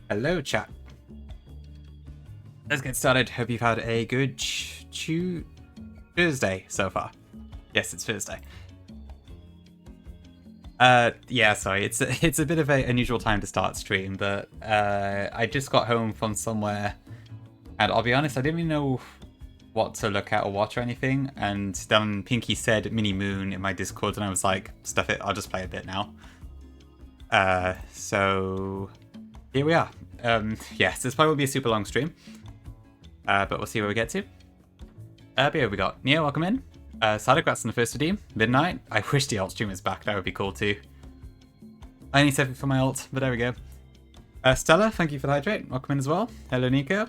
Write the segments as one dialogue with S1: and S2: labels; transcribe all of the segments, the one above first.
S1: Hello, chat. Let's get started. Hope you've had a good Thursday so far. Yes, it's Thursday. Yeah, sorry. It's a bit of an unusual time to start stream, but I just got home from somewhere, and I'll be honest, I didn't really know what to look at or watch or anything. And then Pinky said Mini Moon in my Discord, and I was like, stuff it. I'll just play a bit now. So here we are. Yes, this probably will be a super long stream, but we'll see where we get to. But here we got Neo, welcome in. Sadograts in the first redeem. Midnight. I wish the alt stream was back, that would be cool too. I only saved it for my alt, but there we go. Stella, thank you for the hydrate. Welcome in as well. Hello, Nico.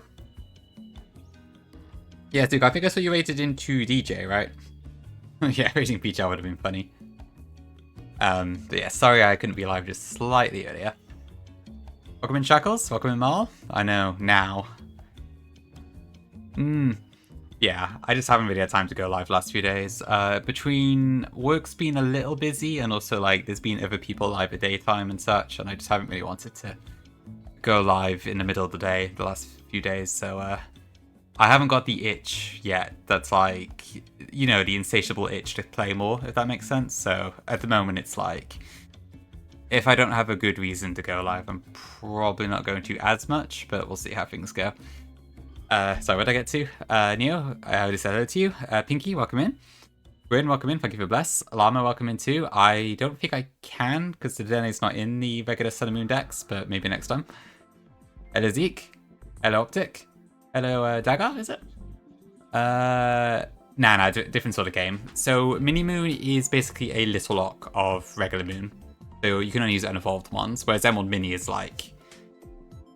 S1: Yeah, Duke, I think I saw you rated into DJ, right? Yeah, rating Peach would have been funny. But yeah, sorry I couldn't be live just slightly earlier. Welcome in, Shackles. Welcome in, Marl. I know, now. Yeah, I just haven't really had time to go live last few days. Between work's been a little busy, and also like there's been other people live at daytime and such, and I just haven't really wanted to go live in the middle of the day the last few days, so I haven't got the itch yet that's like, you know, the insatiable itch to play more, if that makes sense. So at the moment it's like, if I don't have a good reason to go live, I'm probably not going to as much, but we'll see how things go. Sorry, what did I get to? Neo, I already said hello to you. Pinky, welcome in. Bryn, welcome in. Thank you for bless. Llama, welcome in too. I don't think I can, because the Dene's not in the regular Sun and Moon decks, but maybe next time. Hello, Zeke. Hello, Optic. Hello, Dagger, is it? Nah, different sort of game. So, Mini Moon is basically a little lock of regular Moon. So, you can only use unevolved ones, whereas Emerald Mini is like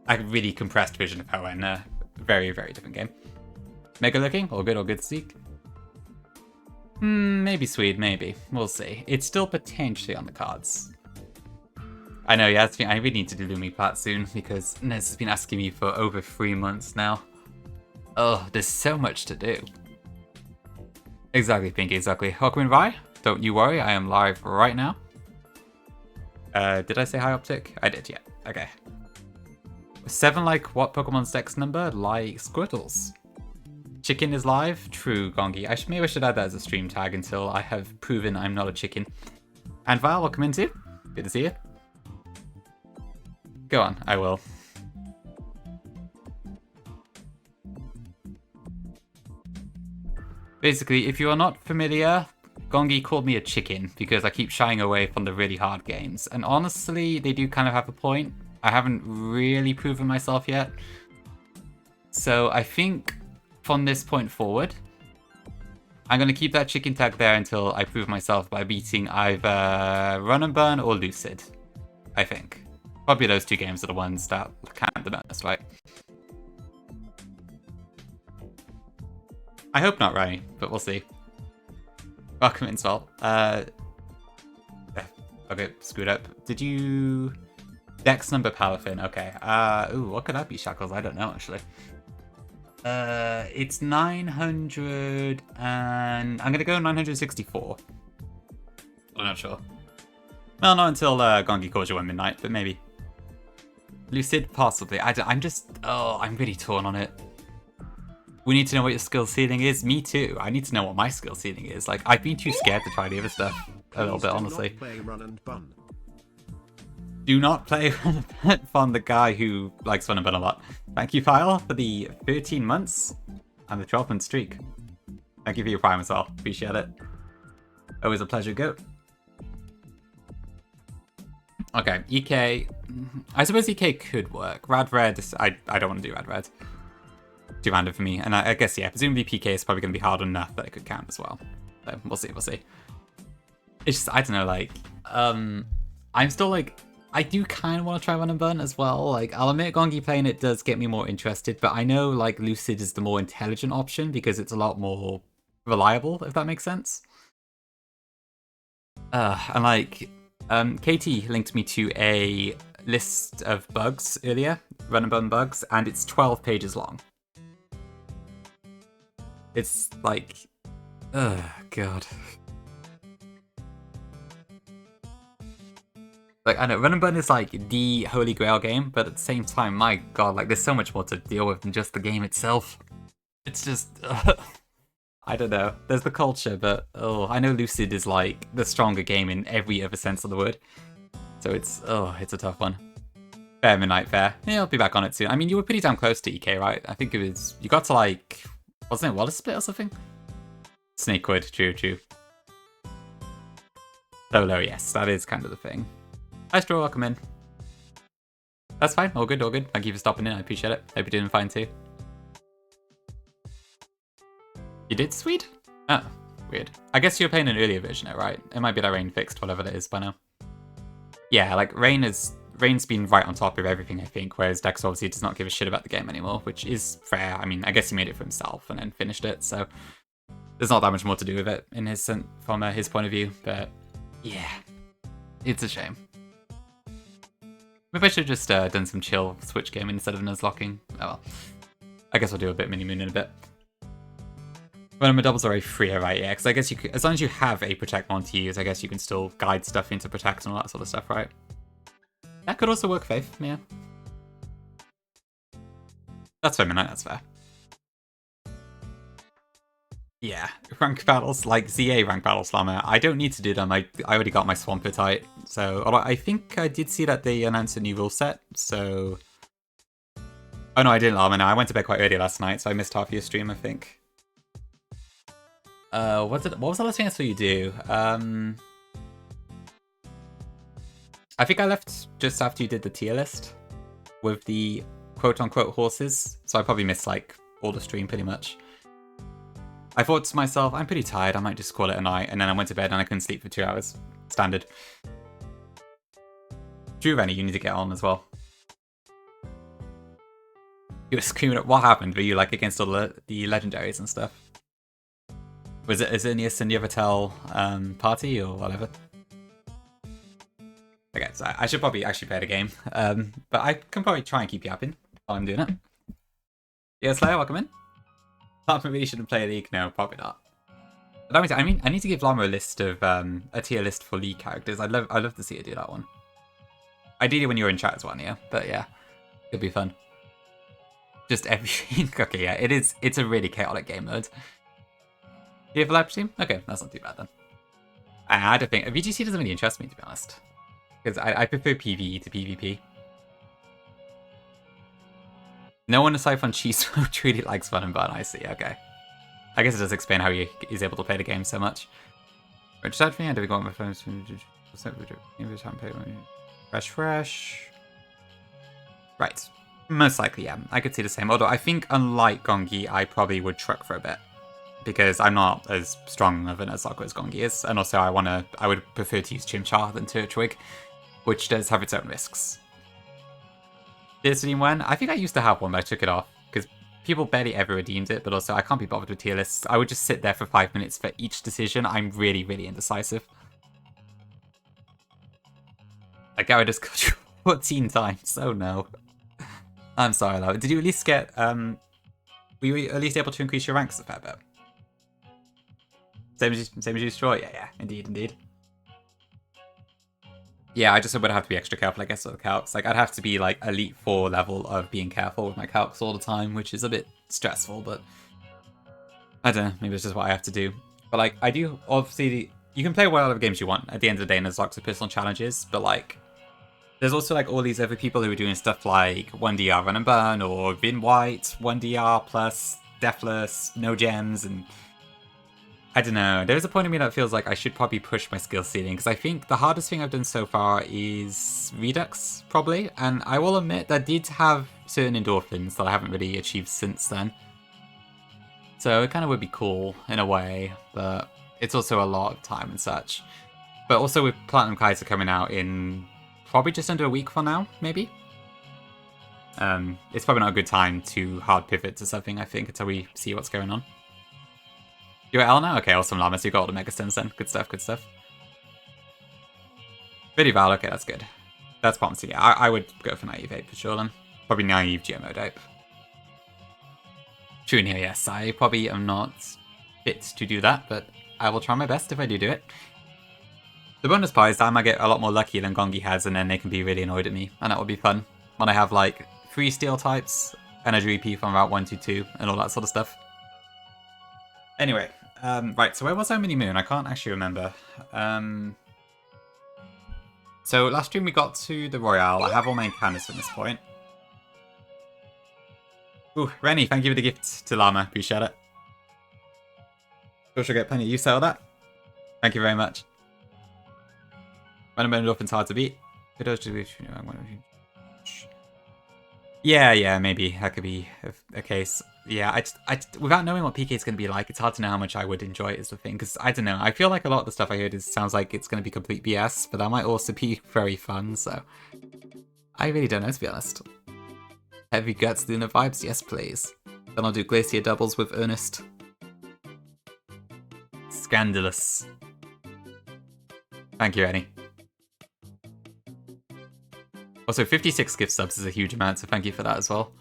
S1: a really compressed version of power and a very, very different game. Mega looking? All good, Zeke? Maybe Swede, maybe. We'll see. It's still potentially on the cards. I know, yeah, I really need to do Lumi Plat soon, because Nez has been asking me for over 3 months now. Oh, there's so much to do. Exactly, Pinky, exactly. Welcome in, Rye. Don't you worry, I am live right now. Did I say hi, Optic? I did, yeah. Okay. 7 like what Pokemon's dex number? Like Squirtles. Chicken is live? True, Gongi. Maybe I should add that as a stream tag until I have proven I'm not a chicken. And Val, welcome in too. Good to see you. Go on, I will. Basically, if you are not familiar, Gongi called me a chicken because I keep shying away from the really hard games. And honestly, they do kind of have a point. I haven't really proven myself yet. So I think from this point forward, I'm going to keep that chicken tag there until I prove myself by beating either Run and Burn or Lucid, I think. Probably those two games are the ones that count the most, right? I hope not, Ryan, but we'll see. Welcome in, Swell. Okay, screwed up. Did you... Dex number Palafin, okay. Ooh, what could that be, Shackles? I don't know, actually. It's 900 and... I'm gonna go 964. I'm not sure. Well, not until Gongi calls you at midnight, but maybe. Lucid, possibly. I'm just... Oh, I'm really torn on it. We need to know what your skill ceiling is. Me too. I need to know what my skill ceiling is. Like, I've been too scared to try the other stuff a little bit, honestly.
S2: Play Run and Bun.
S1: Do not play Run and Bun from the guy who likes Run and Bun a lot. Thank you, File, for the 13 months and the 12-month streak. Thank you for your Prime as well. Appreciate it. Always a pleasure, Goat. Okay, EK. I suppose EK could work. Rad Red, I don't want to do Rad Red. Too random for me. And I guess, yeah, presumably PK is probably going to be hard enough that it could count as well. So, we'll see. It's just, I don't know, like, I'm still, like, I do kind of want to try Run and Burn as well. Like, I'll admit Gongi playing it does get me more interested, but I know, like, Lucid is the more intelligent option because it's a lot more reliable, if that makes sense. And, like, Katie linked me to a list of bugs earlier, Run and Burn bugs, and it's 12 pages long. It's like, oh god. Like, I know, Run and Burn is like the holy grail game, but at the same time, my god, like there's so much more to deal with than just the game itself. It's just, I don't know. There's the culture, but I know Lucid is like the stronger game in every other sense of the word. So it's a tough one. Fair Midnight Fair. Yeah, I'll be back on it soon. I mean, you were pretty damn close to EK, right? I think it was, you got to like, wasn't it Wallace Split or something? Snakewood, true. Solo, yes, that is kind of the thing. Hi, Straw, welcome in. That's fine, all good. Thank you for stopping in, I appreciate it. Hope you're doing fine too. You did, Swede? Oh, weird. I guess you were playing an earlier version, right? It might be that Rain fixed whatever that is by now. Yeah, like Rain's been right on top of everything, I think, whereas Dex obviously does not give a shit about the game anymore, which is fair. I mean, I guess he made it for himself and then finished it, so there's not that much more to do with it in his from his point of view, but yeah, it's a shame. Maybe I should have just done some chill Switch gaming instead of Nuzlocking. Oh well. I guess I'll do a bit Mini Moon in a bit. When my doubles are a freer, right? Yeah, because I guess you could, as long as you have a Protect one to use, I guess you can still guide stuff into Protect and all that sort of stuff, right? That could also work, Faith, yeah. That's fair, Midnight, that's fair. Yeah, rank battles, like ZA rank battle slammer, I don't need to do them, I already got my Swampert, so I think I did see that they announced a new rule set, so... Oh no, I didn't, no, I went to bed quite early last night, so I missed half your stream, I think. What was the last thing I saw you do? I think I left just after you did the tier list with the quote-unquote horses, so I probably missed like all the stream pretty much. I thought to myself, I'm pretty tired, I might just call it a night, and then I went to bed and I couldn't sleep for 2 hours. Standard. Drew Rennie, you need to get on as well. You were screaming at what happened? Were you like against all the legendaries and stuff? Was it Azernius and Yavatel party or whatever? Okay, so I should probably actually play the game. But I can probably try and keep you happy while I'm doing it. Yeah, Slayer, welcome in. I really shouldn't play a league. No, probably not. But I mean, I need to give Llama a list of a tier list for league characters. I'd love to see her do that one. Ideally when you're in chat as well, yeah. But yeah, it'll be fun. Just everything. Okay, yeah, it's a really chaotic game mode. Do you have a live stream? Okay, that's not too bad then. I don't think VGC doesn't really interest me, to be honest, because I prefer PvE to PvP. No one aside from Cheese truly likes Fun and Burn. I see. Okay, I guess it does explain how he is able to play the game so much. Just out for me, I do go on my phone. Fresh. Right. Most likely, yeah. I could see the same. Although I think, unlike Gongi, I probably would truck for a bit, because I'm not as strong of an Nuzlocke as Gongi is, and also I would prefer to use Chimchar than Turtwig, which does have its own risks. Did it redeem when? I think I used to have one, but I took it off, because people barely ever redeemed it, but also I can't be bothered with tier lists. I would just sit there for 5 minutes for each decision. I'm really, really indecisive. Like, I just got you 14 times. Oh no. I'm sorry, though. Did you at least get, were you at least able to increase your ranks a fair bit? Same as you, Straw? Yeah, indeed. Yeah, I just would have to be extra careful, I guess, with the calcs. Like, I'd have to be, like, Elite 4 level of being careful with my calcs all the time, which is a bit stressful, but... I don't know, maybe it's just what I have to do. But, like, I do, obviously... You can play whatever games you want. At the end of the day, there's lots of personal challenges, but, like... There's also, like, all these other people who are doing stuff like 1DR Run and Burn, or Vin White, 1DR plus Deathless, no gems, and... I don't know, there's a point in me that feels like I should probably push my skill ceiling, because I think the hardest thing I've done so far is Redux, probably, and I will admit that did have certain endorphins that I haven't really achieved since then. So it kind of would be cool, in a way, but it's also a lot of time and such. But also with Platinum Kaiser coming out in probably just under a week from now, maybe? It's probably not a good time to hard pivot to something, I think, until we see what's going on. You're at L now? Okay, awesome, Llama. So you got all the Mega Stems then. Good stuff. Video Val, okay, that's good. That's promising. Yeah, I would go for Naive Ape for sure then. Probably Naive GMO Ape. True in here, yes. I probably am not fit to do that, but I will try my best if I do it. The bonus part is that I might get a lot more lucky than Gongi has, and then they can be really annoyed at me, and that would be fun. When I have, like, 3 steel types, energy EP from Route 122, and all that sort of stuff. Anyway, right, so where was I Mini Moon? I can't actually remember. So last stream we got to the Royale. I have all my encounters at this point. Ooh, Rennie, thank you for the gift to Llama. Appreciate it. Sure she'll get plenty of use out of that. Thank you very much. Random Dolphin's hard to beat. Yeah, maybe. That could be a case. Yeah, I without knowing what PK is going to be like, it's hard to know how much I would enjoy it is the thing. Because, I don't know, I feel like a lot of the stuff I heard sounds like it's going to be complete BS, but that might also be very fun, so... I really don't know, to be honest. Heavy Guts Lunar Vibes? Yes, please. Then I'll do Glacier doubles with Ernest. Scandalous. Thank you, Rennie. Also, 56 gift subs is a huge amount, so thank you for that as well.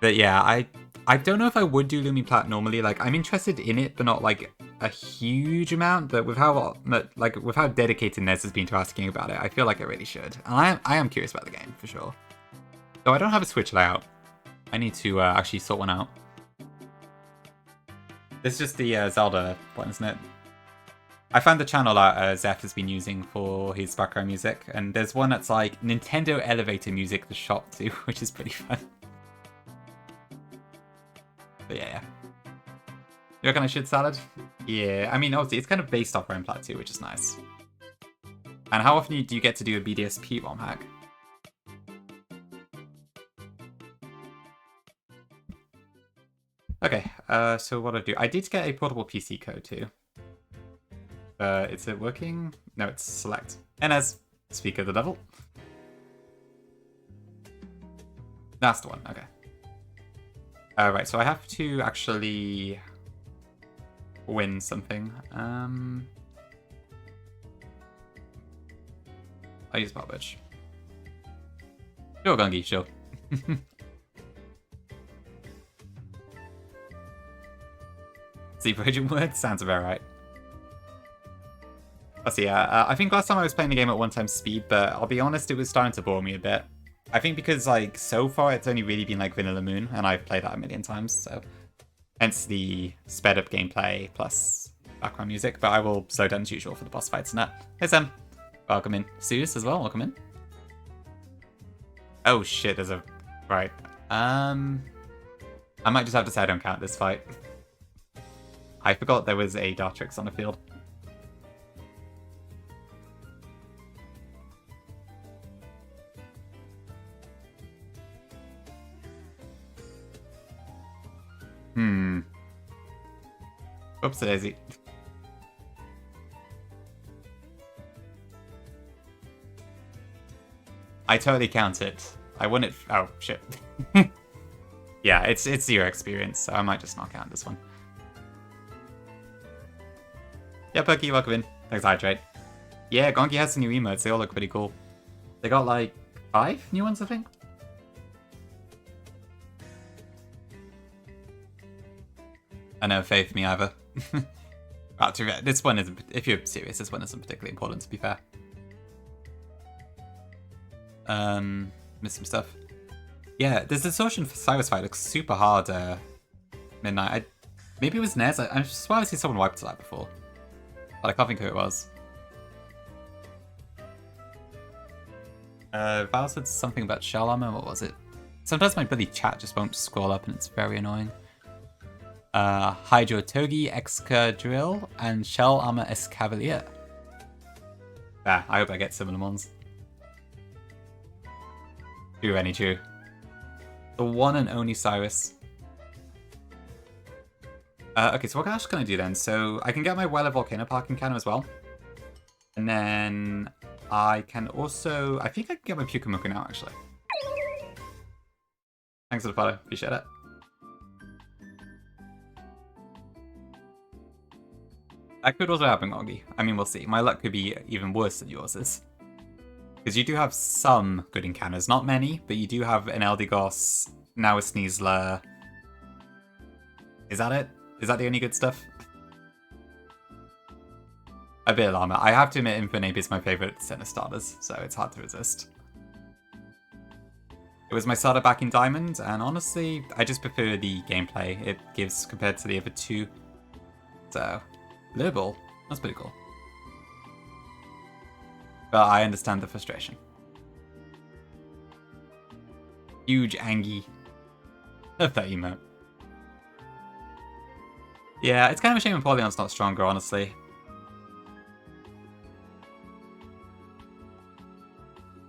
S1: But yeah, I don't know if I would do Lumi Plat normally. Like, I'm interested in it, but not like a huge amount. But with how dedicated Nez has been to asking about it, I feel like I really should. And I am curious about the game for sure. Though I don't have a Switch layout. I need to actually sort one out. This is just the Zelda one, isn't it? I found the channel that Zeph has been using for his background music, and there's one that's like Nintendo Elevator Music, the shop too, which is pretty fun. But yeah. You reckon I should salad? Yeah, I mean, obviously, it's kind of based off Remplat too, which is nice. And how often do you get to do a BDSP ROM hack? Okay, so what do I do? I did get a portable PC code too. Is it working? No, it's select. NS, Speak of the Devil. That's the one, okay. Right, so I have to actually win something. I'll use Barbage. Sure, Gungi, sure. See, Virgin Word sounds about right. Let's see, I think last time I was playing the game at 1x speed, but I'll be honest, it was starting to bore me a bit. I think because, like, so far it's only really been, like, Vanilla Moon, and I've played that a million times, so... Hence the sped-up gameplay plus background music, but I will slow down as usual for the boss fights and that. Hey, Sam. Welcome in. Zeus as well, welcome in. Oh, shit, there's a... Right. I might just have to say I don't count this fight. I forgot there was a Dartrix on the field. Oops, daisy. I totally count it. I won it. Oh, shit. Yeah, it's zero experience, so I might just not count this one. Yeah, Perky, welcome in. Thanks, Hydrate. Yeah, Gonki has some new emotes. They all look pretty cool. They got like 5 new ones, I think. I know, faith me either. This one isn't, if you're serious, this one isn't particularly important, to be fair. Missed some stuff. Yeah, this distortion for Cyrus fight looks super hard, Midnight. Maybe it was Nez. I swear I've seen someone wipe to that before. But I can't think who it was. Val said something about shell armor, what was it? Sometimes my bloody chat just won't scroll up and it's very annoying. Hydro Togi, Excadrill, and Shell Armor Escavalier. Ah, I hope I get similar ones. True, any true. The one and only Cyrus. Okay, so what else can I do then? So I can get my Weller Volcano Park encounter as well. And then I can also... I think I can get my Pukamuku now, actually. Thanks for the follow. Appreciate it. That could also happen, Oggy. I mean, we'll see. My luck could be even worse than yours is. Because you do have some good encounters. Not many, but you do have an Eldegoss, now a Sneasler. Is that it? Is that the only good stuff? A bit of llama. I have to admit, Infernape is my favorite set of starters, so it's hard to resist. It was my starter back in Diamond, and honestly, I just prefer the gameplay it gives compared to the other two. So, Lure Ball. That's pretty cool. But I understand the frustration. Huge Angie. Love that emote. Yeah, it's kind of a shame Empoleon's not stronger, honestly.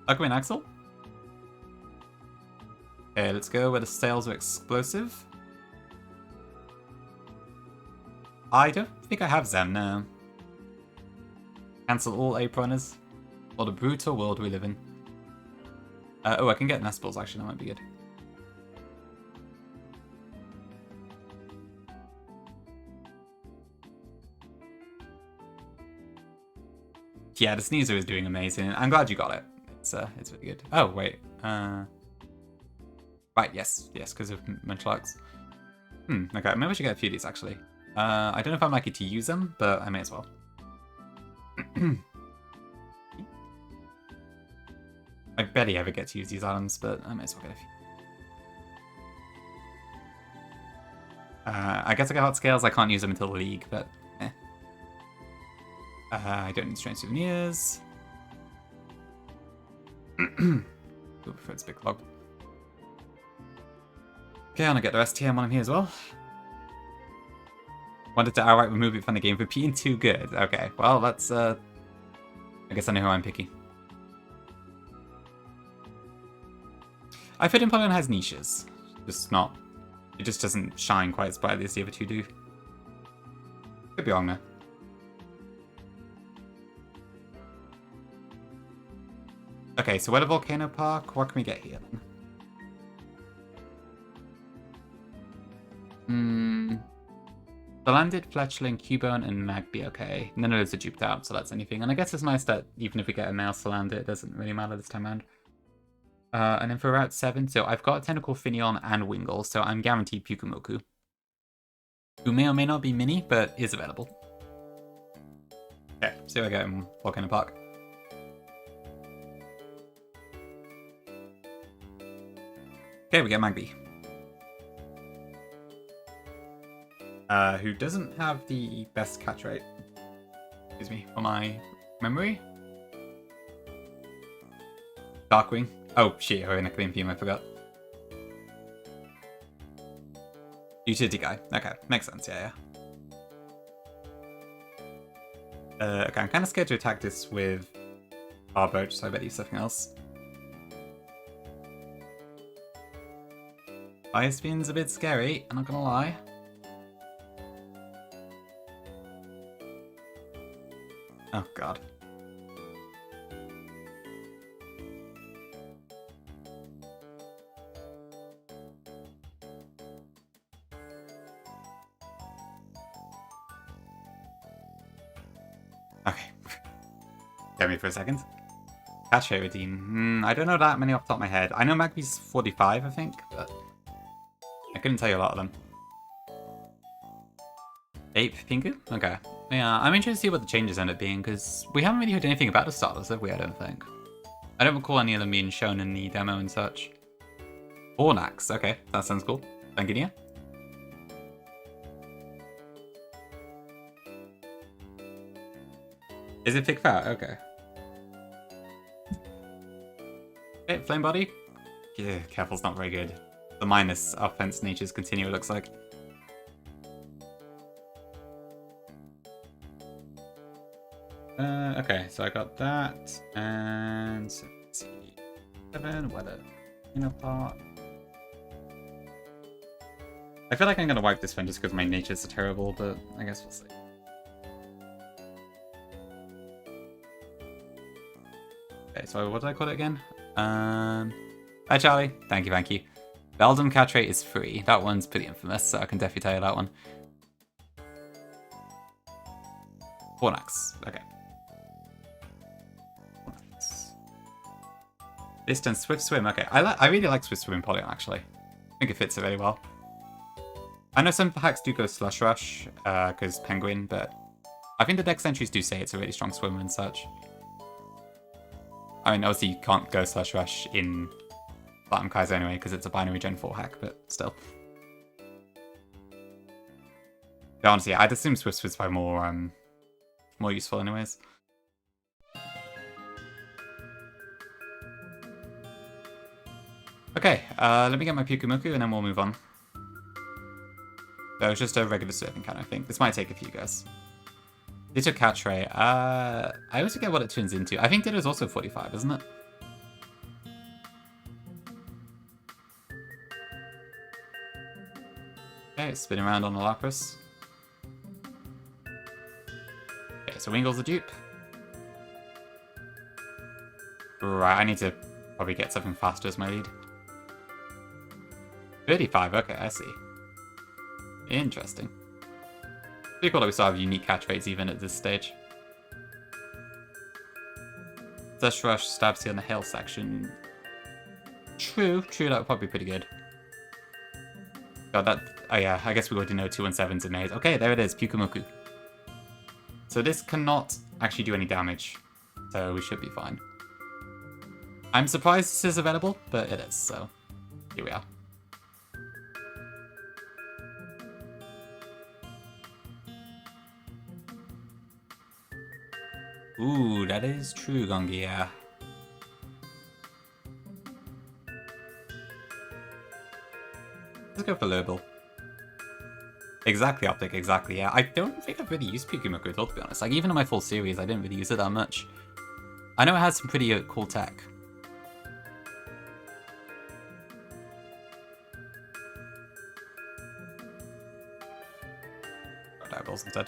S1: Aquaman Axel? Okay, let's go where the sales are explosive. I don't think I have Zem, no. Cancel all Ape Runners. What a brutal world we live in. Oh, I can get Nest Balls, actually, that might be good. Yeah, the Sneezer is doing amazing. I'm glad you got it. It's really good. Oh, wait. Right, yes, because of Munchlax. Okay, maybe I should get a few of these, actually. I don't know if I'm likely to use them, but I may as well. I barely ever get to use these items, but I may as well get a few. I guess I got Hot Scales. I can't use them until the League, but eh. I don't need Strange Souvenirs. Ooh, prefer its big clog. Okay, I'm gonna get the STM while I'm here as well. Wanted to outright remove it from the game for being too good. Okay, well, that's, I guess I know who I'm picking. I feel Empoleon has niches. Just not... It just doesn't shine quite as brightly as the other two do. Could be wrong, though. Okay, so we're at Volcano Park. What can we get here, then? The Landed, Fletchling, Cubone, and Magby. Okay, none of those are duped out, so that's anything. And I guess it's nice that even if we get a mouse to land it, it doesn't really matter this time around. And then for Route 7, so I've got Tentacle, Finneon, and Wingull, so I'm guaranteed Pyukumoku. Who may or may not be mini, but is available. Okay, see what I get in Volcano Park. Okay, we get Magby. Who doesn't have the best catch rate. Excuse me, for my memory. Darkwing. Oh, shit, we're in a clean team, I forgot. Utility guy. Okay, makes sense, yeah. Okay, I'm kind of scared to attack this with Barboach, so I better use something else. Fire Spin's a bit scary, I'm not gonna lie. Oh god. Okay. Get me for a second. Catch rate redeem. I don't know that many off the top of my head. I know Magby's 45, I think, but I couldn't tell you a lot of them. Ape Pingu? Okay. Yeah, I'm interested to see what the changes end up being, because we haven't really heard anything about the starters, have we? I don't think. I don't recall any of them being shown in the demo and such. Ornax, okay, that sounds cool. Sanguinea? Is it thick fat? Okay. Okay, Flame Body? Yeah, careful's not very good. The minus offense natures continue, it looks like. Okay, so I got that, and let's see, 7, weather, part. I feel like I'm gonna wipe this one just because my natures are terrible, but I guess we'll see. Okay, so what did I call it again? Hi Charlie, thank you. Beldum catch rate is 3. That one's pretty infamous, so I can definitely tell you that one. Fornax, okay. Distance, Swift Swim, okay. I really like Swift Swim Empoleon, actually. I think it fits it really well. I know some hacks do go Slush Rush, because Penguin, but I think the dex entries do say it's a really strong swimmer and such. I mean, obviously you can't go slash rush in Platinum Kaiser anyway, because it's a binary Gen 4 hack, but still. But honestly, I'd assume Swift Switch by more useful anyways. Okay, let me get my Pyukumuku and then we'll move on. So it's just a regular surfing can, I think. This might take a few guys. Ditto catch ray. I always forget what it turns into. I think Ditto is also 45, isn't it? Okay, spin around on the Lapras. Okay, so Wingle's the dupe. Right, I need to probably get something faster as my lead. 35, okay, I see. Interesting. Pretty cool that we still have unique catch rates even at this stage. Slash Rush stabs you on the hill section. True, that would probably be pretty good. God, that... Oh yeah, I guess we already know 217's a maze. Okay, there it is, Pyukumuku. So this cannot actually do any damage, so we should be fine. I'm surprised this is available, but it is, so here we are. Ooh, that is true, Gongi, yeah. Let's go for Lurble. Exactly, Optic, exactly, yeah. I don't think I've really used Pyukumuku at all, to be honest. Like, even in my full series, I didn't really use it that much. I know it has some pretty cool tech. Got Direballs instead.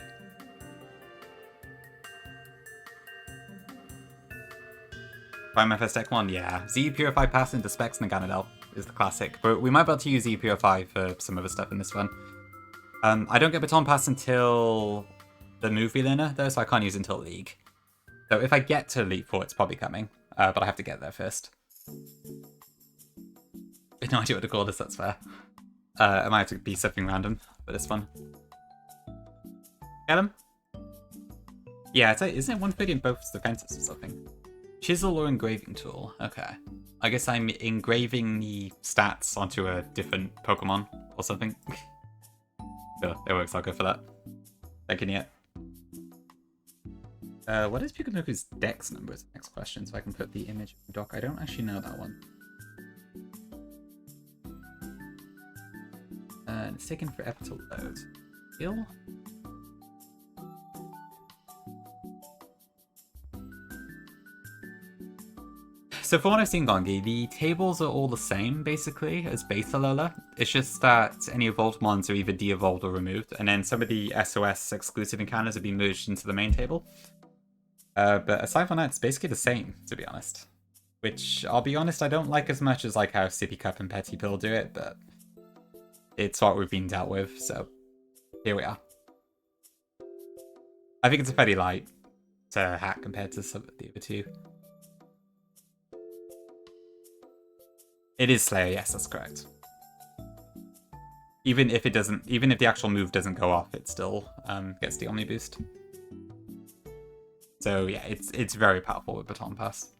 S1: Prime FS Tech 1, yeah. Z Purify pass into Specs Naganadel is the classic, but we might be able to use Z Purify for some other stuff in this one. I don't get Baton Pass until the movie learner, though, so I can't use it until League. So if I get to Elite 4, it's probably coming, but I have to get there first. I have no idea what to call this, that's fair. It might have to be something random for this one. Get him? Yeah, isn't it 130 in both defenses or something? Chisel or engraving tool? Okay. I guess I'm engraving the stats onto a different Pokemon or something. Sure, it works, I'll go for that. Thinking yet. What is Pyukumuku's dex number is the next question, so I can put the image in the doc. I don't actually know that one. It's taking forever to load. Skill? So for what I've seen, Gongi, the tables are all the same, basically, as base Alola. It's just that any evolved mons are either de-evolved or removed, and then some of the SOS exclusive encounters have been merged into the main table. But aside from that, it's basically the same, to be honest. Which, I'll be honest, I don't like as much as like how Sippy Cup and Petty Pill do it, but it's what we've been dealt with, so here we are. I think it's a fairly light hack compared to some of the other two. It is Slayer, yes, that's correct. Even if the actual move doesn't go off, it still gets the Omni boost. So yeah, it's very powerful with Baton Pass.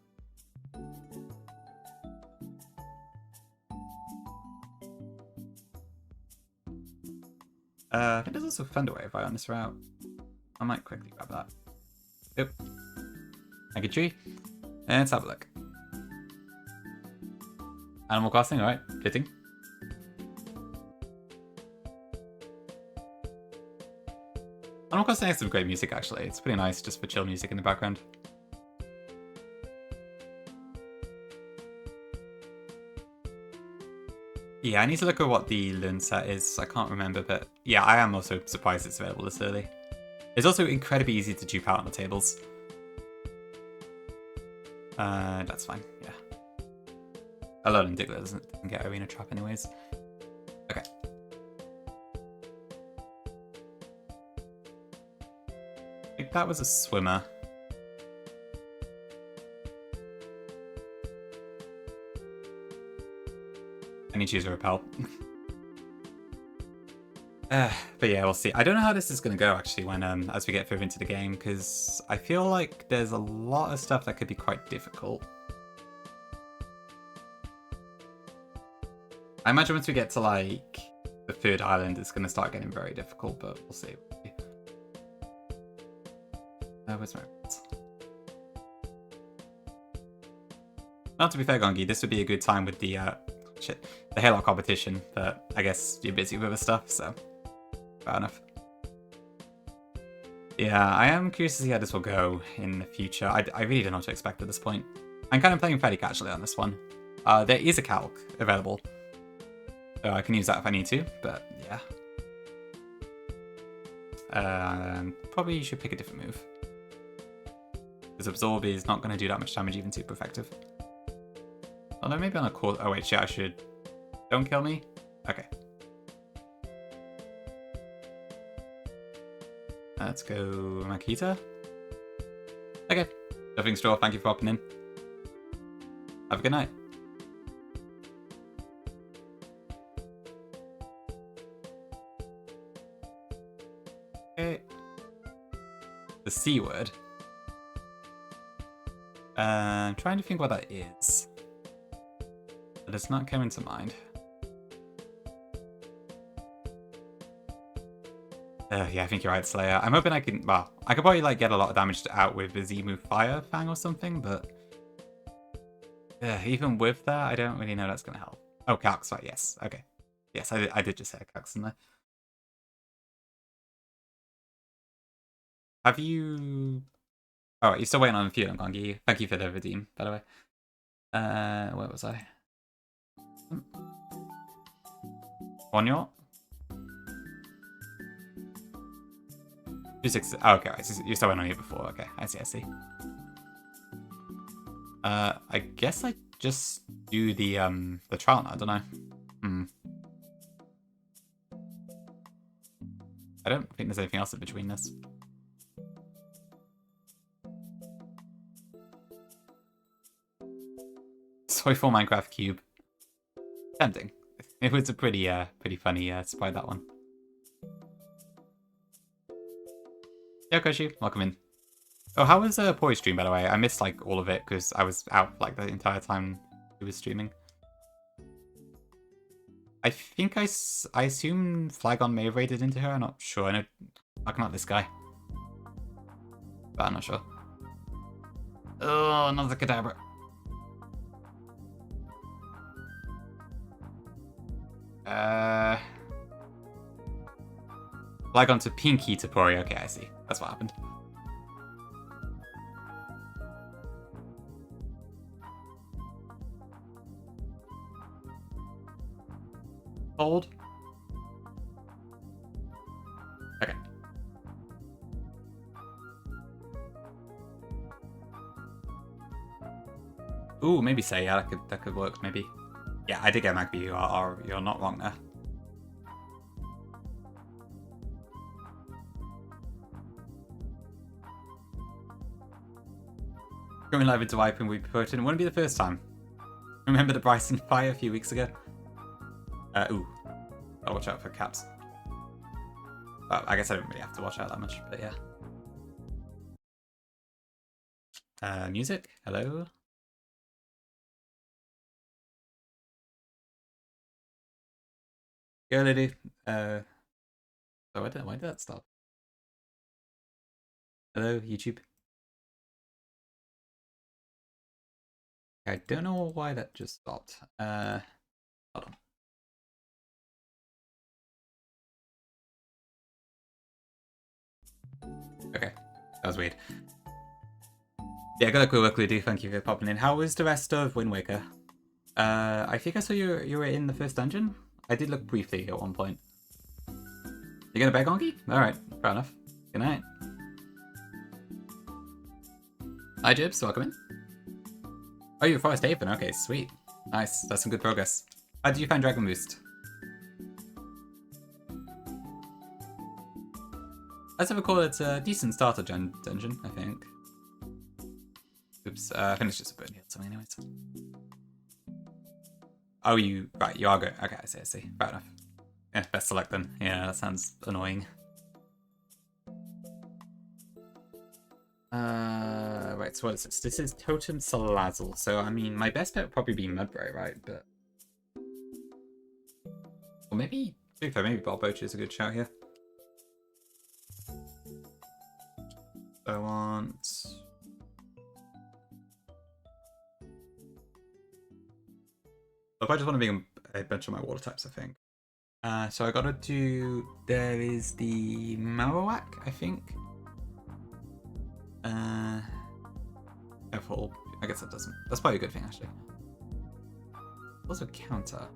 S1: I think there's also Thunder Wave right on this route. I might quickly grab that. Yep. Thank you, Tree. And let's have a look. Animal Crossing, alright, fitting. Animal Crossing has some great music, actually. It's pretty nice just for chill music in the background. Yeah, I need to look at what the learn set is. I can't remember, but yeah, I am also surprised it's available this early. It's also incredibly easy to dupe out on the tables. That's fine, yeah. Alolan Diglett doesn't get Arena Trap anyways. Okay. I think that was a swimmer. I need to use a repel. But yeah, we'll see. I don't know how this is going to go, actually, when as we get further into the game, because I feel like there's a lot of stuff that could be quite difficult. I imagine once we get to, like, the third island, it's going to start getting very difficult, but we'll see. Where's my... Not to be fair, Gongi, this would be a good time with the, the Halo competition, but I guess you're busy with other stuff, so fair enough. Yeah, I am curious to see how this will go in the future. I really don't know what to expect at this point. I'm kind of playing fairly casually on this one. There is a calc available, so I can use that if I need to, but yeah. Probably should pick a different move. Because Absorb is not going to do that much damage even super effective. Although maybe on a course... Oh wait, shit, I should... Don't kill me? Okay. Let's go Makita. Okay. Stuffing Straw, thank you for popping in. Have a good night. Okay. The C word. I'm trying to think what that is. But it's not coming to mind. Yeah, I think you're right, Slayer. I'm hoping I can... Well, I could probably like get a lot of damage out with the Z-move Fire Fang or something, but... even with that, I don't really know that's going to help. Oh, Calx, right, yes. Okay. Yes, I did just say Calx in there. Have you... Oh, you're still waiting on a few, Gongi. Thank you for the redeem, by the way. Where was I? Onyo? 260. Oh, okay, right. So you're still waiting on you before. Okay, I see. I guess I just do the trial now, don't I? I don't think there's anything else in between this. Soyful Minecraft Cube. Tempting. It was a pretty funny sprite, that one. Yo, Koshi, welcome in. Oh, how was Poi stream, by the way? I missed like all of it because I was out like the entire time he was streaming. I think I assume Flagon may have raided into her. I'm not sure. I know talking about this guy, but I'm not sure. Oh, another Kadabra. Flagon to Pinky to Pori. Okay, I see. That's what happened. Hold. Okay. Ooh, maybe say, yeah, that could work, maybe. Yeah, I did get Magby. You're not wrong there. Going live into Wiping we put in. Wouldn't be the first time. Remember the Bryson fire a few weeks ago? Ooh. Gotta watch out for caps. Well, I guess I don't really have to watch out that much, but yeah. Music? Hello? Go, lady. Oh, why did that stop? Hello, YouTube. I don't know why that just stopped. Hold on. Okay, that was weird. Yeah, got a cool work, Ludi. Thank you for popping in. How was the rest of Wind Waker? I think I saw you were in the first dungeon. I did look briefly at one point. You gonna beg Gongi? Alright, fair enough. Good night. Hi Jibs, welcome in. Oh, you're Forest Haven. Okay, sweet. Nice, that's some good progress. How did you find Dragon Boost? As I recall, it's a decent starter dungeon, I think. Oops, I think it's just a burn heal something anyways. Oh, right, you are good. Okay, I see. Fair enough. Yeah, best select then. Yeah, that sounds annoying. Right, so what is this? This is Totem Salazzle. So, I mean, my best bet would probably be Mudbray, right? But... Or maybe... To be fair, maybe Barboach is a good shout here. I want... If I just want to make a bunch of my water types, I think. So I gotta do... There is the Marowak, I think. F-Hole. I guess that doesn't... That's probably a good thing, actually. Also counter.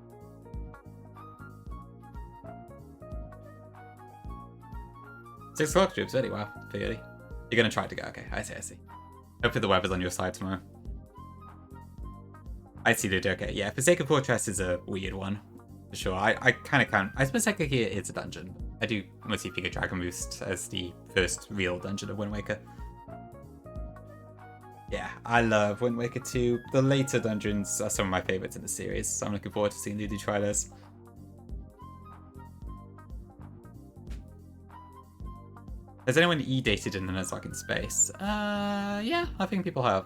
S1: Six o'clock troops, really? Wow, 30. You're gonna try to go. Okay, I see, I see. Hopefully the weather's on your side tomorrow. I see, dude. Okay, yeah, Forsaken Fortress is a weird one. For sure. I kind of can't... I suppose technically it's a dungeon. I do mostly figure Dragon Boost as the first real dungeon of Wind Waker. Yeah, I love Wind Waker 2. The later dungeons are some of my favorites in the series, so I'm looking forward to seeing Lulu try those. Has anyone E-dated in the Nuzlocke space? Yeah, I think people have.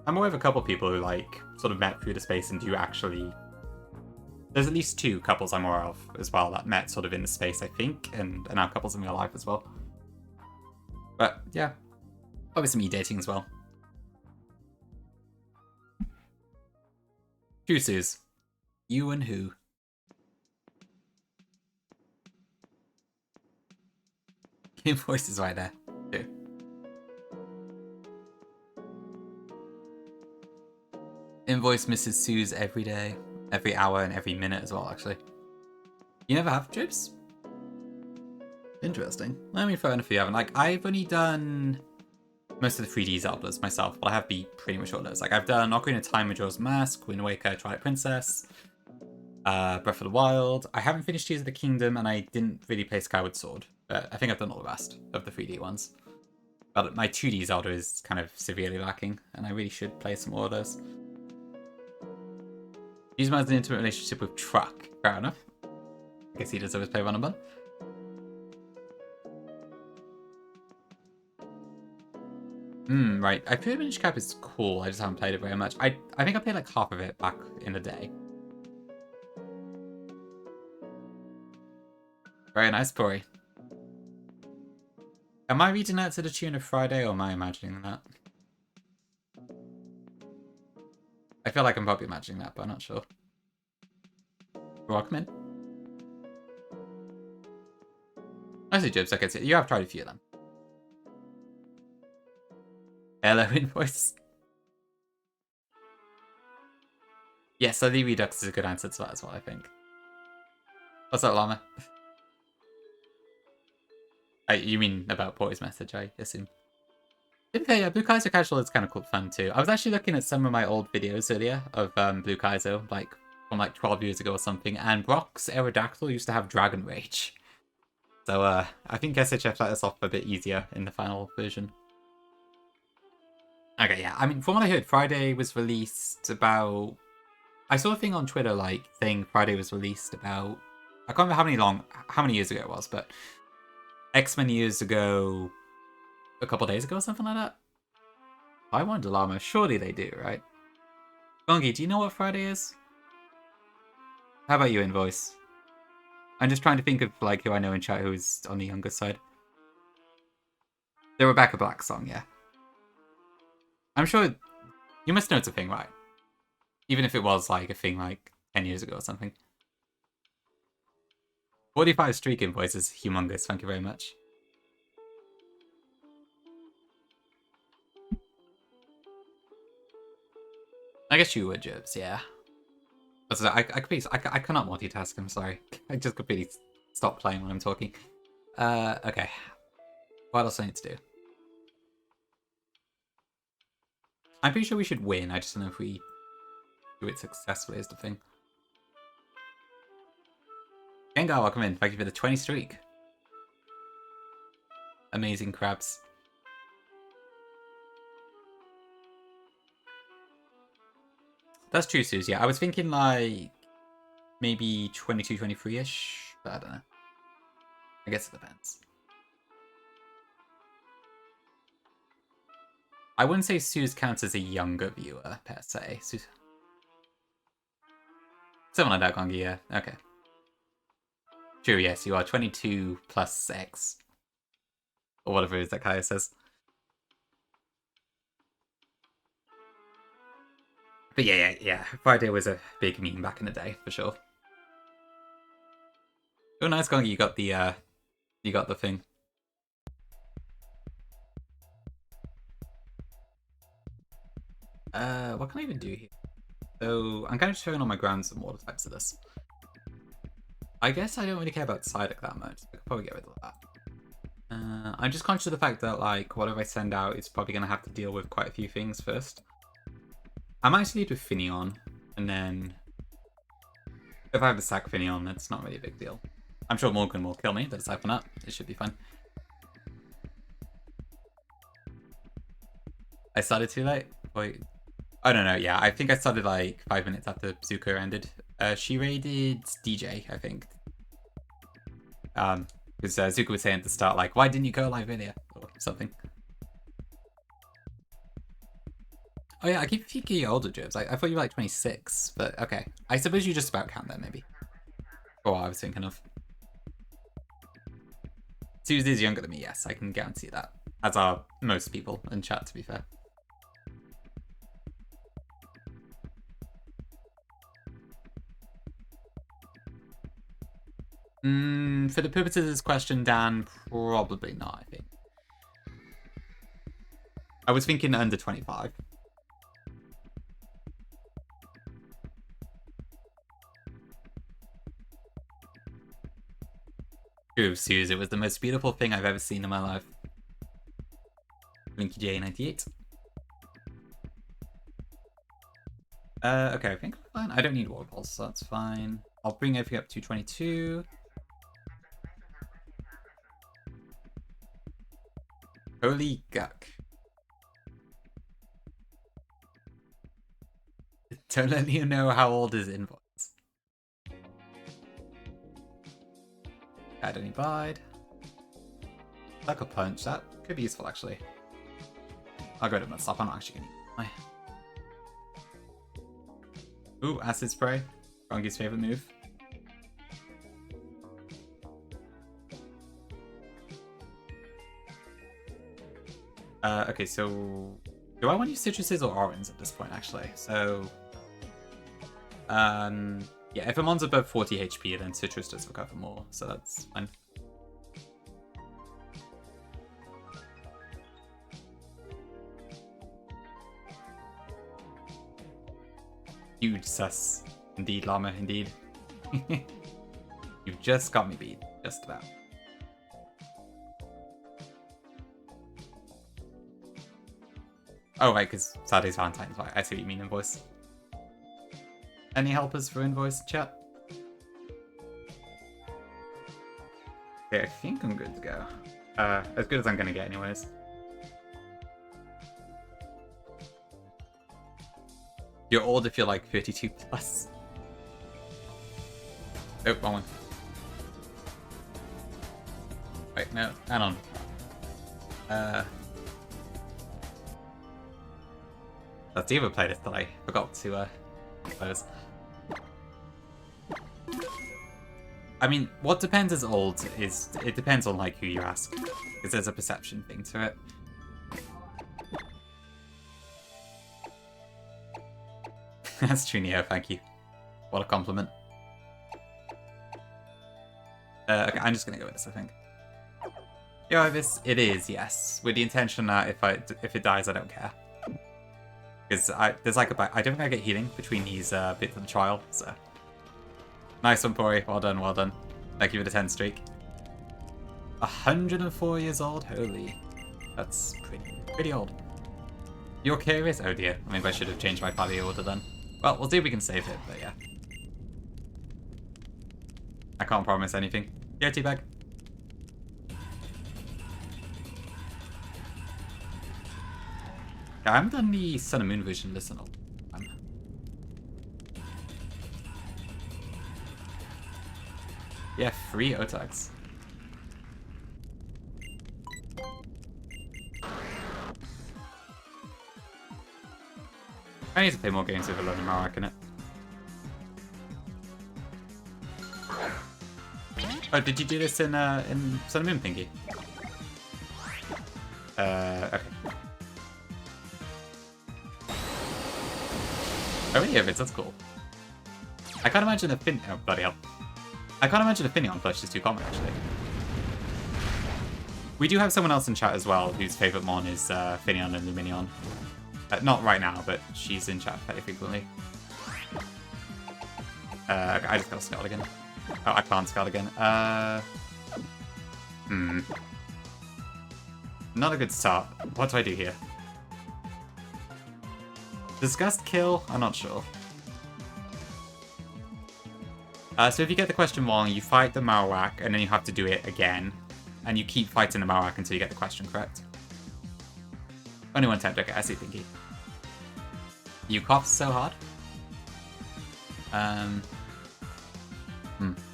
S1: I'm aware of a couple people who, like, sort of met through the space and do actually... There's at least 2 couples I'm aware of as well that met sort of in the space, I think, and are now couples in real life as well. But, yeah. Probably some E-dating as well. Juices. You and who? Invoice is right there, too. Invoice Mrs. Sue's every day, every hour, and every minute as well, actually. You never have trips? Interesting. Let me throw in if you haven't. Like, I've only done most of the 3D Zeldas myself, but I have beat pretty much all those. Like, I've done Ocarina of Time, Majora's Mask, Wind Waker, Twilight Princess, Breath of the Wild. I haven't finished Tears of the Kingdom, and I didn't really play Skyward Sword, but I think I've done all the rest of the 3D ones. But my 2D Zelda is kind of severely lacking, and I really should play some more of those. Use has an intimate relationship with Truck. Fair enough. I guess he does always play Run and Bun. Right. I feel Minish Cap is cool. I just haven't played it very much. I think I played like half of it back in the day. Very nice, Tori. Am I reading that to the tune of Friday, or am I imagining that? I feel like I'm probably imagining that, but I'm not sure. Welcome in. I see, Jibs. I can see. You have tried a few of them. Hello, Invoice. Yes, I think Redux is a good answer to that as well, I think. What's up, Llama? You mean about Porty's message, I assume. Okay, yeah, Blue Kaiser Casual is kind of cool, fun too. I was actually looking at some of my old videos earlier of Blue Kaiser, like from like 12 years ago or something, and Brock's Aerodactyl used to have Dragon Rage. So I think SHF let us off a bit easier in the final version. Okay, yeah, I mean, from what I heard, Friday was released about... I saw a thing on Twitter, like, saying Friday was released about... I can't remember how many years ago it was, but X many years ago, a couple days ago or something like that. I wonder, Llama. Surely they do, right? Gongi, do you know what Friday is? How about you, Invoice? I'm just trying to think of like who I know in chat who's on the younger side. The Rebecca Black song, yeah. I'm sure you must know it's a thing, right? Even if it was like a thing like 10 years ago or something. 45 streak Invoice is humongous, thank you very much. I guess you would, Jibs, yeah. I cannot multitask, I'm sorry. I just completely stop playing when I'm talking. Okay. What else I need to do? I'm pretty sure we should win, I just don't know if we do it successfully is the thing. Gengar, welcome in. Thank you for the 20 streak. Amazing crabs. That's true, Suze. Yeah, I was thinking like maybe 22, 23-ish, but I don't know. I guess it depends. I wouldn't say Suze counts as a younger viewer, per se. Suze... Something like that, Gongi, yeah. Okay. True, yes, you are 22 plus X. Or whatever it is that Kaya says. But yeah. Friday was a big meme back in the day, for sure. Oh, nice, Gongi, you got the thing. What can I even do here? So, I'm kind of showing on my grounds some water types of this. I guess I don't really care about Psyduck that much. I could probably get rid of that. I'm just conscious of the fact that, like, whatever I send out is probably going to have to deal with quite a few things first. I might actually lead with Finneon, and then if I have to sack Finneon, that's not really a big deal. I'm sure Morgan will kill me, but aside from that, it should be fine. I started too late? Wait. I don't know, yeah, I think I started like 5 minutes after Zuko ended. She raided DJ, I think. Because Zuko was saying at the start, like, why didn't you go live earlier? Or something. Oh yeah, I keep thinking older, Jobs. I thought you were like 26, but okay. I suppose you just about count that, maybe. Or I was thinking of. Suze is younger than me, yes, I can guarantee that. As are most people in chat, to be fair. For the purposes of this question, Dan, probably not, I think. I was thinking under 25. True, Suze, it was the most beautiful thing I've ever seen in my life. Blinky J98. Okay, I think we're fine. I don't need water pulse, so that's fine. I'll bring everything up to 22. Holy guck. Don't let you know how old his invoice. Add any bide. Like a punch, that could be useful actually. I'll go to Nuzlocke, I'm not actually gonna use Ooh, acid spray. Rongi's favorite move. Okay, so do I want to use citruses or orange at this point actually? So yeah, if I'm on above 40 HP, then citrus does recover more, so that's fine. Huge sus. Indeed, Llama, indeed. You've just got me beat. Just about. Oh, right, because Saturday's Valentine's. Right, I see what you mean, Invoice. Any helpers for Invoice, chat? Okay, I think I'm good to go. As good as I'm going to get anyways. You're old if you're like 32 plus. Oh, wrong one. Wait, no, hang on. Let's either play this till I forgot to close. I mean, what depends as old is, it depends on like who you ask. Because there's a perception thing to it. That's true, Neo, thank you. What a compliment. Okay, I'm just gonna go with this, I think. Yo, Ibis, it is, yes. With the intention that if it dies, I don't care. Because there's like I don't think I get healing between these bits of the trial, so. Nice one, Pori. Well done, well done. Thank you for the 10 streak. 104 years old? Holy. That's pretty old. You're curious? Oh dear. Maybe I should have changed my party order then. Well, we'll see if we can save it, but yeah. I can't promise anything. Yeah, teabag. I haven't done the Sun and Moon version this in a long time. Yeah, free Otags. I need to play more games with a lot of Marowak in it. Oh, did you do this in Sun and Moon, Pinky? Okay. Oh, yeah, that's cool. I can't imagine a oh, bloody hell. I can't imagine a Finneon plush is too common, actually. We do have someone else in chat as well, whose favourite mon is Finneon and Luminion. Not right now, but she's in chat fairly frequently. Okay, I just got a Scout again. Oh, I can't Scout again. Not a good start. What do I do here? Disgust kill? I'm not sure. So if you get the question wrong, you fight the Marowak, and then you have to do it again. And you keep fighting the Marowak until you get the question correct. Only one attempt. Okay, I see, Pinky. You cough so hard.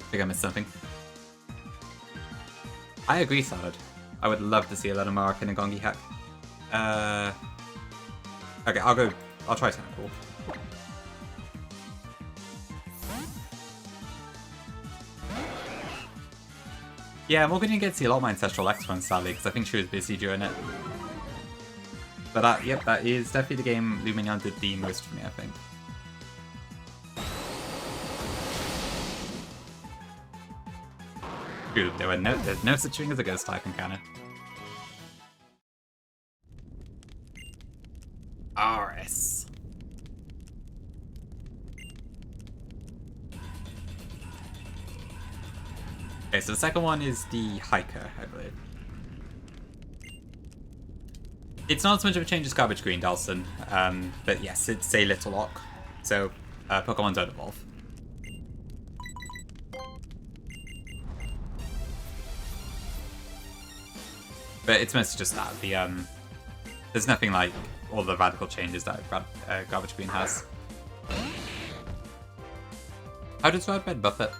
S1: Think I missed something. I agree, Salad. I would love to see a lot of Marowak in a Gongi hack. Okay, I'll try Tentacle. Yeah, Morgan didn't get to see a lot of my Ancestral X runs, sadly, because I think she was busy during it. But yep, that is definitely the game Luminion did the most for me, I think. Dude, there's no such thing as a ghost type in Canada. RS. Okay, so the second one is the Hiker, I believe. It's not as much of a change as Garbage Green, Dalston, but yes, it's a little lock. So, Pokemon don't evolve. But it's mostly just that. There's nothing like all the radical changes that Garbage Green has. How does Red buff it?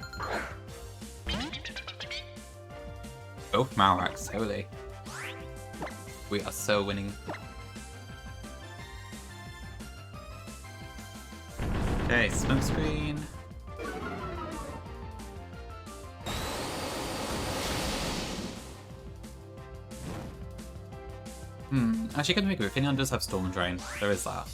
S1: Both Marowaks, holy. We are so winning. Okay, Smokescreen. Actually, couldn't make it. Finneon does have Storm Drain. There is that.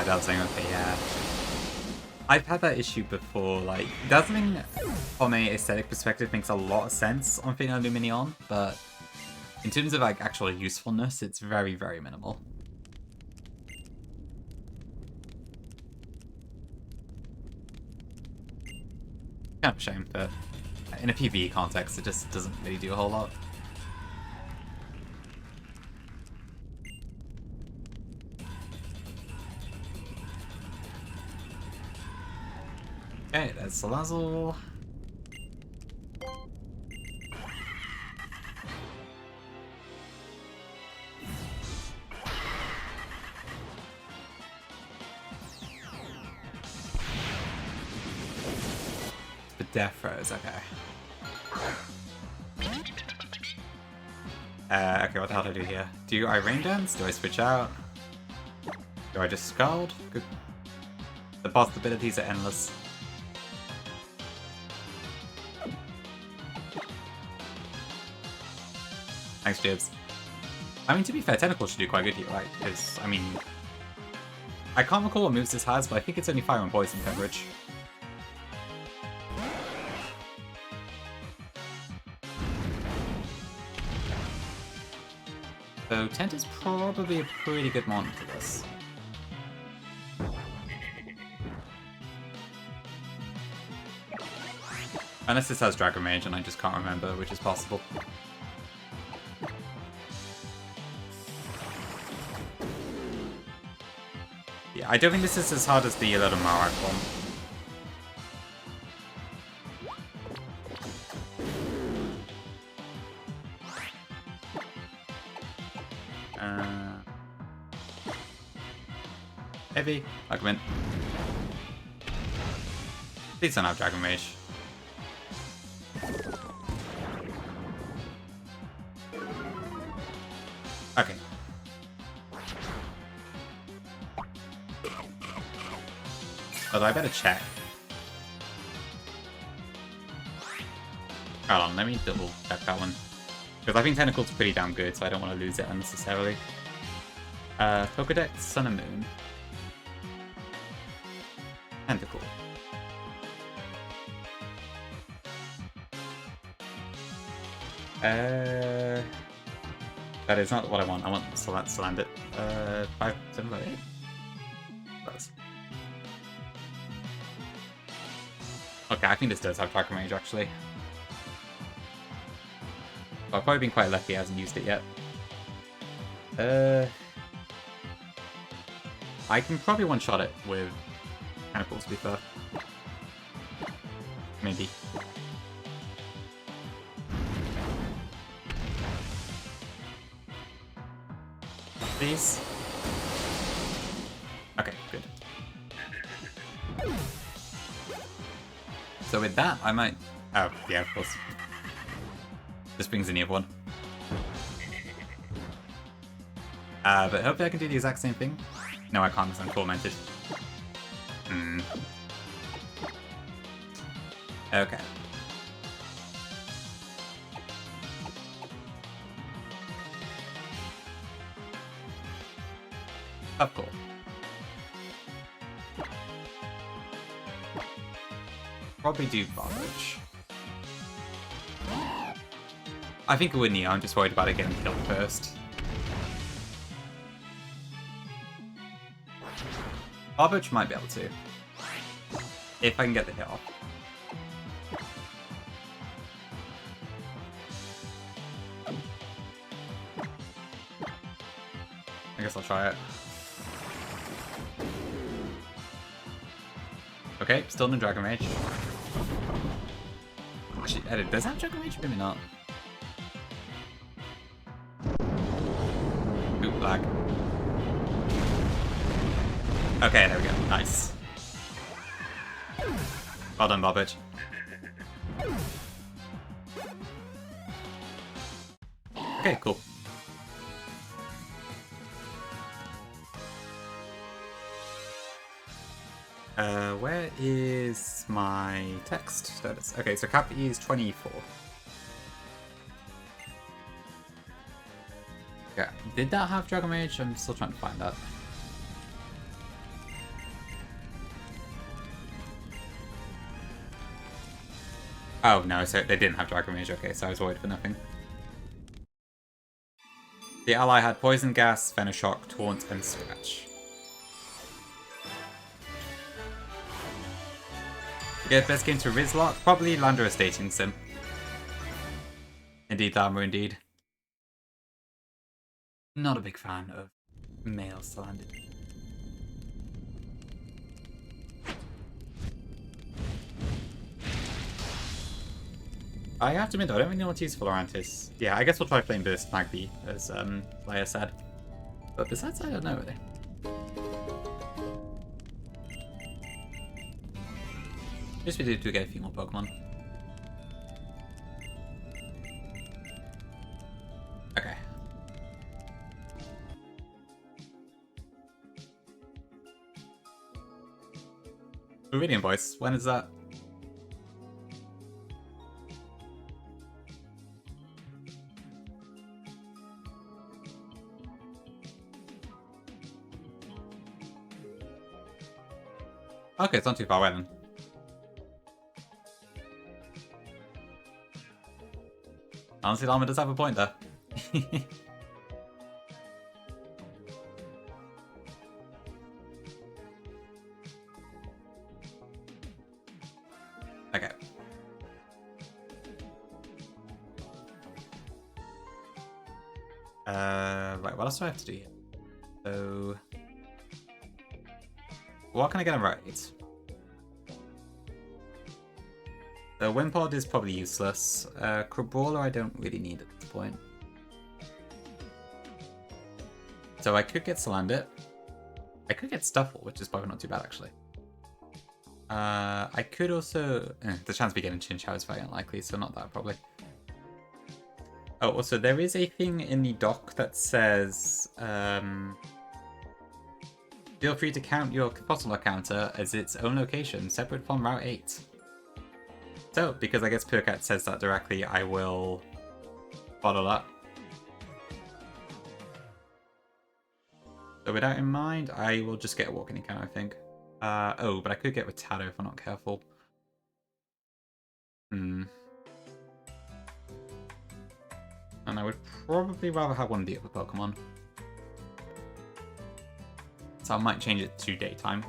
S1: Dazzling, okay, yeah. I've had that issue before, like, Dazzling from a aesthetic perspective makes a lot of sense on Finneon Luminion, but in terms of, like, actual usefulness, it's very, very minimal. Kind of a shame, but in a PvE context, it just doesn't really do a whole lot. Okay, that's Salazzle. The Death Throws, okay. Okay, what the hell do I do here? Do I Rain Dance? Do I switch out? Do I just Scald? Good. The possibilities are endless. Thanks, Jibs. I mean, to be fair, Tentacle should do quite good here, right? Because, I mean... I can't recall what moves this has, but I think it's only Fire and Poison coverage. So, Tent is probably a pretty good mon for this. Unless this has Dragon Rage and I just can't remember, which is possible. Yeah, I don't think this is as hard as the little Marowak one. Heavy. Argument. Please don't have Dragon Rage. Okay. Although I better check. Hold on, let me double check that one. Because I think Tentacle's pretty damn good, so I don't want to lose it unnecessarily. Pokedex, Sun and Moon. Tentacle. That is not what I want. I want Salandit. 5, 7, 8. Close. Okay, I think this does have Dragon Rage actually. Well, I've probably been quite lucky I hasn't used it yet. I can probably one-shot it with Tentacles, to be fair. Maybe. Please. Okay, good. So with that, I might... Oh, yeah, of course. This brings in the other one. But hopefully I can do the exact same thing. No, I can't because I'm tormented. Okay. Of course. Probably do Barbage. I think it would need. I'm just worried about it getting killed first. Barbage might be able to. If I can get the hit off. I guess I'll try it. Okay, still no Dragon Rage. Actually, does it have Dragon Rage? Maybe not. Ooh, lag. Okay, there we go. Nice. Well done, Barbage. Okay, cool. Where is my text status? Okay, so Cap E is 24. Yeah, did that have Dragon Rage? I'm still trying to find that. Oh no, so they didn't have Dragon Rage, okay, so I was worried for nothing. The ally had Poison Gas, Venoshock, Taunt, and Scratch. Get best game to Nuzlocke? Probably Landorus Dating Sim. Indeed, Dharma, indeed. Not a big fan of male Salandit. I have to admit, I don't really want to use Florantis. Yeah, I guess we'll try playing Burst Magby, as Leia said. But besides, I don't know really. Just we do get a few more Pokemon. Okay. Viridian Voice, when is that? Okay, it's not too far away then. Honestly, Llama does have a point there. Okay. Right, what else do I have to do here? So... what can I get right? The Wimpod is probably useless. Crabrawler I don't really need at this point. So I could get Salandit. I could get Stuffle, which is probably not too bad, actually. I could also... the chance of me getting Chinchou is very unlikely, so not that, probably. Oh, also, there is a thing in the dock that says... feel free to count your Nuzlocke counter as its own location, separate from Route 8. So, because I guess Purcat says that directly, I will follow that. So with that in mind, I will just get a walking encounter, I think. Oh, but I could get Rattata if I'm not careful. And I would probably rather have one of the other Pokemon. So I might change it to daytime.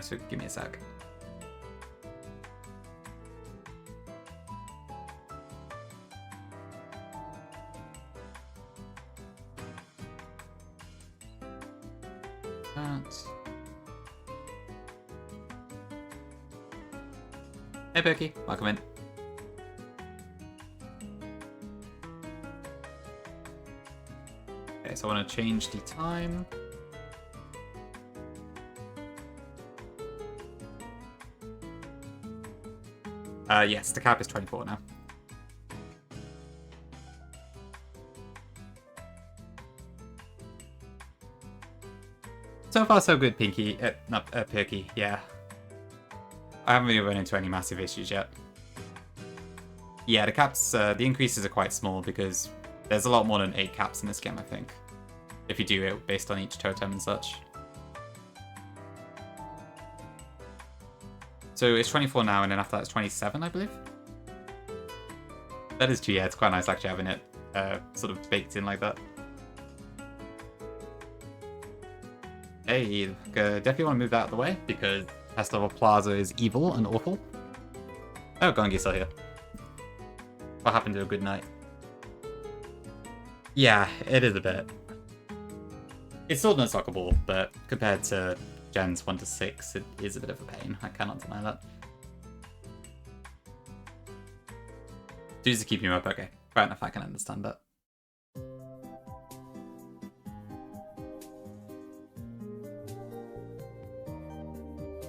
S1: So give me a sec. Hey Perky, welcome in. Okay, so I want to change the time. Yes, the cap is 24 now. So far so good, Pinky. Not Perky, yeah. I haven't really run into any massive issues yet. Yeah, the caps, the increases are quite small because there's a lot more than 8 caps in this game, I think. If you do it based on each totem and such. So it's 24 now, and then after that it's 27, I believe? That is true, yeah, it's quite nice actually having it sort of baked in like that. Hey, definitely want to move that out of the way, because Festival Plaza is evil and awful. Oh, Gongi's still here. What happened to a good night? Yeah, it is a bit. It's still unsuckable, but compared to Gens 1 to 6, it is a bit of a pain. I cannot deny that. Just to keep you up, okay. Fair enough, I can understand that.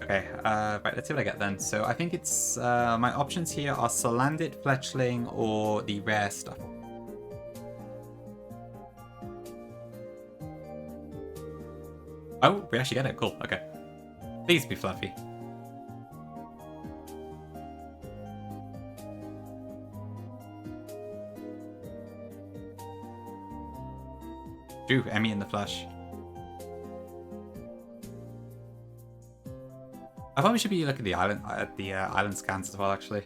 S1: Okay, right, let's see what I get then. So I think it's, my options here are Salandit, Fletchling, or the rare stuff. Oh, we actually get it, cool, okay. Please be fluffy. Drew, Emmy in the flesh. I thought we should be looking at the island scans as well, actually.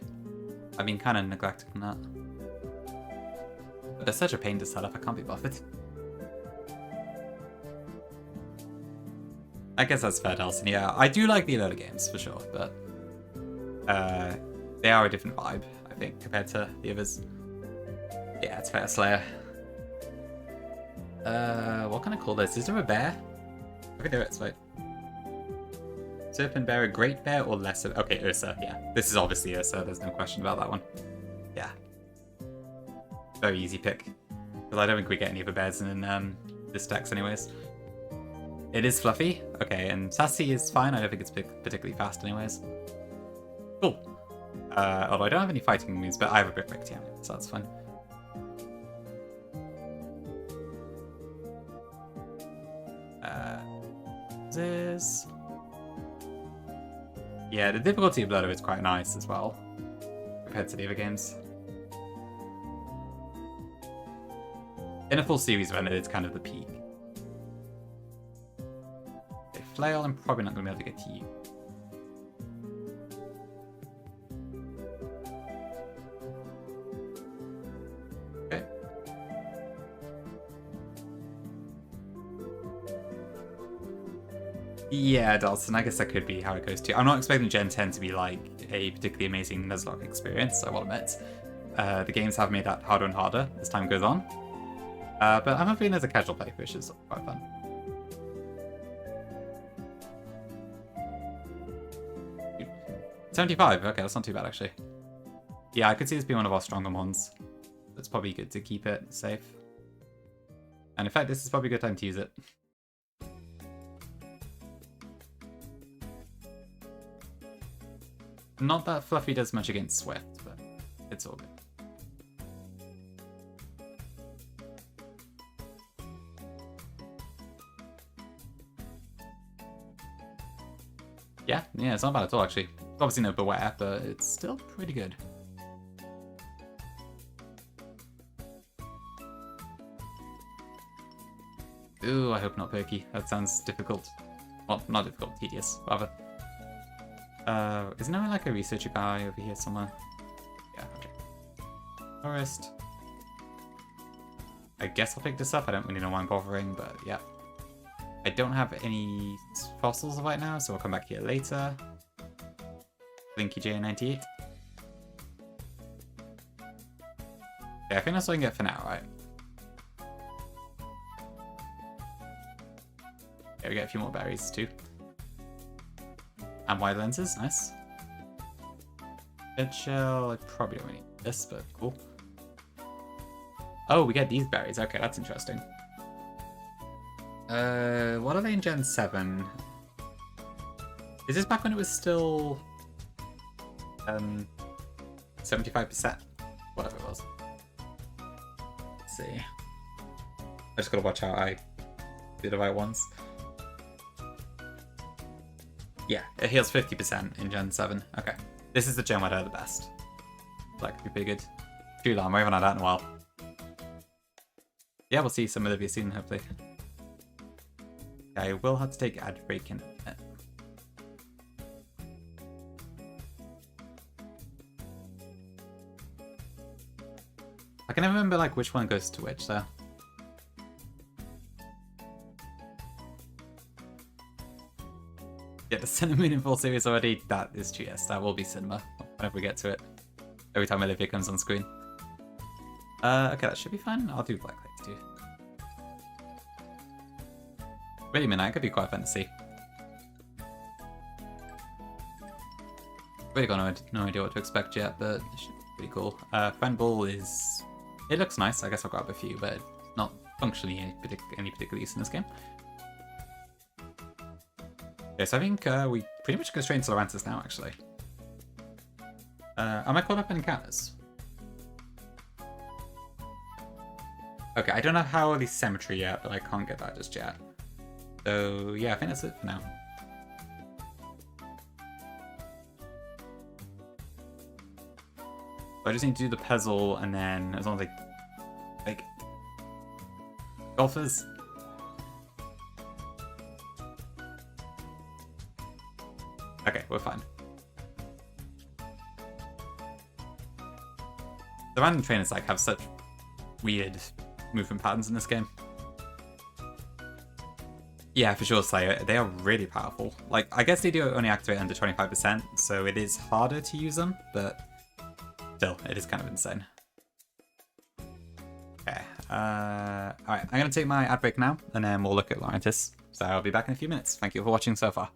S1: I've been kind of neglecting that. But it's such a pain to set up, I can't be bothered. I guess that's fair, Delson. Yeah, I do like the Alola games, for sure, but they are a different vibe, I think, compared to the others. Yeah, it's fair, Slayer. What can I call this? Is there a bear? I can do it, it's fine. Serpent Bear, a Great Bear, or Lesser? Okay, Ursa, yeah. This is obviously Ursa, there's no question about that one. Yeah. Very easy pick. Because I don't think we get any other bears in this dex anyways. It is fluffy. Okay, and Sassy is fine. I don't think it's particularly fast anyways. Cool. Although I don't have any fighting moves, but I have a Brick Break, yeah, so that's fine. This... Yeah, the difficulty of Blood is quite nice as well, compared to the other games. In a full series run, it's kind of the peak. Okay, Flail, I'm probably not going to be able to get to you. Okay. Yeah, Dalton, I guess that could be how it goes too. I'm not expecting Gen 10 to be like a particularly amazing Nuzlocke experience, I will admit. The games have made that harder and harder as time goes on. But I'm hoping there's a casual play, which is quite fun. $75, okay, that's not too bad actually. Yeah, I could see this being one of our stronger ones. It's probably good to keep it safe. And in fact, this is probably a good time to use it. Not that Fluffy does much against Swift, but it's all good. Yeah, it's not bad at all, actually. Obviously no Beware, but it's still pretty good. Ooh, I hope not Perky. That sounds difficult. Well, not difficult, tedious, rather. Isn't there like a researcher guy over here somewhere? Yeah, okay. Forest. I guess I'll pick this up. I don't really know why I'm bothering, but yeah. I don't have any fossils right now, so I'll come back here later. Blinky J98. Yeah, I think that's all I can get for now, right? Yeah, we get a few more berries too. And wide lenses, nice. Dead shell, I probably don't need this, but cool. Oh, we get these berries. Okay, that's interesting. What are they in Gen 7? Is this back when it was still 75%? Whatever it was. Let's see. I just gotta watch how I do the right ones. Yeah, it heals 50% in Gen 7. Okay. This is the gen where they're the best. That could be pretty good. Too long, we haven't had that in a while. Yeah, we'll see some of you soon, hopefully. I will have to take ad break in a minute. I can never remember like which one goes to which, though. Yeah, the Cinnamon in full series already. That is true, yes. That will be cinema whenever we get to it. Every time Olivia comes on screen. Okay, that should be fine. I'll do Black Lights too. Wait a minute, that could be quite fun to see. Really got no idea what to expect yet, but it should be pretty cool. Friend Ball is... It looks nice. I guess I'll grab a few, but not functionally any particular use in this game. Okay, so I think we pretty much go straight into Lorantis now, actually. Am I caught up in encounters? Okay, I don't have Howley Cemetery yet, but I can't get that just yet. So, yeah, I think that's it for now. I just need to do the puzzle, and then as long as I... Like... Golfers? Okay, we're fine. The random trainers like have such weird movement patterns in this game. Yeah, for sure, Slayer. They are really powerful. Like, I guess they do only activate under 25%, so it is harder to use them, but still, it is kind of insane. Okay, alright, I'm going to take my ad break now, and then we'll look at Lorantis. So I'll be back in a few minutes. Thank you for watching so far.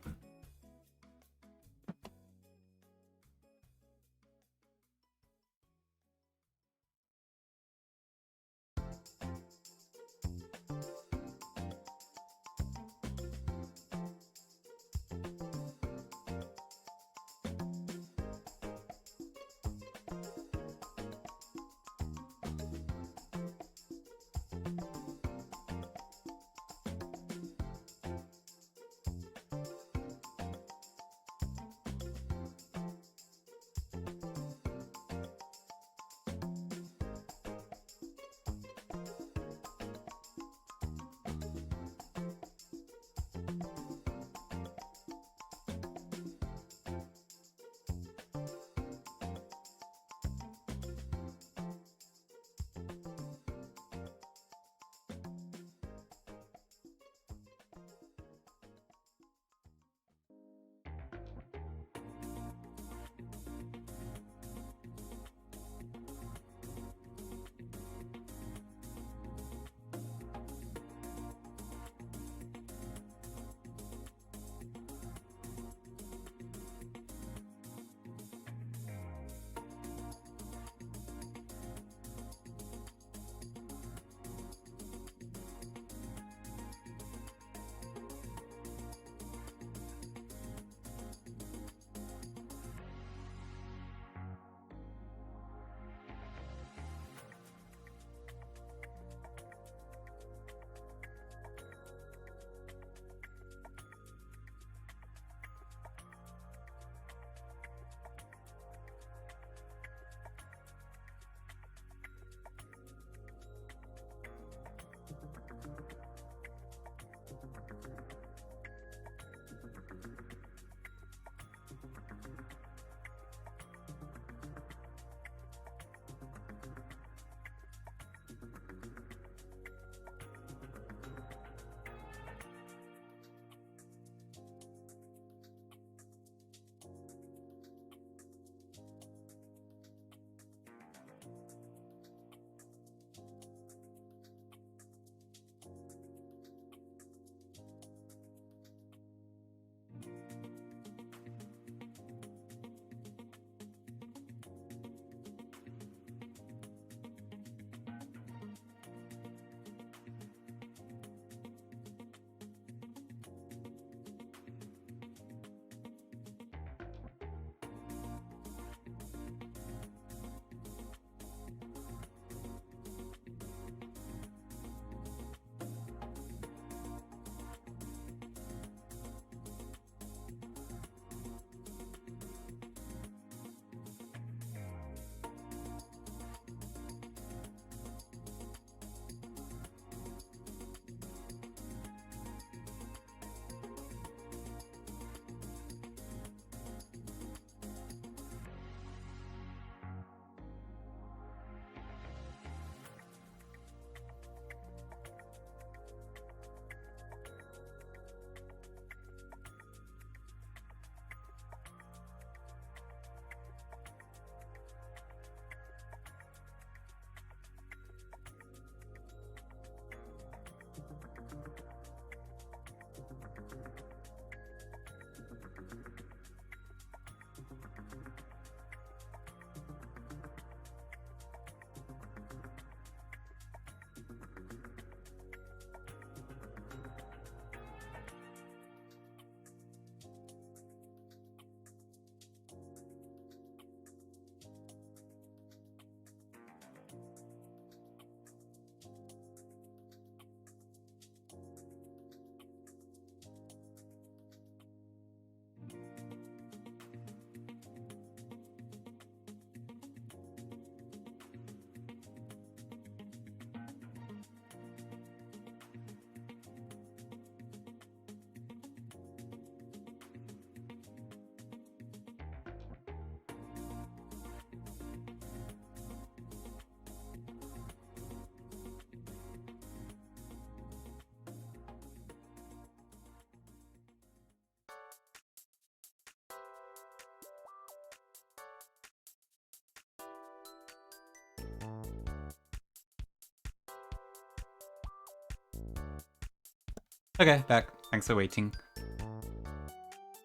S1: Okay, back. Thanks for waiting.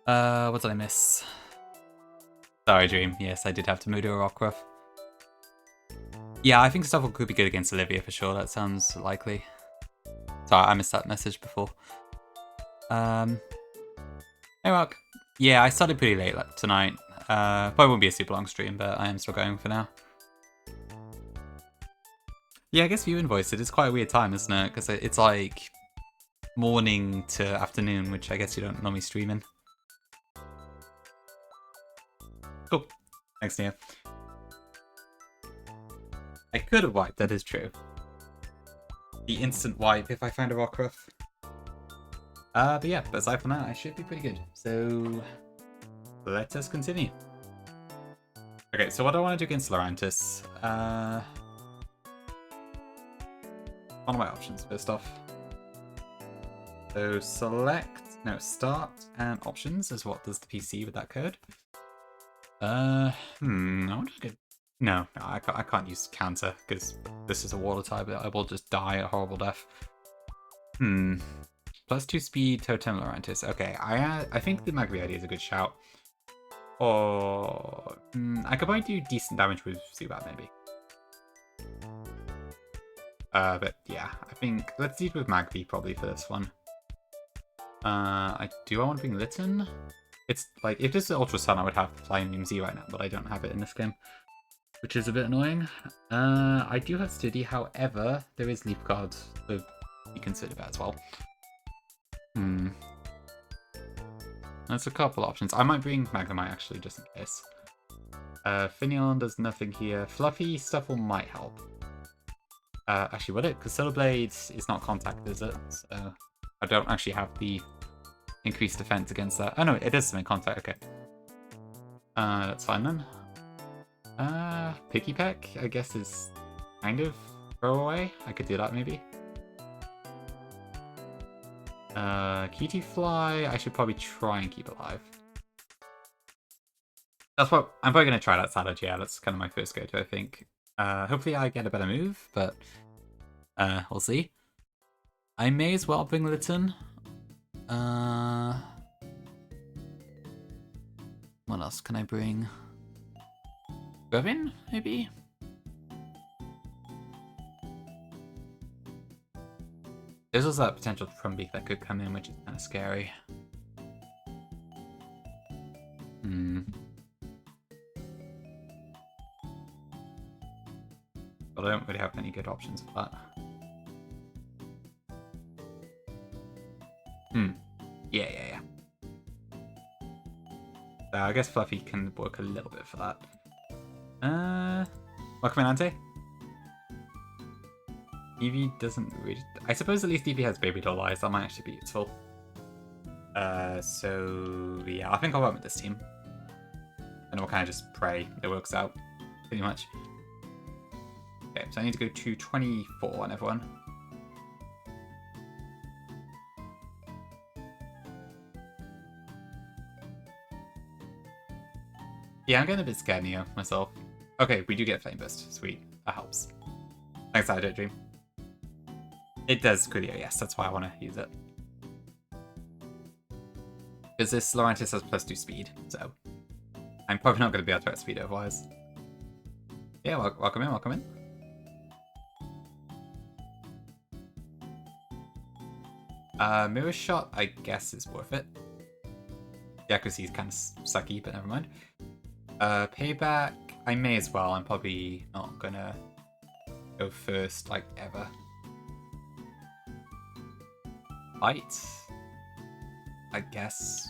S1: What did I miss? Sorry, Dream. Yes, I did have to move to a Rockruff. Yeah, I think Stoffel could be good against Olivia for sure. That sounds likely. Sorry, I missed that message before. Hey, Rock. Yeah, I started pretty late tonight. Probably won't be a super long stream, but I am still going for now. Yeah, I guess View Invoice, it is quite a weird time, isn't it? Because it's like morning to afternoon, which I guess you don't normally stream in. Cool. Thanks, Nia. I could have wiped, that is true. The instant wipe if I find a Rockruff. But yeah, but aside from that, I should be pretty good. So let us continue. Okay, so what do I want to do against Lorantis? One of my options, first off. So start and options is what does the PC with that code. I wonder if I could... No, I can't use counter because this is a water type. I will just die a horrible death. +2 speed, Totem Lorantis. Okay, I think the Magby idea is a good shout. Or I could probably do decent damage with Zubat maybe. But yeah, I think let's lead with Magby probably for this one. I want to bring Litten. It's like if this is Ultra Sun, I would have Flying Beam Z right now, but I don't have it in this game, which is a bit annoying. I do have Stiddy, however, there is Leaf Guard, so you consider that as well. There's a couple options. I might bring Magnemite actually, just in case. Finneon does nothing here. Fluffy Stuffle might help. Actually, would it? Because Solar Blade is not contact, is it? So I don't actually have the increased defense against that. Oh no, it is something contact, okay. That's fine then. Picky Peck, I guess, is kind of throwaway. I could do that maybe. Cutie Fly, I should probably try and keep alive. That's what I'm probably gonna try that Salad, yeah, that's kind of my first go-to, I think. Hopefully I get a better move, but we'll see. I may as well bring Litten. What else can I bring? Gavin, maybe? There's also that potential Trumbeak that could come in, which is kind of scary. But I don't really have any good options for that. Yeah. So I guess Fluffy can work a little bit for that. Welcome in, Ante. Eevee doesn't really... I suppose at least Eevee has Baby Doll Eyes. That might actually be useful. So yeah, I think I'll run with this team. And we'll kind of just pray it works out, pretty much. Okay, so I need to go to 24 on everyone. Yeah, I'm getting a bit scared, Neo, myself. Okay, we do get Flame Burst. Sweet. That helps. Thanks, I don't dream. It does Coolio, yes. That's why I want to use it. Because this Lorantis has +2 speed, so I'm probably not going to be able to outspeed otherwise. Yeah, welcome in, welcome in. Mirror Shot, I guess, is worth it. Yeah, because he's kind of sucky, but never mind. Payback, I may as well. I'm probably not gonna go first, like, ever. Fight, I guess,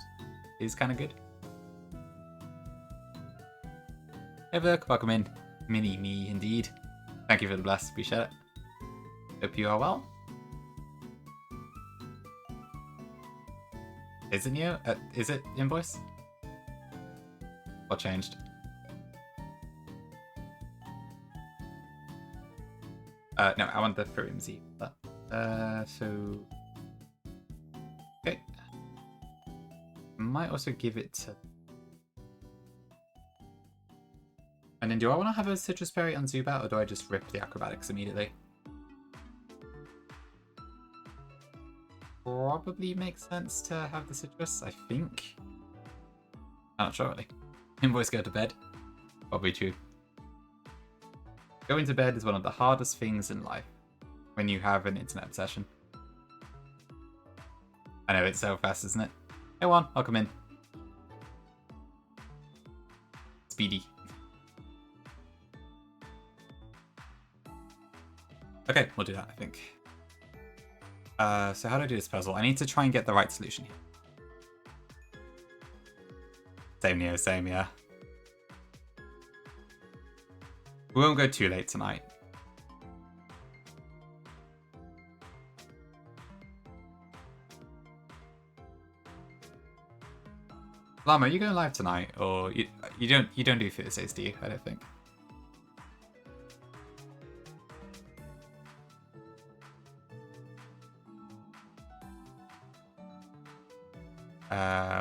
S1: is kind of good. Hey, Virk, welcome in. Mini me, indeed. Thank you for the bless, appreciate it. Hope you are well. Isn't you? Is it Invoice? What changed? No, I want the Furium Z. So... Okay. Might also give it to... And then do I want to have a Citrus Berry on Zubat, or do I just rip the Acrobatics immediately? probably makes sense to have the citrus, I think. I'm not sure really. Invoice go to bed. Probably true. Going to bed is one of the hardest things in life when you have an internet obsession. I know, it's so fast, isn't it? Hey Juan, welcome in. Speedy. Okay, we'll do that, I think. So how do I do this puzzle? I need to try and get the right solution here. Same, Neo, same, yeah. We won't go too late tonight. Llama, are you going live tonight, or you don't do Thursdays, do you? I don't think.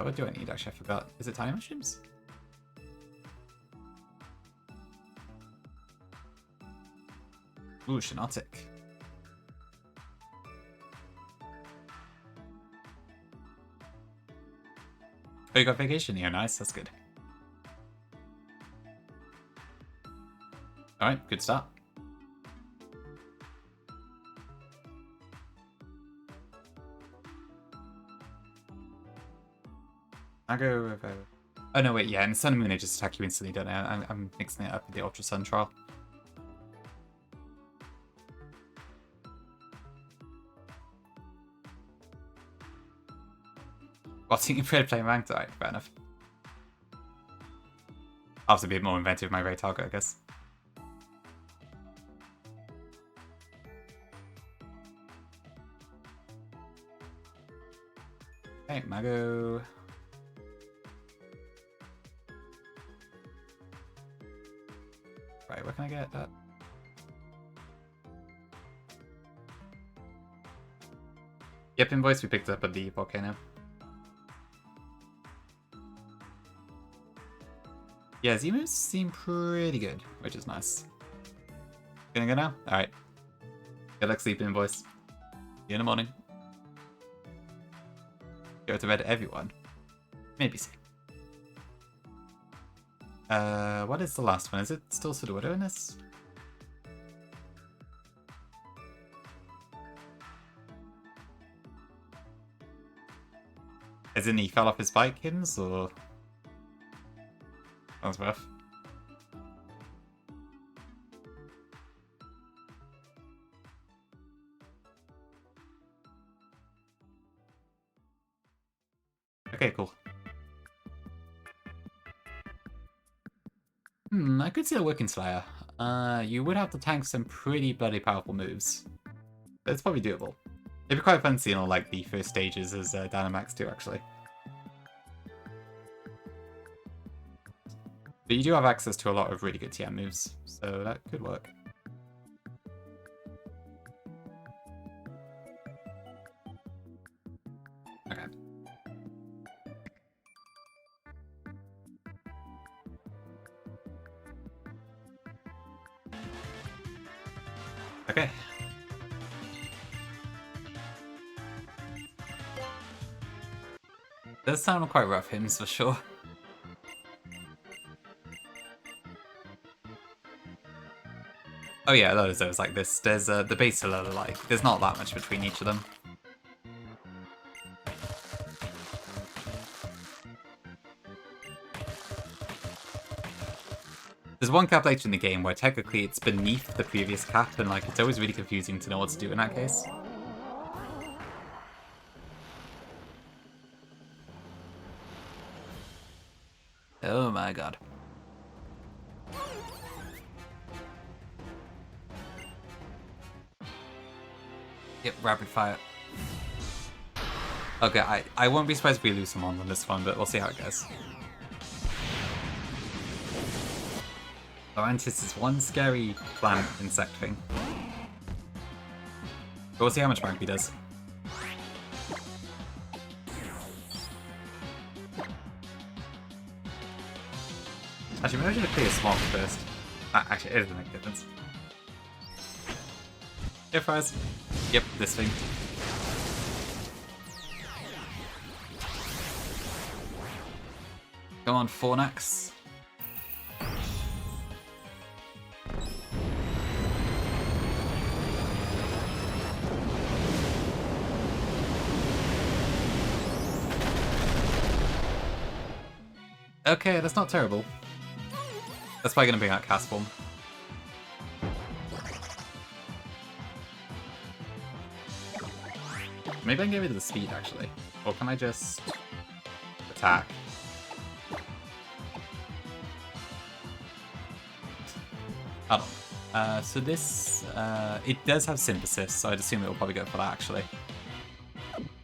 S1: What do I need? Actually, I forgot. Is it tiny mushrooms? Ooh, Shinotic. Oh, you got vacation here. Nice. That's good. Alright, good start. I go with oh no, wait, yeah, and Sun and Moon, they just attack you instantly, don't they? I'm mixing it up with the Ultra Sun trial. Watching you playing ranked, alright, fair enough. I'll have to be a bit more inventive with my Ray target, I guess. Okay, Mago. Right, where can I get that? Yep, invoice we picked up at the volcano. Yeah, Z-moves seem pretty good, which is nice. Gonna go now? Alright. Good luck sleeping, boys. See you in the morning. Go to bed, everyone. Maybe see. What is the last one? Is it still Sudowoodo in this? As in he fell off his bike, Hims, or... That was rough. Okay, cool. I could see a working Slayer. You would have to tank some pretty bloody powerful moves. But it's probably doable. It'd be quite fun seeing all like the first stages as Dynamax too, actually. But you do have access to a lot of really good TM moves, so that could work. Okay. Okay. Does sound quite rough, Hims, for sure. Oh yeah, a lot of those like this. There's the base are like there's not that much between each of them. There's one cap later in the game where technically it's beneath the previous cap, and like it's always really confusing to know what to do in that case. Oh my god. Yep, rapid fire. Okay, I won't be surprised if we lose someone on this one, but we'll see how it goes. Lorantis is one scary plant insect thing. But we'll see how much rank he does. Actually, maybe I should clear Swamp first. Actually, it doesn't make a difference. Here, fires. Yep, this thing. Come on, Fornax. Okay, that's not terrible. That's probably going to bring out Cast Form. Maybe I can get rid of the speed, actually. Or can I just attack? I don't know. So this, it does have Synthesis, so I'd assume it will probably go for that, actually.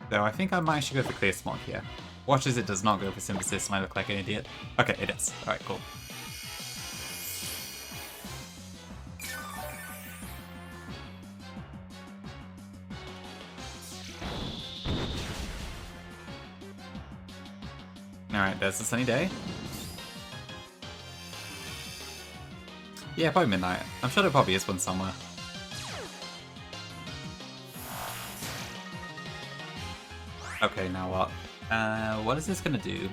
S1: Though I think I might actually go for Clear Smog here. Watch as it does not go for Synthesis and I look like an idiot. Okay, it is. Alright, cool. Alright, there's a sunny day. Yeah, probably midnight. I'm sure there probably is one somewhere. Okay, now what? What is this gonna do?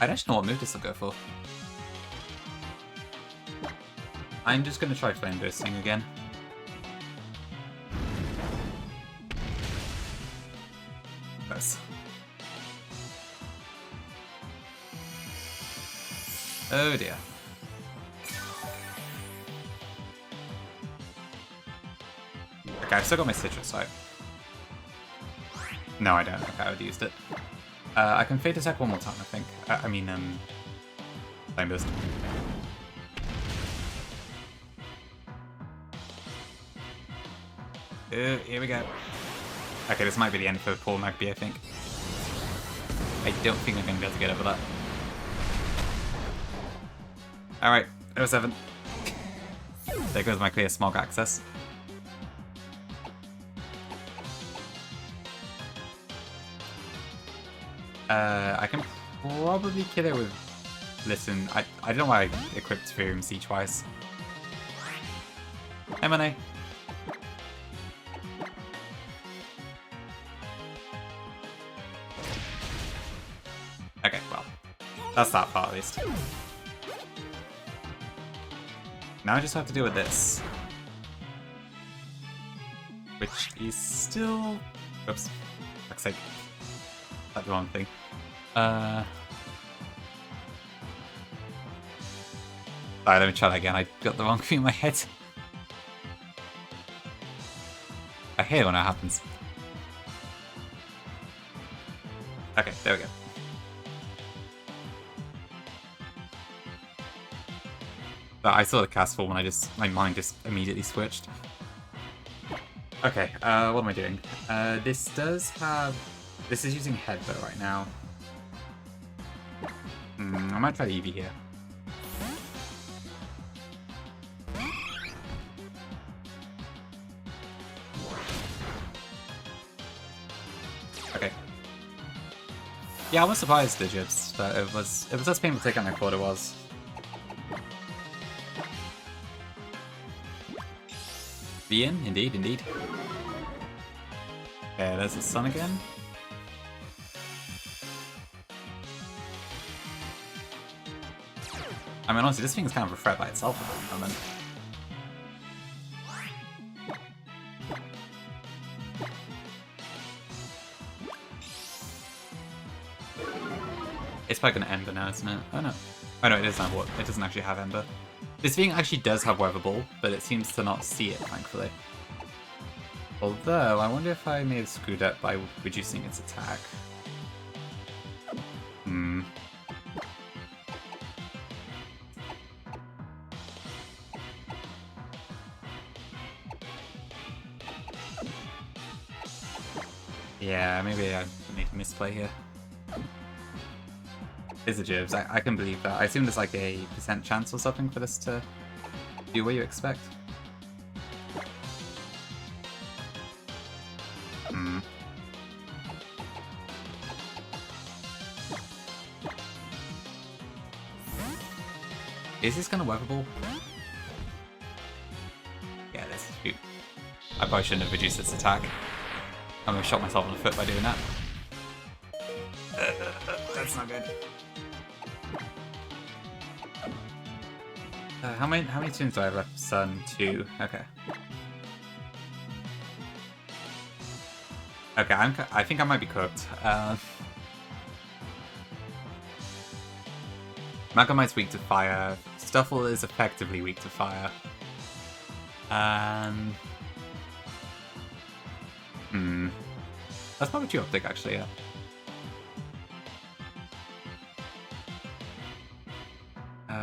S1: I don't know what move this will go for. I'm just gonna try Flame Bursting again. Nice. Oh dear. Okay, I've still got my Citrus, right? No, I don't. Okay, I would have used it. I can Fate Attack one more time, I think. I mean, Flame Burst. Here we go. Okay, this might be the end for Paul Magby, I think. I don't think I'm going to be able to get over that. Alright, 07. There goes my Clear Smog access. I can probably kill it with Listen. I don't know why I equipped Spherum C twice. M&A. Okay, well. That's that part at least. Now I just have to deal with this. Which is still... Oops. Fuck's sake. That's the wrong thing. Alright, let me try that again. I got the wrong thing in my head. I hate it when that happens. Okay, there we go. But I saw the cast form and my mind just immediately switched. Okay, what am I doing? This is using Headbutt right now. I might try Eevee here. Okay. Yeah, I was surprised, the Jibs, that it was less painful to take on than I thought it was. Be in? Indeed, indeed. Okay, there's the sun again. I mean, honestly, this thing is kind of a threat by itself at the moment. It's probably gonna Ember now, isn't it? Oh no. Oh no, it doesn't have it doesn't actually have Ember. This thing actually does have Weather Ball, but it seems to not see it, thankfully. Although, I wonder if I may have screwed up by reducing its attack. Yeah, maybe I made a misplay here. It's a Jibs. I can believe that. I assume there's like a % chance or something for this to do what you expect. Is this gonna Weather Ball? Yeah, this is cute. I probably shouldn't have reduced its attack. I'm gonna shot myself in the foot by doing that. That's not good. How many tunes do I have left? Sun, 2. Okay. Okay, I think I might be cooked. Magnemite's weak to fire. Stuffle is effectively weak to fire. That's probably too optic, actually, yeah.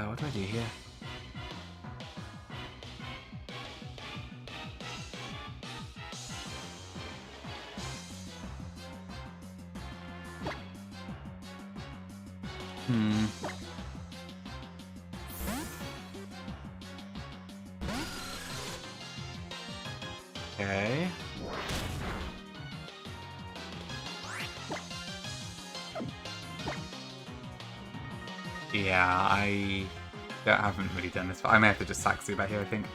S1: What do I do here? Okay. Yeah, I haven't really done this. I may have to just sack Zubat here, I think.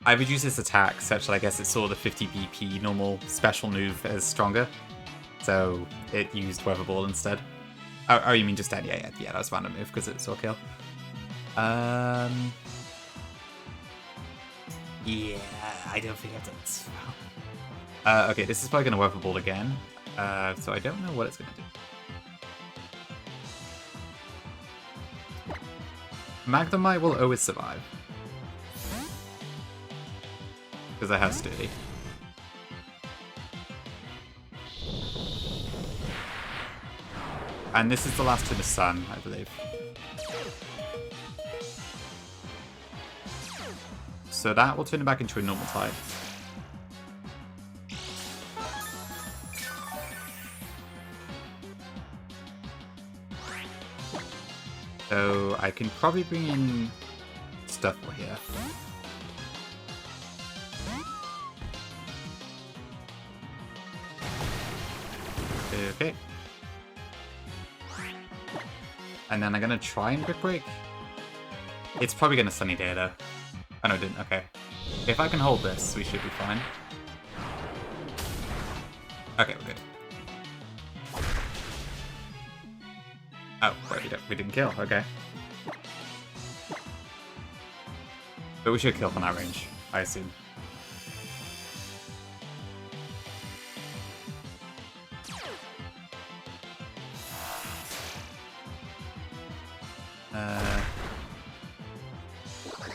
S1: I reduced its attack such that I guess it saw the 50 BP normal special move as stronger. So it used Weather Ball instead. Oh, you mean just dead? Yeah, that was a random move because it saw kill. Yeah, I don't think I've done this. Okay, this is probably going to Weather Ball again. So I don't know what it's going to do. Magnemite will always survive. Because I have Sturdy. And this is the last to the Sun, I believe. So that will turn it back into a normal type. So I can probably bring in Stuffle here. Okay. And then I'm gonna try and Brick Break. It's probably gonna Sunny Day though. Oh no, it didn't. Okay. If I can hold this, we should be fine. Okay, we're good. Oh, wait, we didn't kill. Okay. But we should kill from that range, I assume.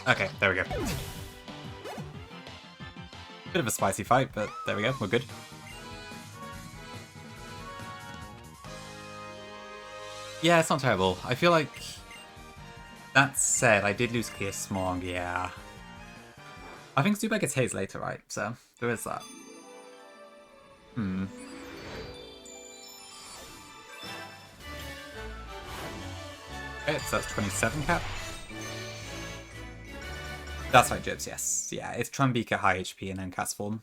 S1: Okay, there we go. Bit of a spicy fight, but there we go, we're good. Yeah, it's not terrible. I feel like... That said, I did lose Clear Smog, yeah. I think Zubat gets Haze later, right? So, there is that. Okay, so that's 27 cap. That's right, Jibs, yes. Yeah, it's Trumbeak at high HP and then Castform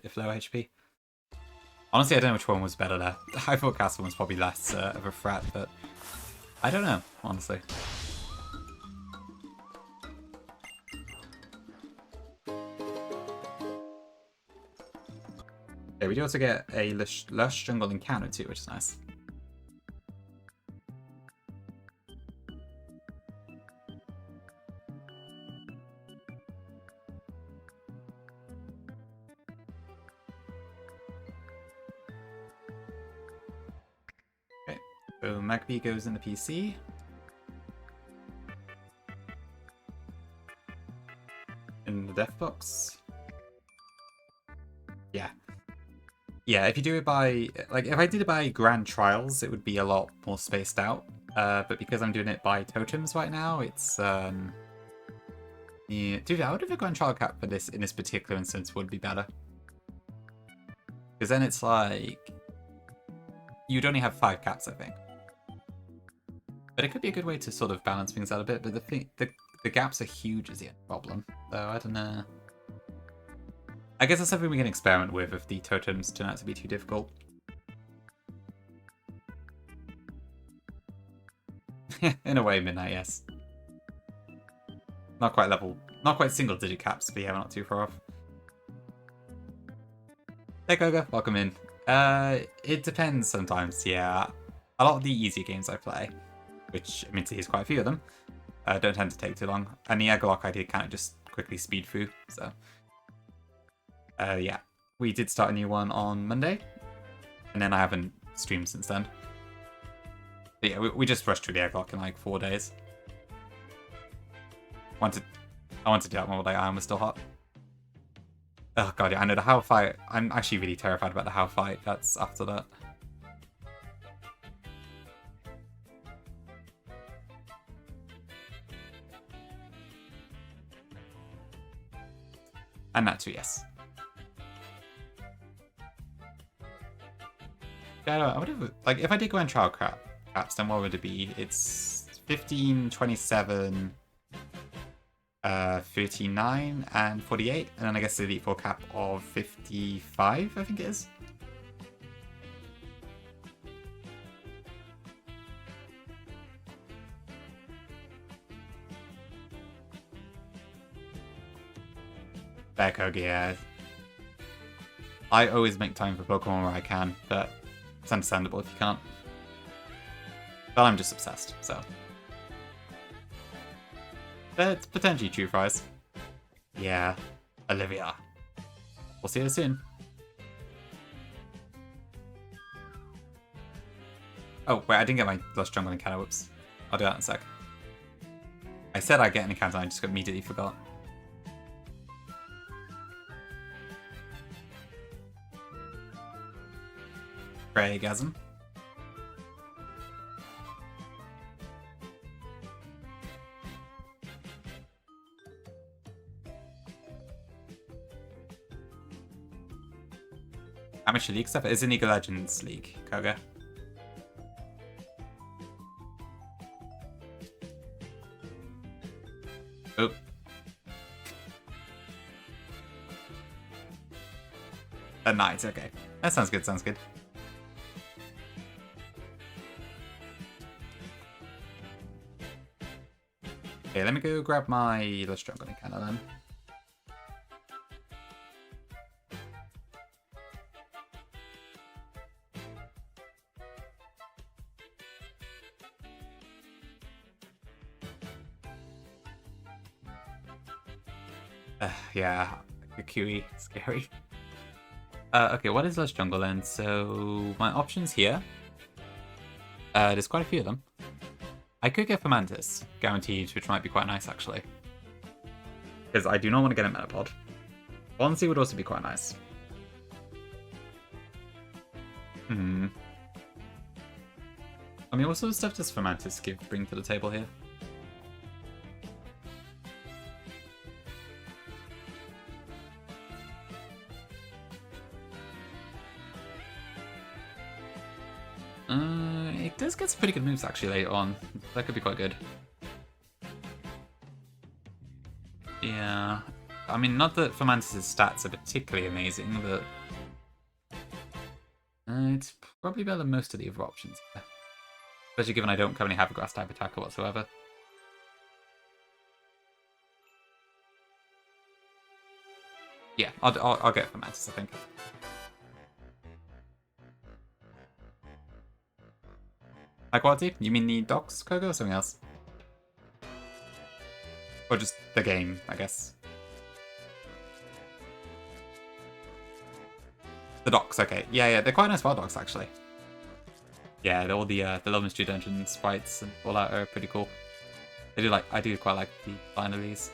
S1: if low HP. Honestly, I don't know which one was better there. I thought Castform was probably less of a threat, but I don't know, honestly. Okay, we do also get a Lush Jungle Encounter too, which is nice. Okay, so Magpie goes in the PC. In the death box. Yeah. Yeah, if you do it by... Like, if I did it by Grand Trials, it would be a lot more spaced out. But because I'm doing it by totems right now, it's... Yeah. Dude, I wonder if a Grand Trial cap for this, in this particular instance, would be better. Because then it's like... You'd only have 5 caps, I think. But it could be a good way to sort of balance things out a bit, but the gaps are huge is the problem. So, I don't know... I guess that's something we can experiment with if the totems turn out to be too difficult. In a way, Midnight, yes. Not quite level Not quite single-digit caps, but yeah, we're not too far off. Hey Koga, welcome in. It depends sometimes, yeah. A lot of the easier games I play, which admittedly is quite a few of them, don't tend to take too long. And the Nuzlocke I did kind of just quickly speed through, so... yeah. We did start a new one on Monday, and then I haven't streamed since then. But yeah, we just rushed through the Nuzlocke in like 4 days. I wanted to do that one while the iron was still hot. Oh god, yeah, I know the How fight. I'm actually really terrified about the How fight that's after that. And that too, yes. Yeah, I wonder if, like, if I did go in trial caps, then what would it be? It's 15, 27, 39, and 48, and then I guess the Elite Four cap of 55, I think it is. Backhook, yeah. I always make time for Pokemon where I can, but it's understandable if you can't. But I'm just obsessed, so. But it's potentially true fries. Yeah, Olivia. We'll see you soon. Oh, wait, I didn't get my Lush Jungle encounter. Whoops. I'll do that in a sec. I said I'd get an encounter, I just immediately forgot. Greygasm. Amateur League stuff? It's in League of Legends League, Koga. Oh. Nice, okay. That sounds good, sounds good. Okay, let me go grab my Lush Jungle encounter then. Yeah, Kukui, scary. Okay, what is Lush Jungle then? So, my options here. There's quite a few of them. I could get Fomantis, guaranteed, which might be quite nice, actually. Because I do not want to get a Metapod. Bonzi would also be quite nice. I mean, what sort of stuff does Fomantis bring to the table here? It does get some pretty good moves actually later on. That could be quite good. Yeah. I mean, not that Fomantis' stats are particularly amazing, but... it's probably better than most of the other options. Especially given I don't currently have a grass type attacker whatsoever. Yeah, I'll get Fomantis, I think. High quality? You mean the docs, Kogo, or something else? Or just the game, I guess. The docs, okay. Yeah, they're quite nice wild dogs, actually. Yeah, all the Love Mystery Dungeon sprites and all that are pretty cool. I do quite like the line of these.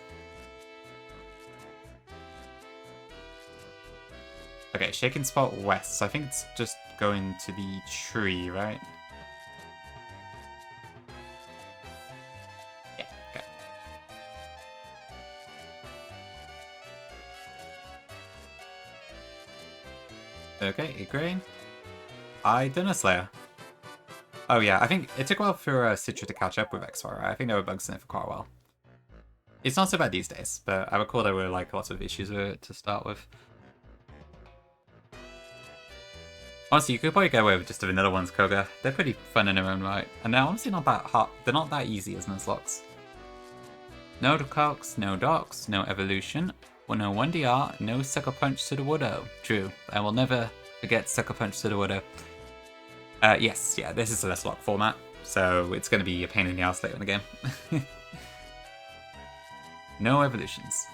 S1: Okay, Shaken Spot West. So I think it's just going to the tree, right? Yeah, okay. Okay, Igraine. I don't know, Slayer. Oh yeah, I think it took a while for Citra to catch up with X-Fire, right? I think there were bugs in it for quite a while. It's not so bad these days, but I recall there were like lots of issues with it to start with. Honestly, you could probably get away with just the vanilla ones, Koga. They're pretty fun in their own right. And they're honestly not that hard. They're not that easy as Nuzlocks. No Cox, no Docks, no Evolution, well, no 1DR, no Sucker Punch to the Widow. True, I will never forget Sucker Punch to the Widow. Yes, yeah, this is a Nuzlocke format, so it's going to be a pain in the ass later in the game. No Evolutions.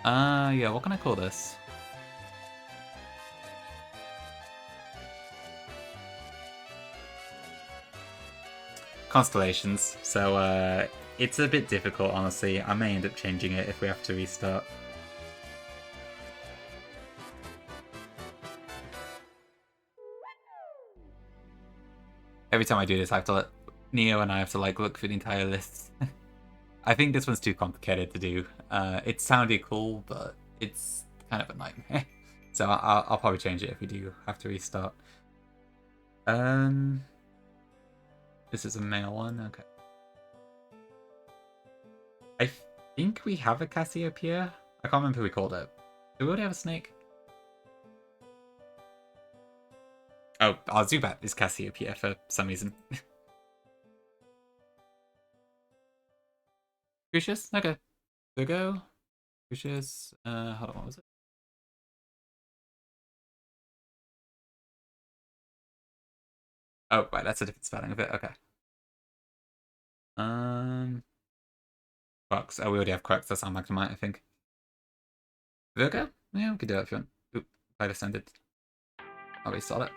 S1: Yeah, what can I call this? Constellations. So, it's a bit difficult, honestly. I may end up changing it if we have to restart. Every time I do this, I have to let Neo and I have to like look for the entire list. I think this one's too complicated to do. It sounded cool, but it's kind of a nightmare. So I'll probably change it if we do have to restart. This is a male one, okay. I think we have a Cassiopeia. I can't remember who we called it. Do we already have a snake? Oh, our Zubat is Cassiopeia for some reason. Crucius? Okay. Virgo. Crucius. Hold on, what was it? Oh, right, that's a different spelling of it. Okay. Crux. Oh, we already have Crux. That's Magnemite, I think. Virgo? Yeah, we could do it if you want. Oop, I descended. I'll restart it.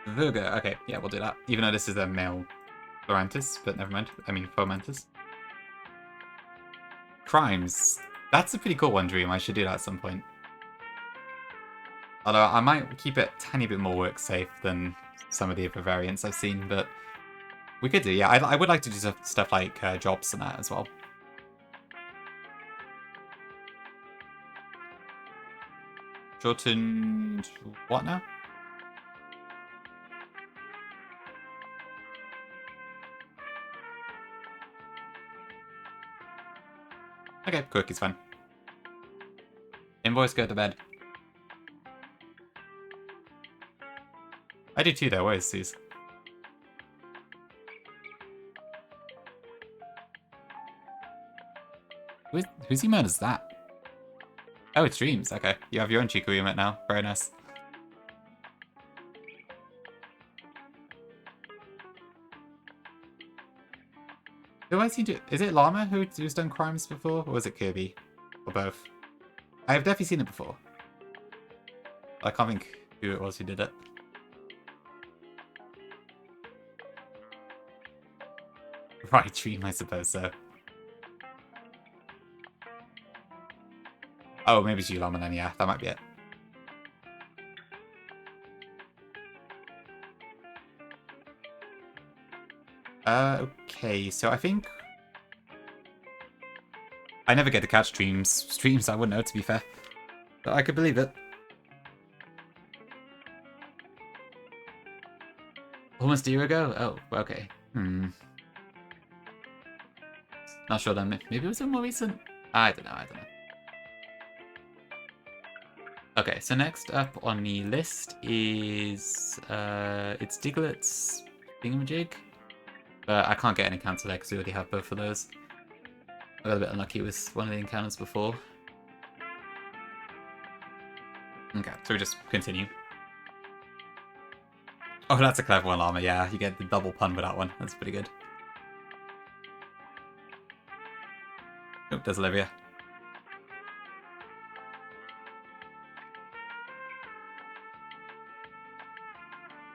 S1: Virgo. Okay, yeah, we'll do that. Even though this is a male Florantis, but never mind. I mean, Fomantis. Crimes. That's a pretty cool one, Dream. I should do that at some point. Although I might keep it a tiny bit more work safe than some of the other variants I've seen, but we could do, yeah. I would like to do stuff like drops and that as well. Shortened what now? Okay, quick is fine. Invoice, go to bed. I do too, though. Where is Suze? Whose emote is that? Oh, it's Dreams. Okay, you have your own Chiku emote now. Very nice. Who has he do? Is it Llama who's done crimes before, or was it Kirby, or both? I have definitely seen it before. I can't think who it was who did it. Right, Dream, I suppose so. Oh, maybe it's Llama then, yeah, that might be it. Okay, so I think... I never get to catch streams, I wouldn't know, to be fair. But I could believe it. Almost a year ago? Oh, okay. Not sure then. Maybe it was more recent? I don't know. Okay, so next up on the list is... it's Diglett's Thingamajig. But I can't get any encounter there because we already have both of those. I got a bit unlucky with one of the encounters before. Okay, so we just continue. Oh, that's a clever one, Llama. Yeah, you get the double pun with that one. That's pretty good. Oh, there's Olivia.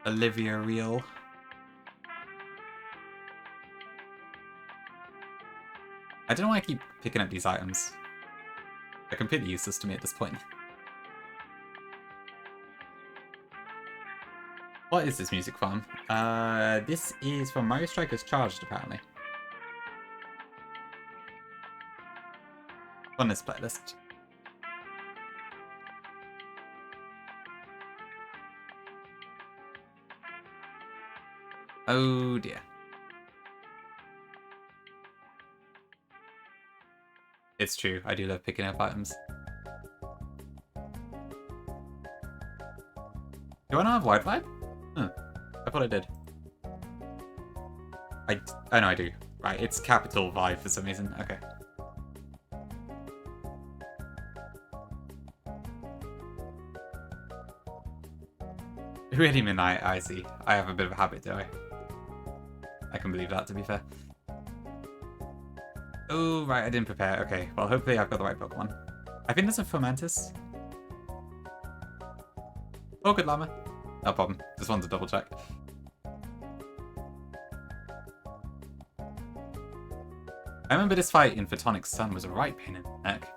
S1: Olivia Real. I don't know why I keep picking up these items. They're completely useless to me at this point. What is this music from? This is from Mario Strikers Charged, apparently. On this playlist. Oh dear. It's true, I do love picking up items. Do I not have Wi-Fi? Huh. I thought I did. Oh no, I do. Right, it's capital Vive for some reason. Okay. Really midnight, I see. I have a bit of a habit, do I? I can believe that, to be fair. Oh, right, I didn't prepare. Okay, well, hopefully I've got the right Pokemon. I think there's a Fomantis. Oh, good llama. No problem. Just wanted to double check. I remember this fight in Photonic's Sun was a right pain in the neck.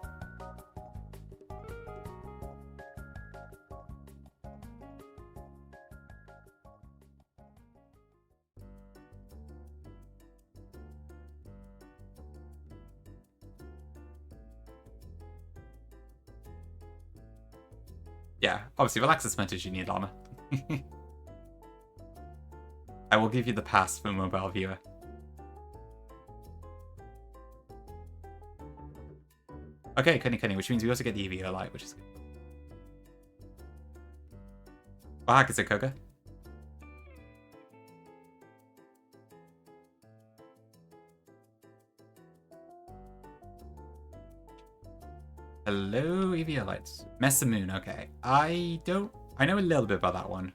S1: Yeah, obviously, relax as much as you need, llama. I will give you the pass for mobile viewer. Okay, Cunny, which means we also get the EVO light, which is good. Oh, heck, is it Koga? Hello, EVO lights. Messamoon, okay. I know a little bit about that one.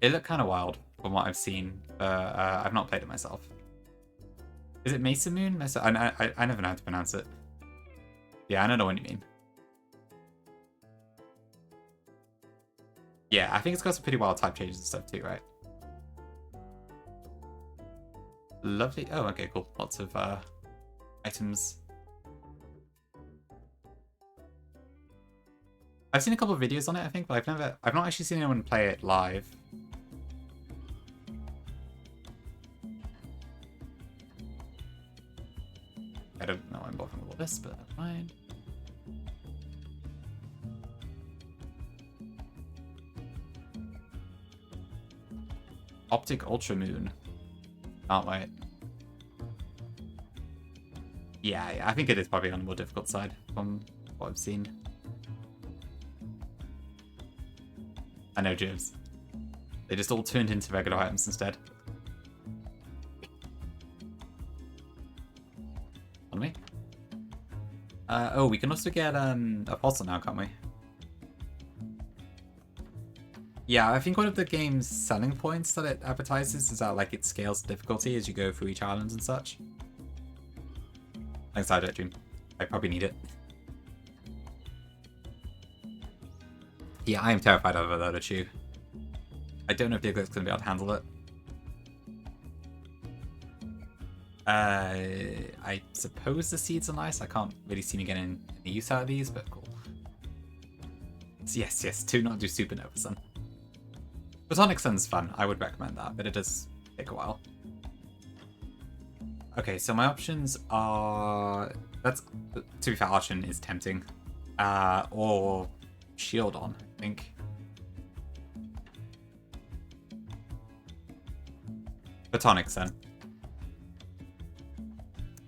S1: It looked kind of wild from what I've seen, but I've not played it myself. Is it Mesamoon? I never know how to pronounce it. Yeah, I don't know what you mean. Yeah, I think it's got some pretty wild type changes and stuff too, right? Lovely. Oh, okay, cool. Lots of items. I've seen a couple of videos on it, I think, but I've not actually seen anyone play it live. I don't know why I'm bothering with all this, but that's fine. Optic Ultra Moon. Can't wait. Yeah, I think it is probably on the more difficult side from what I've seen. I know, Jibs. They just all turned into regular items instead. On me? Oh, we can also get a fossil now, can't we? Yeah, I think one of the game's selling points that it advertises is that like it scales difficulty as you go through each island and such. Thanks, Dream. I probably need it. Yeah, I am terrified of a load of chew. I don't know if Diglit's going to be able to handle it. I suppose the seeds are nice. I can't really see me getting any use out of these, but cool. Yes, do not do Supernova Sun. Photonic Sun's fun. I would recommend that, but it does take a while. Okay, so my options are... To be fair, Archon is tempting. Or Shieldon, I think. Photonic Sun.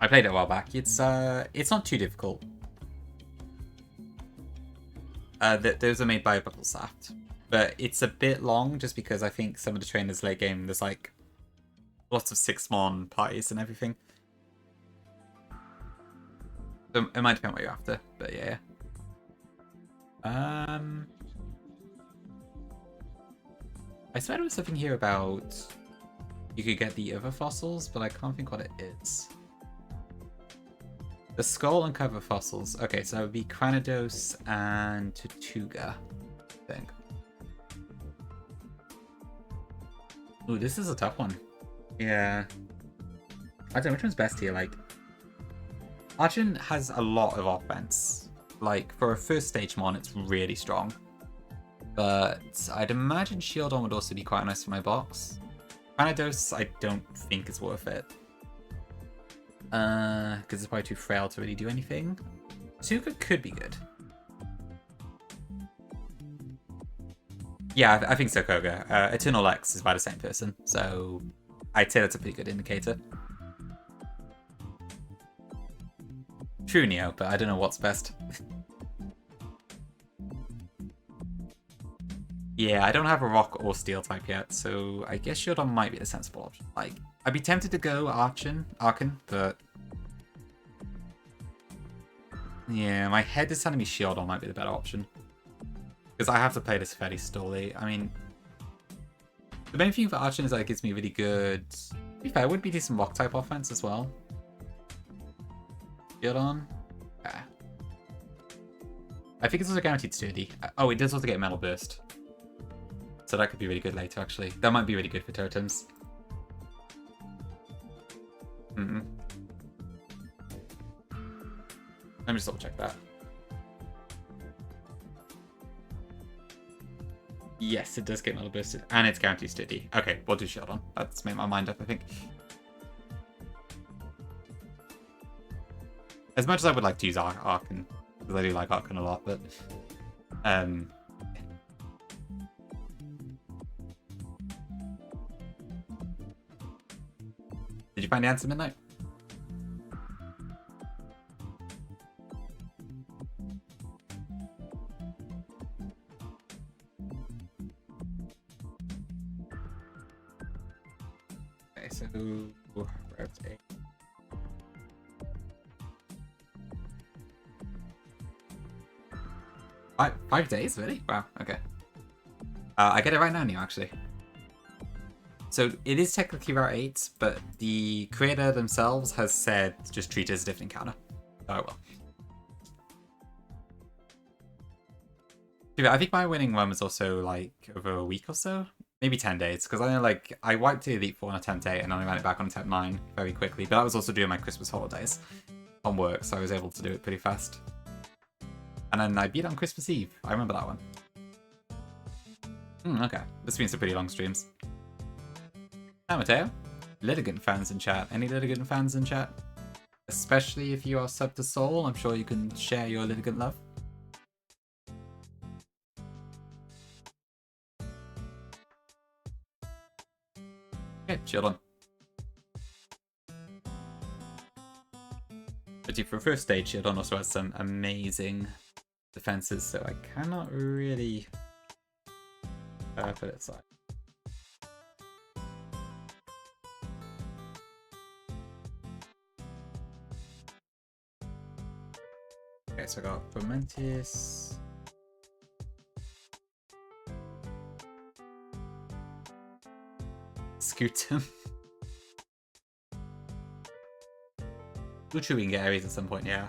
S1: I played it a while back. It's not too difficult. Those are made by Bubblesaft. But it's a bit long just because I think some of the trainers late game, there's like lots of 6-mon parties and everything. So it might depend what you're after, but yeah. I swear there was something here about you could get the other fossils, but I can't think what it is. The skull and cover fossils. Okay, so it would be Cranidos and Tortuga, I think. Ooh, this is a tough one. Yeah. I don't know which one's best here. Like, Archon has a lot of offense. Like, for a first stage mon, it's really strong. But I'd imagine Shieldon would also be quite nice for my box. Cranidos, I don't think is worth it. Because it's probably too frail to really do anything. Tortuga could be good. Yeah, I think so, Koga. Eternal X is by the same person, so I'd say that's a pretty good indicator. True, Neo, but I don't know what's best. Yeah, I don't have a rock or steel type yet, so I guess Shieldon might be the sensible option. Like, I'd be tempted to go Archon, but yeah, my head is telling me Shieldon might be the better option. Because I have to play this fairly slowly. I mean, the main thing for Archon is that it gives me really good... To be fair, it would be decent rock type offense as well. Shieldon? Yeah. I think it's also guaranteed sturdy. Oh, it does also get Metal Burst. So that could be really good later, actually. That might be really good for totems. Let me just double check that. Yes, it does get Metal Burst, and it's guaranteed sturdy. Okay, we'll do Shieldon. That's made my mind up, I think. As much as I would like to use Archon, because I do like Archon a lot, but... Did you find the answer, Midnight? Okay, so... Where's A? Five days, really? Wow, okay. I get it right now, Neo, actually. So it is technically Route 8, but the creator themselves has said just treat it as a different encounter. So I will. Yeah, I think my winning one was also like over a week or so. Maybe 10 days, because I know like I wiped the Elite 4 on attempt 8 and then I ran it back on attempt 9 very quickly. But I was also doing my Christmas holidays on work, so I was able to do it pretty fast. And then I beat on Christmas Eve. I remember that one. Okay. This has been some pretty long streams. Hi, Mateo. Litigant fans in chat. Any Litigant fans in chat? Especially if you are sub to Soul, I'm sure you can share your Litigant love. Okay, chill on. But for first stage, Shieldon also has some amazing defenses, so I cannot really put it aside. Okay, so I got Fomentis. Scootum. Uchu we can get Ares at some point, yeah.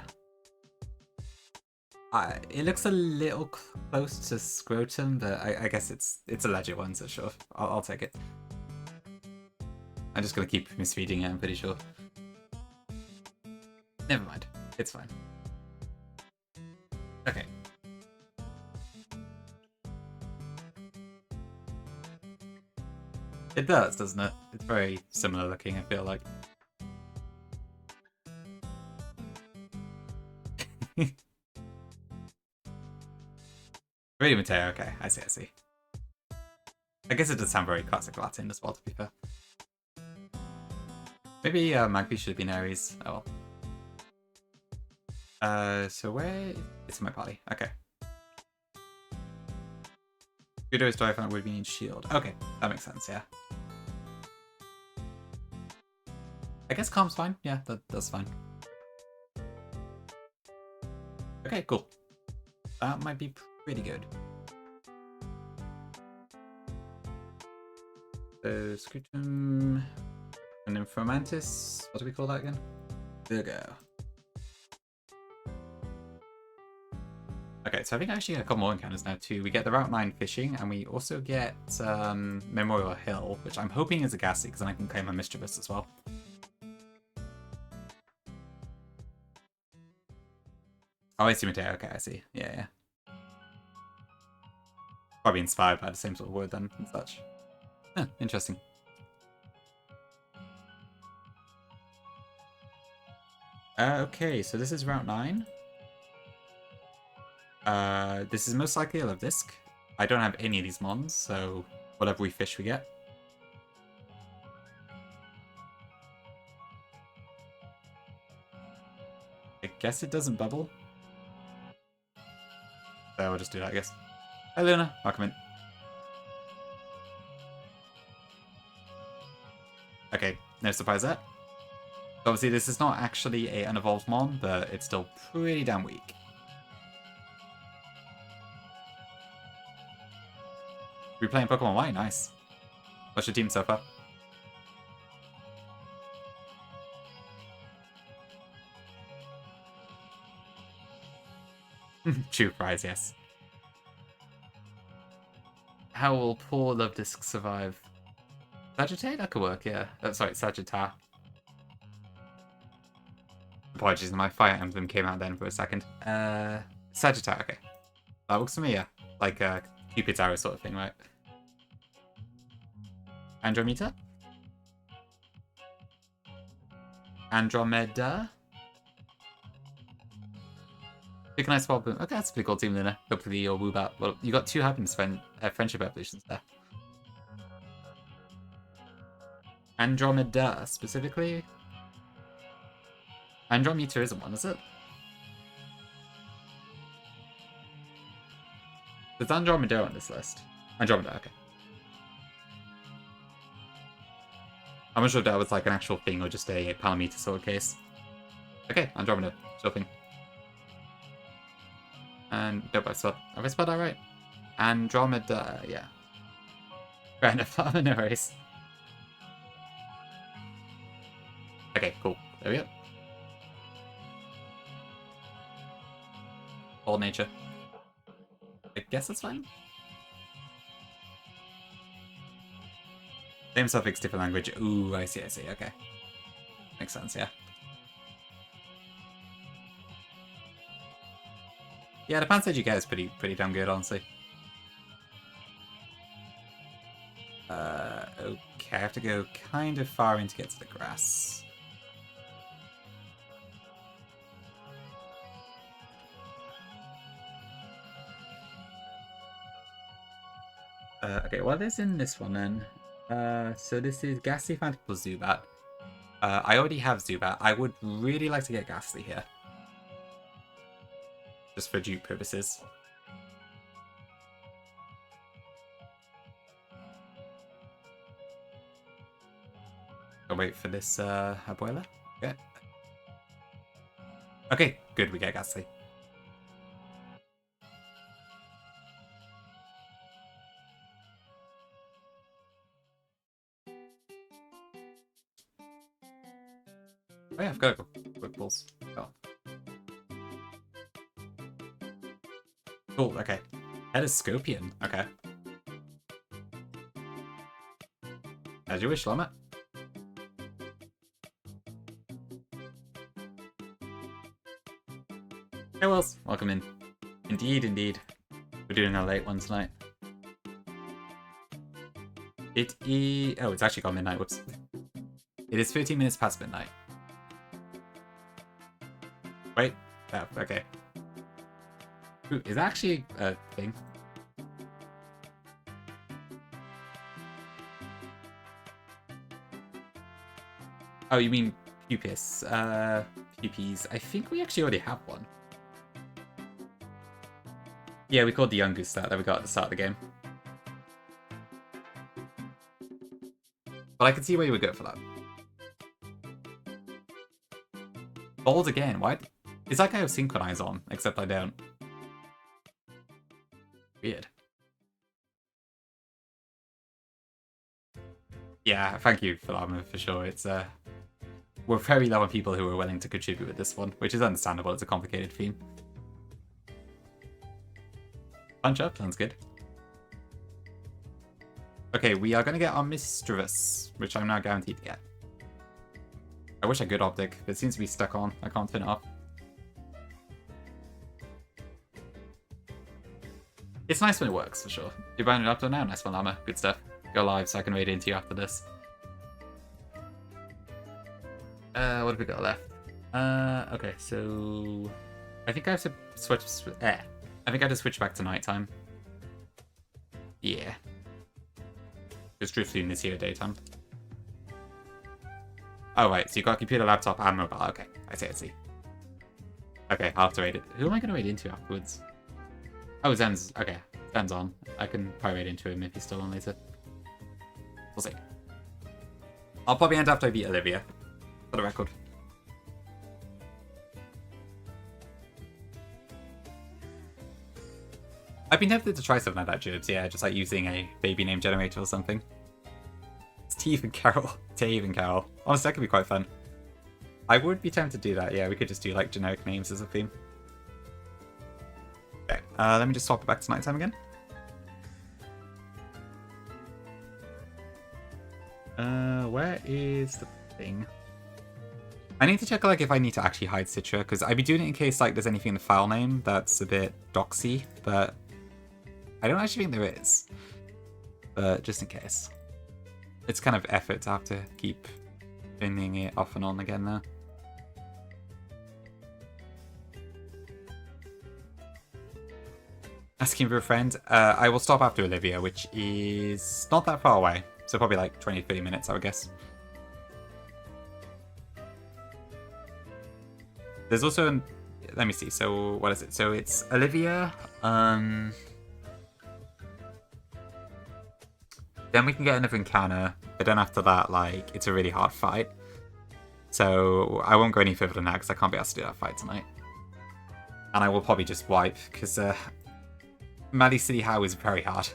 S1: It looks a little close to Scrotum, but I guess it's a legit one, so sure. I'll take it. I'm just gonna keep misfeeding it, I'm pretty sure. Never mind. It's fine. Okay. It does, doesn't it? It's very similar looking, I feel like. Really, Mateo, okay. I see. I guess it does sound very classic Latin as well, to be fair. Maybe Magpie should have been Ares. Oh well. So where... It's in my party. Okay. Kudos to iPhone would be in shield. Okay, that makes sense, yeah. I guess Calm's fine. Yeah, that's fine. Okay, cool. That might be pretty good. So, Scrutum... And then Fomantis. What do we call that again? Virgo. Okay, so I think I actually get a couple more encounters now too. We get the Route 9 fishing, and we also get Memorial Hill, which I'm hoping is a Gassy, because then I can claim my Mischievous as well. Oh, I see Mateo. Okay, I see. Yeah. Probably inspired by the same sort of word then and such. Huh, interesting. Okay, so this is Route 9. This is most likely a Love Disc. I don't have any of these mons, so whatever we fish we get. I guess it doesn't bubble. So we'll just do that, I guess. Hi Luna, welcome in. Okay, no surprise there. Obviously, this is not actually a unevolved mon, but it's still pretty damn weak. We playing Pokemon Y? Nice. What's your team so far? True prize, yes. How will poor Love Disc survive? Sagittaire? That could work, yeah. Oh, sorry, Sagittaire. Apologies, my Fire Emblem came out then for a second. Sagittaire, okay. That works for me, yeah. Like Cupid's arrow sort of thing, right? Andromeda? Andromeda? Pick a nice swap. Okay, that's a pretty cool team, Luna. Hopefully you'll woo that. Well, you got 2 happiness friendship evolutions there. Andromeda, specifically? Andromeda isn't one, is it? There's Andromeda on this list. Andromeda, okay. I'm not sure if that was like an actual thing or just a Palamita sort of case. Okay, Andromeda, sure thing. And nope, have I spelled that right? Andromeda, yeah. Fair enough, no worries. Okay, cool. There we go. Old nature. I guess that's fine. Same suffix, different language. Ooh, I see, okay. Makes sense, yeah. Yeah, the Panzer you get is pretty damn good, honestly. Okay, I have to go kind of far in to get to the grass. Okay, what is in this one then? So this is Ghastly Phantom plus Zubat. I already have Zubat. I would really like to get Ghastly here. Just for dupe purposes. I'll wait for this Abuela. Okay. Okay, good, we get Ghastly. Oh yeah, I've got quick balls. Oh. Cool, okay. That is Scorpion, okay. As you wish, Llama. Hey, Wells, welcome in. Indeed. We're doing a late one tonight. It is... Oh, it's actually gone midnight, whoops. It is 13 minutes past midnight. Wait, oh, okay. Ooh, is that actually a thing? Oh, you mean Pupis. Puppies. I think we actually already have one. Yeah, we called the young goose that we got at the start of the game. But I can see where you would go for that. Bold again, why? It's like I have Synchronize on, except I don't. Weird. Yeah, thank you for that, for sure. It's we're very low on people who are willing to contribute with this one, which is understandable. It's a complicated theme. Punch up, sounds good. Okay, we are going to get our Mischievous, which I'm now guaranteed to get. I wish I could Optic, but it seems to be stuck on. I can't turn it off. It's nice when it works, for sure. You're bound it up to now. Nice one, Llama. Good stuff. Go live so I can raid into you after this. What have we got left? Okay, so... I think I have to switch... I think I have to switch back to nighttime. Yeah. Because Drifloon is here at daytime. Oh, right, so you got a computer, laptop, and mobile. Okay, I see. Okay, I'll have to raid it. Who am I going to raid into afterwards? Oh, Zen's... Okay, Zen's on. I can probably raid into him if he's still on later. We'll see. I'll probably end after I beat Olivia, for the record. I've been tempted to try something like that, Jibs. Yeah, just like using a baby name generator or something. Steve and Carol. Dave and Carol. Honestly, that could be quite fun. I would be tempted to do that. Yeah, we could just do like generic names as a theme. Okay, let me just swap it back to nighttime again. Where is the thing? I need to check like if I need to actually hide Citra, because I'd be doing it in case like there's anything in the file name that's a bit doxy, but I don't actually think there is. But just in case. It's kind of effort to have to keep turning it off and on again now. Asking for a friend. I will stop after Olivia, which is not that far away. So probably like 20-30 minutes, I would guess. There's also let me see. So what is it? So it's Olivia. Then we can get another encounter, but then after that, like, it's a really hard fight. So I won't go any further than that because I can't be asked to do that fight tonight. And I will probably just wipe because Mali City How is very hard.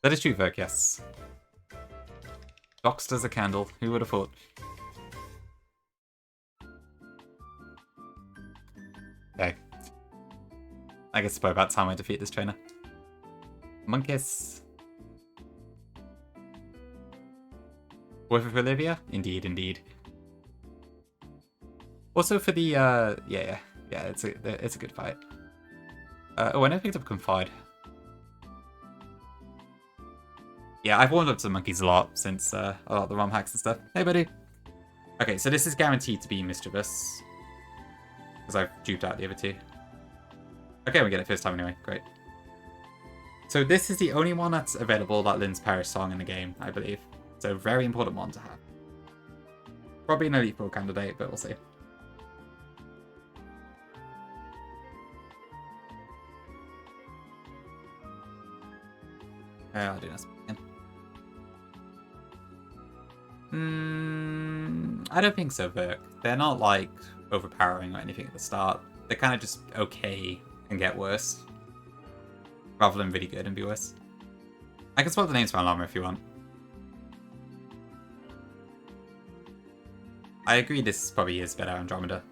S1: That is true, Verk, yes. Doxed as a candle. Who would have thought? Okay. I guess it's probably about time I defeat this trainer. Monkus. Worth it for Olivia? Indeed, indeed. Also for the, yeah, it's a good fight. Oh, I never picked up Confide. Yeah, I've warmed up to the monkeys a lot since a lot of the ROM hacks and stuff. Hey, buddy. Okay, so this is guaranteed to be mischievous. Because I've duped out the other two. Okay, we get it first time anyway. Great. So this is the only one that's available that Lynn's Parish song in the game, I believe. So very important one to have. Probably an Elite Pro candidate, but we'll see. I'll do this again. I don't think so, Verk. They're not, like, overpowering or anything at the start. They're kind of just okay and get worse. Rather than really good and be worse. I can swap the names for Llama if you want. I agree this probably is better Andromeda.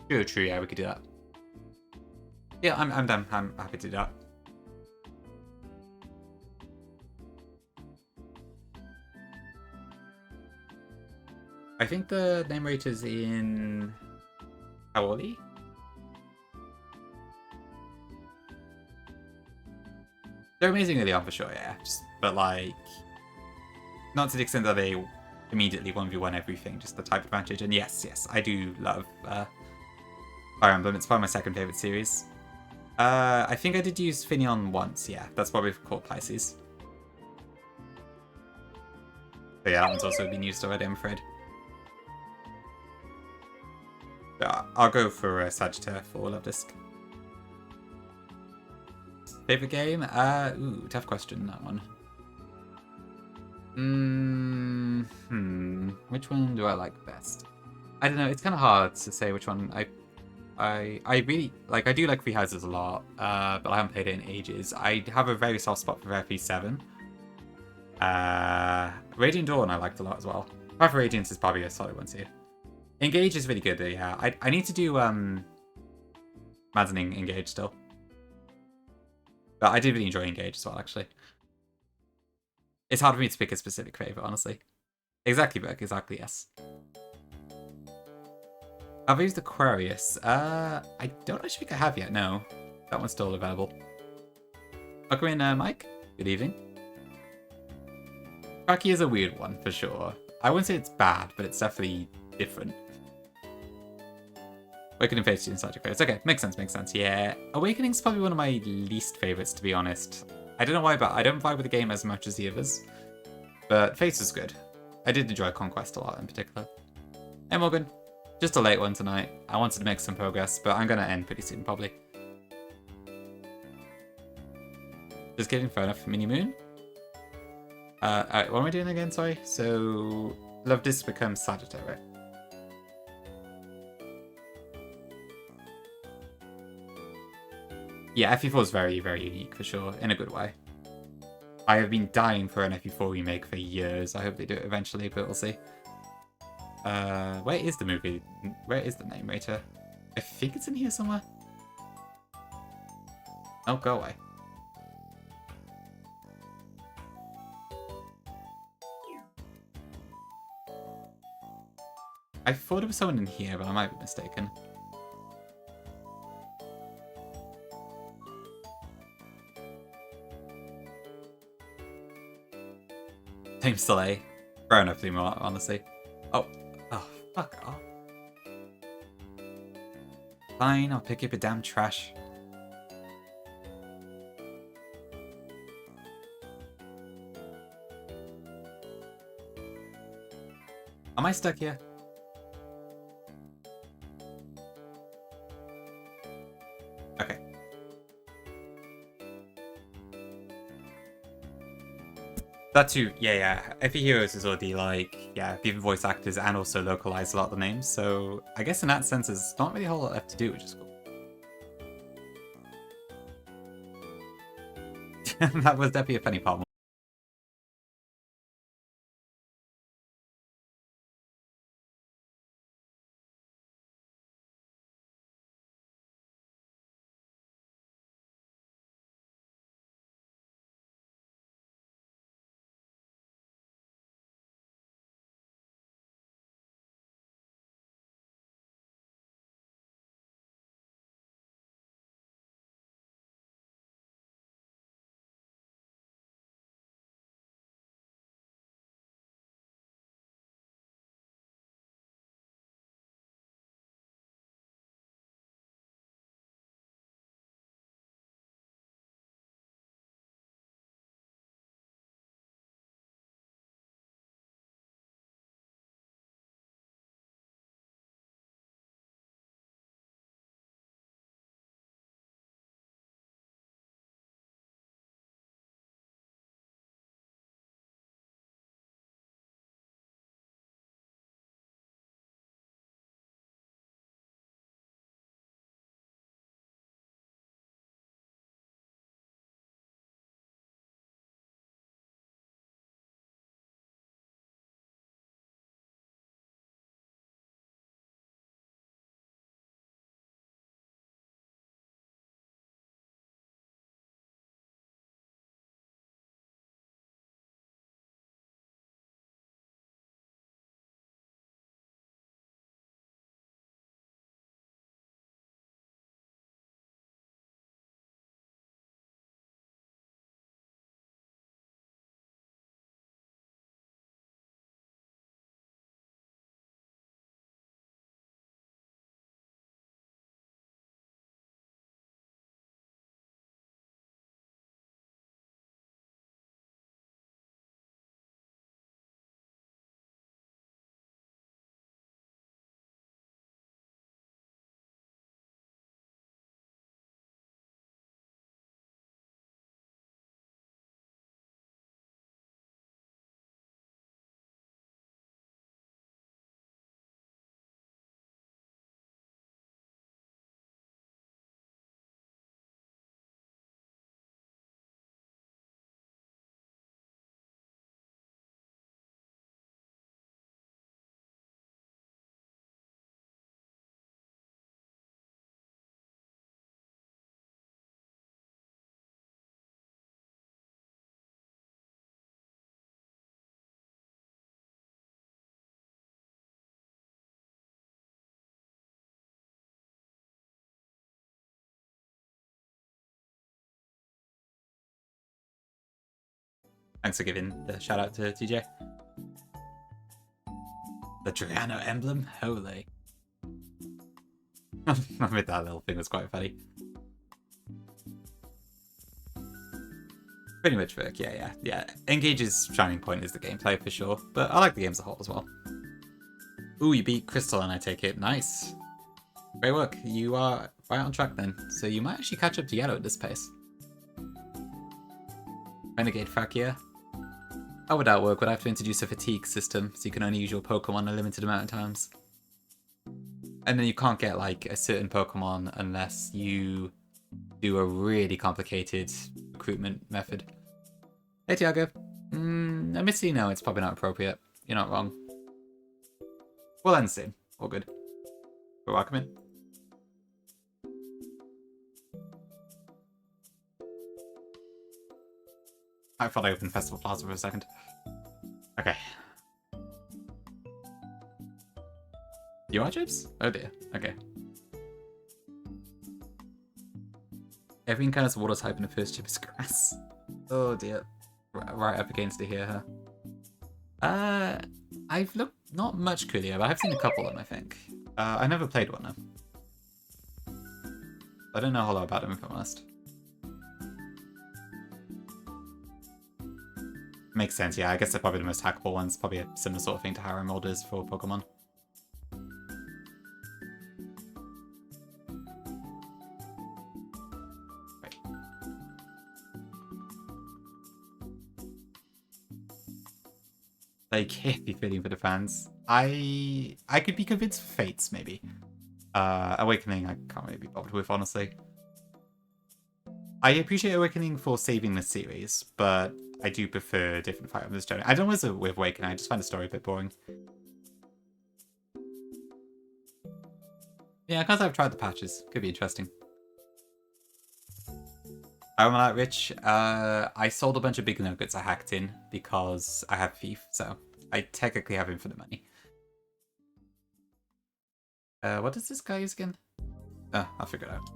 S1: True, yeah, we could do that. Yeah, I'm done. I'm happy to do that. I think the name rate is in Kaoli. They're amazing early on for sure, yeah. But like, not to the extent that they immediately 1v1 everything, just the type advantage. And yes, I do love Fire Emblem. It's probably my second favorite series. I think I did use Finion once, yeah. That's probably called Pisces. But yeah, that one's also been used already, I'm afraid. I'll go for Sagittaire for Love Disc. Favorite game? Ooh, tough question, that one. Which one do I like best? I don't know, it's kind of hard to say which one. I really, like, I do like Free Houses a lot, but I haven't played it in ages. I have a very soft spot for FP7. Radiant Dawn I liked a lot as well. Path of Radiance is probably a solid one too. Engage is really good though, yeah. I need to do Maddening Engage still. But I did really enjoy Engage as well, actually. It's hard for me to pick a specific favourite, honestly. Exactly, Berk, exactly, yes. I've used Aquarius. I don't actually think I have yet, no. That one's still available. Welcome in, Mike. Good evening. Cracky is a weird one, for sure. I wouldn't say it's bad, but it's definitely different. Awakening Phase 2 inside your face. Okay, makes sense, yeah. Awakening's probably one of my least favourites, to be honest. I don't know why, but I don't vibe with the game as much as the others. But Face is good. I did enjoy Conquest a lot in particular. Hey, Morgan. Just a late one tonight. I wanted to make some progress, but I'm gonna end pretty soon, probably. Just kidding, fair enough. Mini Moon. Alright, what am I doing again? Sorry. So, Love This becomes Sagittarius, right? Yeah, FE4 is very, very unique for sure, in a good way. I have been dying for an FE4 remake for years. I hope they do it eventually, but we'll see. Where is the movie? Where is the name rater? I think it's in here somewhere. Oh, go away. I thought there was someone in here, but I might be mistaken. Seems delay. Fair enough, more honestly. Oh, fuck off. Fine, I'll pick up a damn trash. Am I stuck here? Okay. That too, yeah. FE Heroes is already like, yeah, given voice actors and also localize a lot of the names, so I guess in that sense there's not really a whole lot left to do, which is cool. That was definitely a funny problem. Thanks for giving the shout out to TJ. The Triano emblem? Holy. I admit that little thing was quite funny. Pretty much work, yeah. Engage's shining point is the gameplay for sure, but I like the game as a whole as well. Ooh, you beat Crystal and I take it. Nice. Great work. You are right on track then. So you might actually catch up to Yellow at this pace. Renegade Fakia. How would that work? Would I have to introduce a fatigue system so you can only use your Pokemon a limited amount of times? And then you can't get like a certain Pokemon unless you do a really complicated recruitment method. Hey Tiago. Admittedly, no, it's probably not appropriate. You're not wrong. We'll end soon. All good. We're welcome in. I thought I opened Festival Plaza for a second. Okay. You are chips? Oh dear. Okay. Every encounter's water type and the first chip is grass. Oh dear. Right up against it here, huh? I've looked not much Coolio, but I've seen a couple of them, I think. I never played one though. I don't know a whole lot about them, if I'm honest. Makes sense, yeah. I guess they're probably the most hackable ones. Probably a similar sort of thing to how Emerald is for Pokemon. Right. They can't be fitting for the fans. I could be convinced for Fates, maybe. Awakening, I can't really be bothered with, honestly. I appreciate Awakening for saving the series, but I do prefer different Fire Emblems generally. I don't know what's with Awakening, I just find the story a bit boring. Yeah, because I've tried the patches. Could be interesting. I'm like Rich. I sold a bunch of big nuggets I hacked in because I have Thief, so I technically have infinite money. What does this guy use again? I'll figure it out.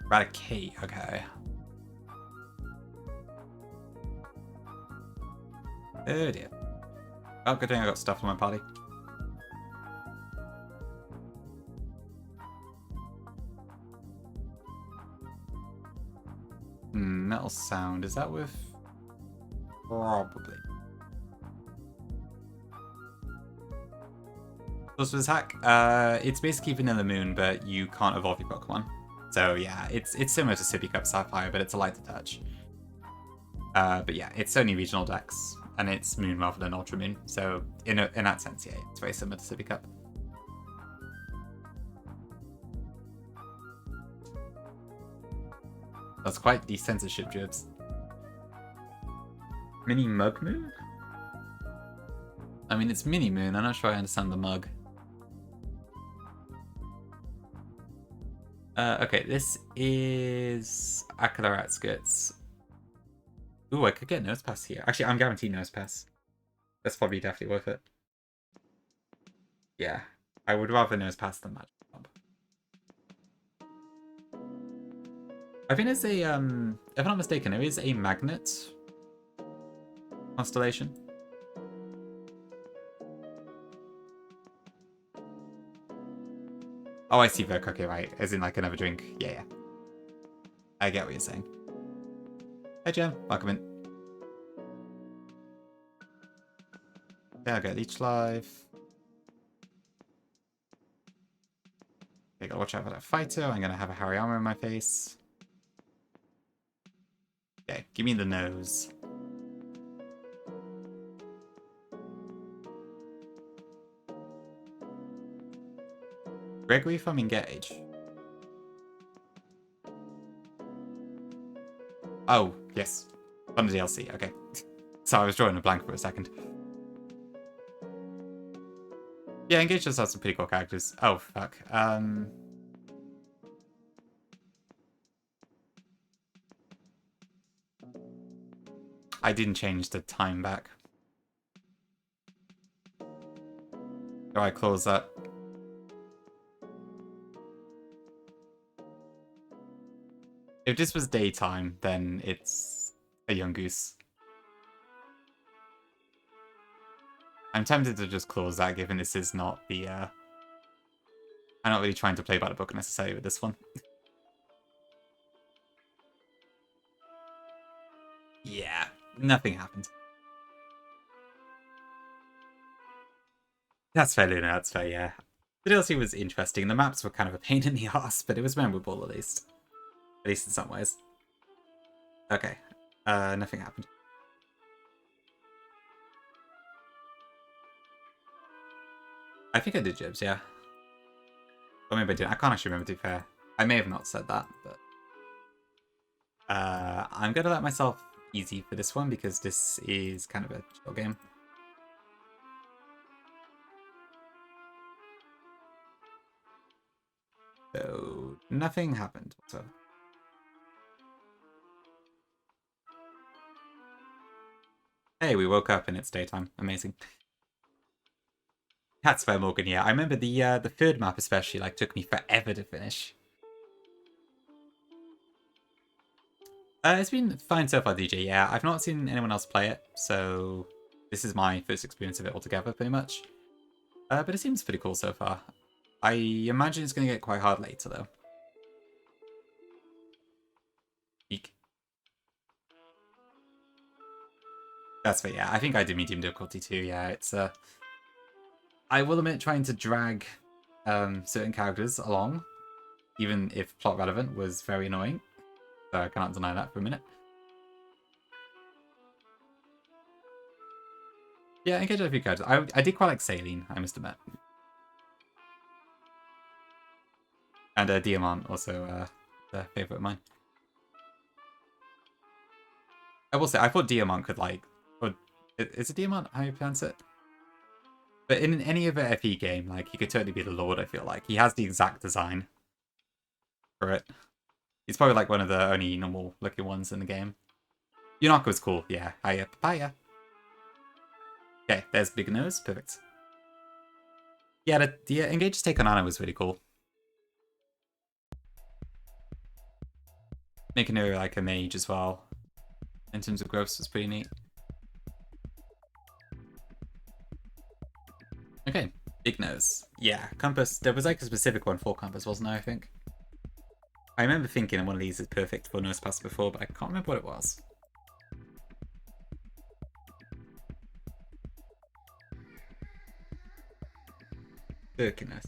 S1: Raticate, okay. Oh dear. Oh, good thing I got stuff in my party. Metal sound, is that with... Probably. What's this hack? It's basically Vanilla Moon, but you can't evolve your Pokemon. So yeah, it's similar to Sippy Cup Sapphire, but it's a lighter touch. But yeah, it's only regional decks, and it's Moon rather than Ultra Moon. So in that sense, yeah, it's very similar to Sippy Cup. That's quite the censorship, Jibs. Mini Mug Moon? I mean, it's Mini Moon. I'm not sure I understand the mug. Okay, this is Akala Outskirts. Ooh, I could get Nose Pass here. Actually, I'm guaranteed Nose Pass. That's probably definitely worth it. Yeah, I would rather Nose Pass than Magic Bomb. I think there's a, if I'm not mistaken, there is a magnet constellation. Oh, I see, Verk. Okay, right. As in, like, another drink. Yeah, yeah. I get what you're saying. Hey, Jem. Welcome in. Yeah, I get Leech Life. Okay, gotta watch out for that fighter. I'm gonna have a Hariyama in my face. Okay, give me the nose. Gregory from Engage. Oh, yes. On the DLC, okay. So I was drawing a blank for a second. Yeah, Engage does have some pretty cool characters. Oh, fuck. I didn't change the time back. Do I close that? If this was daytime, then it's a young goose. I'm tempted to just close that, given this is not the, I'm not really trying to play by the book necessarily with this one. Nothing happened. That's fair, Luna, that's fair, yeah. The DLC was interesting. The maps were kind of a pain in the ass, but it was memorable at least. At least in some ways. Okay. Nothing happened. I think I did Jibs, yeah. Or maybe I didn't. I can't actually remember, to be fair. I may have not said that, but... I'm gonna let myself easy for this one, because this is kind of a chill game. So, nothing happened whatsoever. Hey, we woke up and it's daytime. Amazing. That's fair, Morgan, yeah. I remember the third map especially, like, took me forever to finish. It's been fine so far, DJ, yeah. I've not seen anyone else play it, so this is my first experience of it altogether, pretty much. But it seems pretty cool so far. I imagine it's going to get quite hard later, though. Eek. That's fair, yeah. I think I did medium difficulty too, yeah. It's, I will admit, trying to drag certain characters along, even if plot relevant, was very annoying. So I can't deny that for a minute. Yeah, engage with a few characters. I did quite like Saline, I must admit. And Diamant, also a favourite of mine. I will say, I thought Diamant could, like... Or, is it Diamant? How you pronounce it? But in any other FE game, like, he could totally be the Lord, I feel like. He has the exact design for it. He's probably, like, one of the only normal-looking ones in the game. Yunako's cool, yeah. Hiya, papaya. Okay, there's Big Nose. Perfect. Yeah, the Engage's take on Anna was really cool. Making her, like, a mage as well. In terms of growth was pretty neat. Okay, Big Nose. Yeah, Compass. There was, like, a specific one for Compass, wasn't there, I think? I remember thinking one of these is perfect for Nose Pass before, but I can't remember what it was. Birkiness.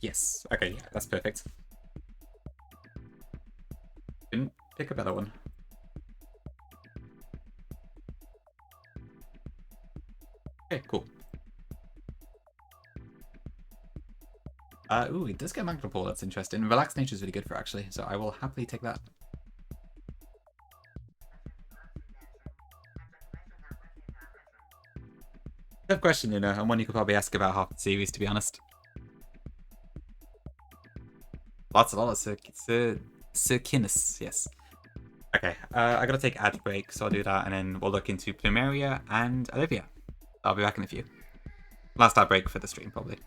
S1: Yes. Okay, yeah, that's perfect. Didn't pick a better one. Okay, cool. Ooh, it does get Magna Pole, that's interesting. Relaxed Nature is really good for actually, so I will happily take that. Tough question, Luna, and one you could probably ask about half the series, to be honest. Lots of Circinus, yes. Okay, I gotta take ad break, so I'll do that, and then we'll look into Plumeria and Olivia. I'll be back in a few. Last ad break for the stream, probably.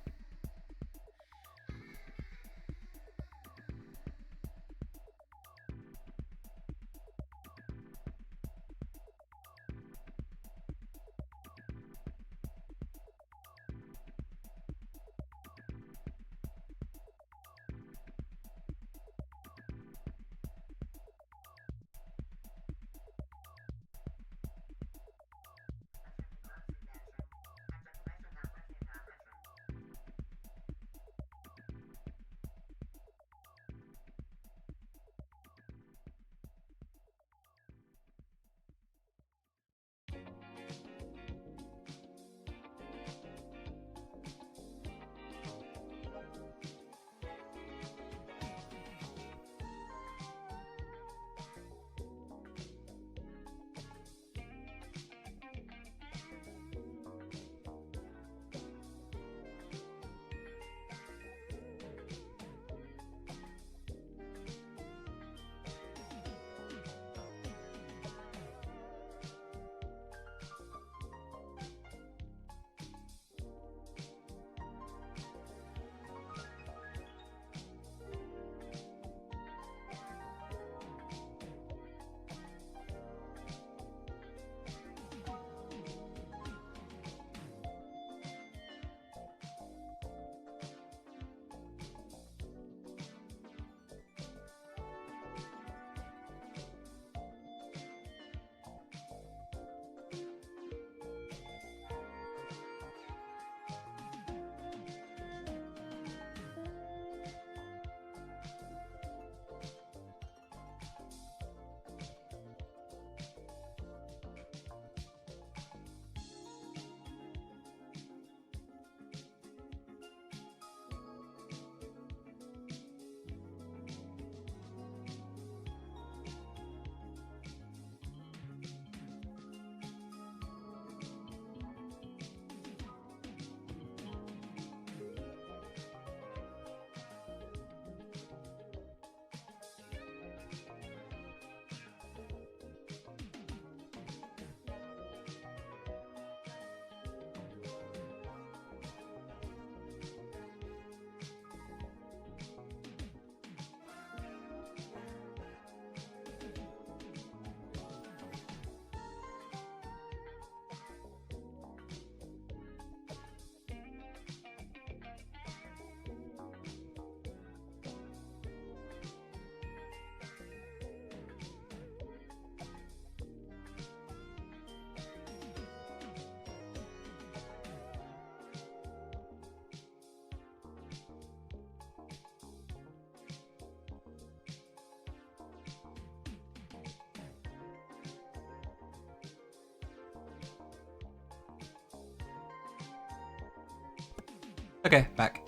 S1: Okay, back.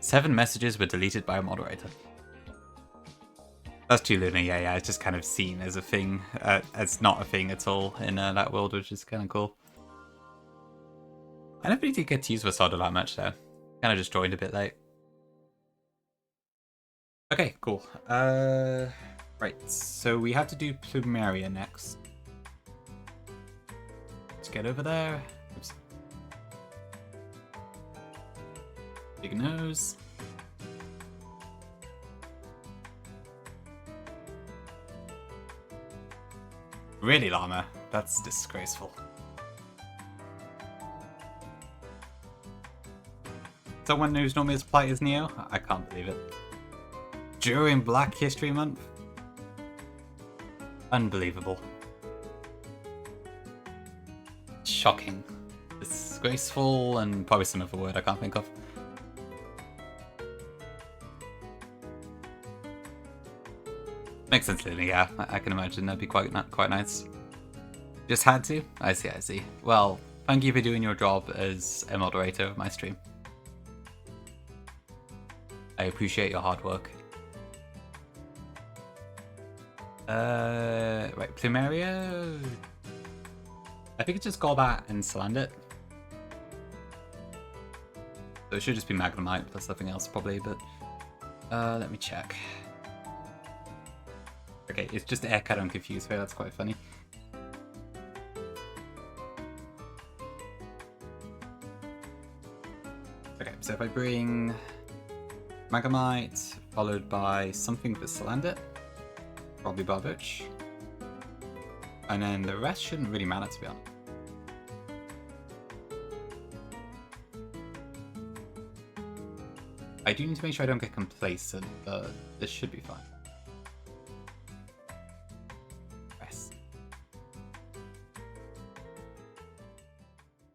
S1: 7 messages were deleted by a moderator. That's too Luna, yeah, it's just kind of seen as a thing, as not a thing at all in that world, which is kind of cool. I never really did get to use Vasada that much though. Kind of just joined a bit late. Okay, cool. Right, so we have to do Plumeria next. Let's get over there. Oops. Big nose. Really, Llama? That's disgraceful. Someone who's normally as polite as Neo? I can't believe it. During Black History Month? Unbelievable. Shocking. Disgraceful, and probably some other word I can't think of. Makes sense, Lily, yeah. I can imagine that'd be quite nice. Just had to? I see. Well, thank you for doing your job as a moderator of my stream. I appreciate your hard work. Right, Plumeria... I think it's just Golbat and Salandit. So it should just be Magnemite plus something else probably, but... let me check. Okay, it's just Aircut and Confused here, that's quite funny. Okay, so if I bring Magnemite, followed by something for Salandit, probably Barboach, and then the rest shouldn't really matter to be honest. I do need to make sure I don't get complacent, but this should be fine. Rest.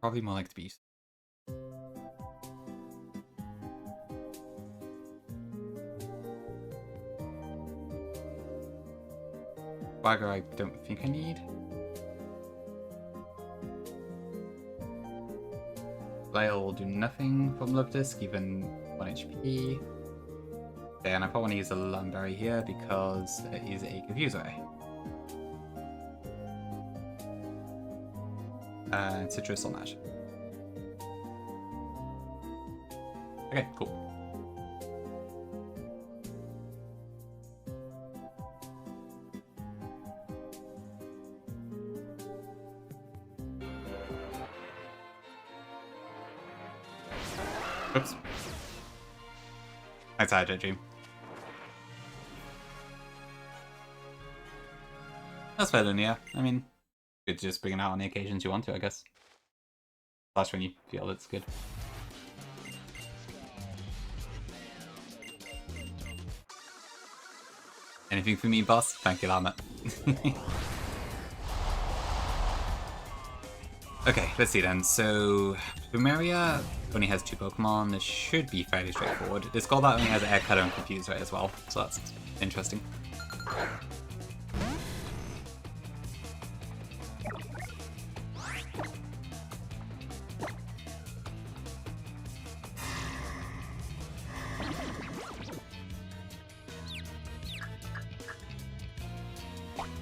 S1: Probably more like to be used. Swagger I don't think I need. Flail will do nothing from Love Disc, even 1 HP. Okay, and I probably want to use a Lumberry here because there is a Confuse Ray. And Citrus on that. Okay, cool. Oops. That's how I dream. That's fair then, yeah. I mean, good to just bring it out on the occasions you want to, I guess. That's when you feel it's good. Anything for me, boss? Thank you, Llama. Okay, let's see then. So, Plumeria only has 2 Pokemon. This should be fairly straightforward. This Golbat only has Air Cutter and Confuse Ray as well, so that's interesting.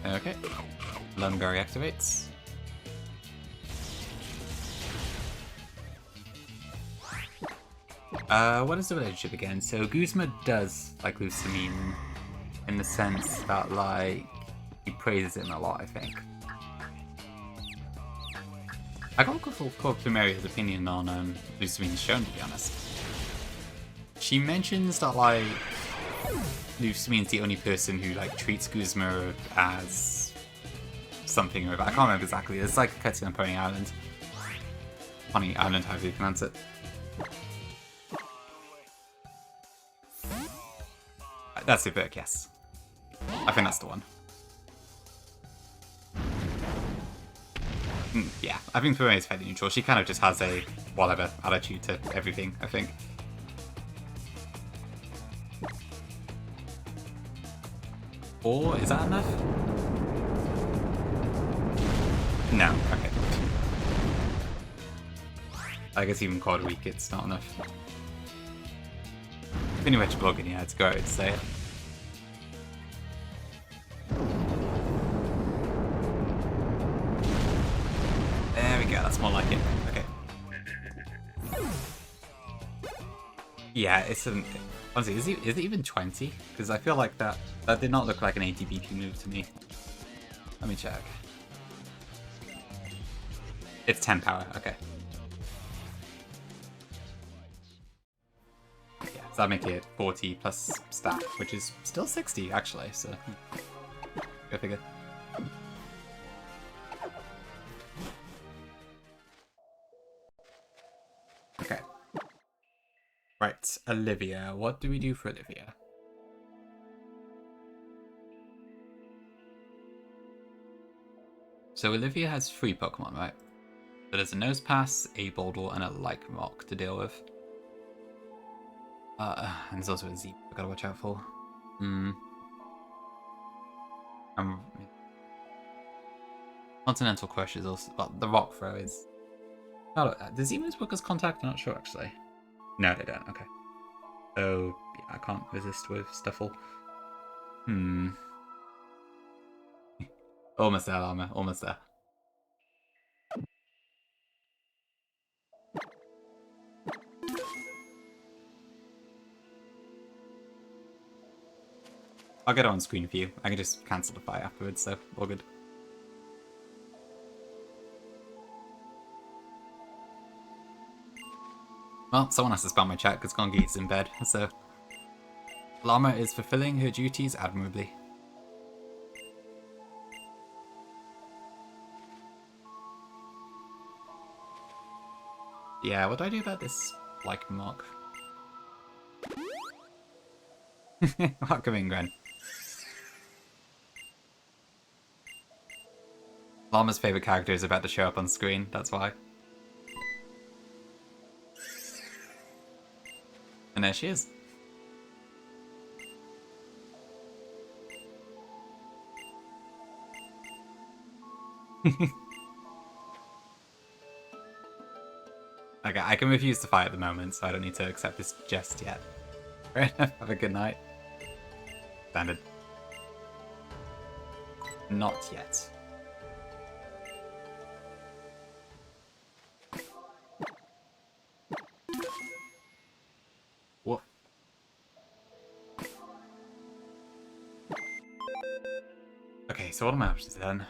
S1: Okay, Lunberry activates. What is the relationship again? So Guzma does like Lusamine in the sense that like he praises him a lot, I think. I can't go for Plumeria's opinion on Lusamine's shown, to be honest. She mentions that like Lusamine's the only person who like treats Guzma as something or other. I can't remember exactly. It's like a cutscene on Pony Island. Pony Island, however you pronounce it. That's the book, yes. I think that's the one. Yeah, I think Puree is fairly neutral. She kind of just has a whatever attitude to everything, I think. Or is that enough? No, okay. I guess even quad week, it's not enough. Pretty much bugging, yeah, it's great to say it. There we go, that's more like it. Okay. Yeah, it's an... Honestly, is it even 20? Because I feel like that did not look like an 80 BP move to me. Let me check. It's 10 power, okay. Yeah, so that make it 40 plus stat, which is still 60 actually, so go figure. Okay. Right, Olivia. What do we do for Olivia? So Olivia has 3 Pokemon, right? So there's a Nosepass, a Boldle, and a Lycanroc to deal with. And there's also a Z I gotta watch out for. Continental Crush is also... Well, the Rock Throw is... Oh, does Emus work as contact? I'm not sure, actually. No, they don't. Okay. So, yeah, I can't resist with Stuffle. Almost there, Llama. Almost there. I'll get it on screen for you. I can just cancel the fight afterwards, so all good. Well, someone has to spam my chat because Gongi's in bed, so... Llama is fulfilling her duties admirably. Yeah, what do I do about this, like, mock? Welcome in, Gren. Llama's favourite character is about to show up on screen, that's why. And there she is. Okay, I can refuse to fight at the moment, so I don't need to accept this just yet. Fair enough, have a good night. Standard. Not yet. What? Okay, so what are my options then?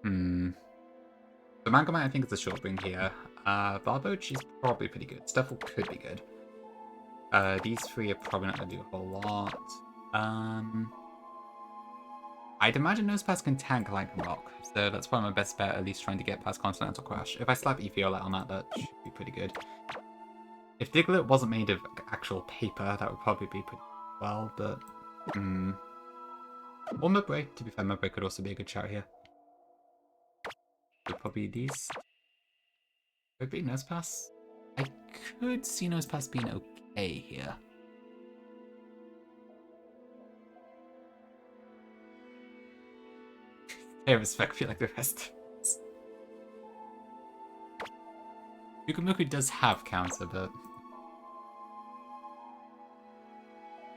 S1: So Mangamite I think is a short wing here. Barboach is probably pretty good. Stuffle could be good. These 3 are probably not going to do a whole lot. I'd imagine Nosepass can tank Lycanroc, so that's probably my best bet, at least trying to get past Continental Crash. If I slap Etheolet on that should be pretty good. If Diglett wasn't made of actual paper, that would probably be pretty well, but... Or Mudbray. To be fair, Mudbray could also be a good shout here. Probably these. Could be Nosepass. I could see Nosepass being okay here. I respect feel like the rest. Yukumuku does have counter, but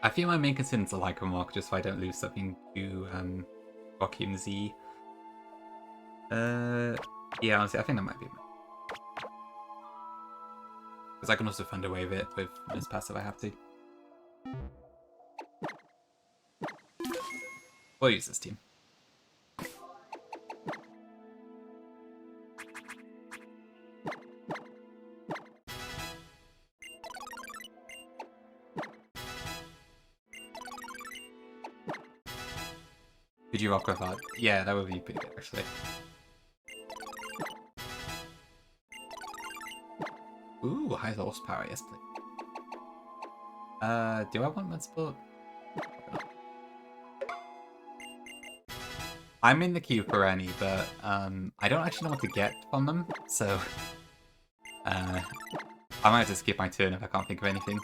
S1: I feel my main concern is a Lycanroc, just so I don't lose something to Rocky and Z. Yeah, honestly, I think that might be. Because I can also Thunder Wave it with Nosepass if I have to. We'll use this team. Could you rock with that? Yeah, that would be pretty good, actually. Ooh, high horsepower, yes please. Do I want Mudsport? I'm in the queue for any, but I don't actually know what to get from them, so I might have to skip my turn if I can't think of anything.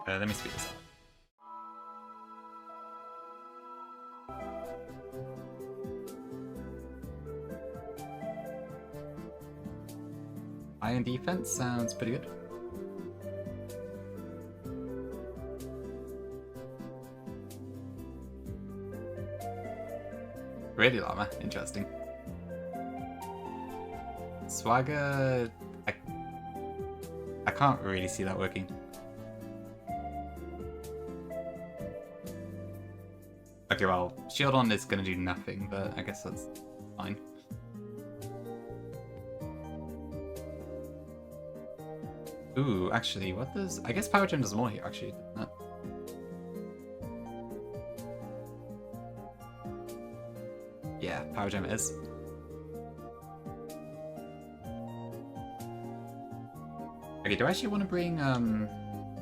S1: Let me speed this up. Iron defense sounds pretty good. Really llama, interesting. Swagger, I can't really see that working. Okay, well, shield on is gonna do nothing, but I guess that's fine. Ooh, actually, what does... I guess Power Gem does more here, actually. Yeah, Power Gem it is. Okay, do I actually want to bring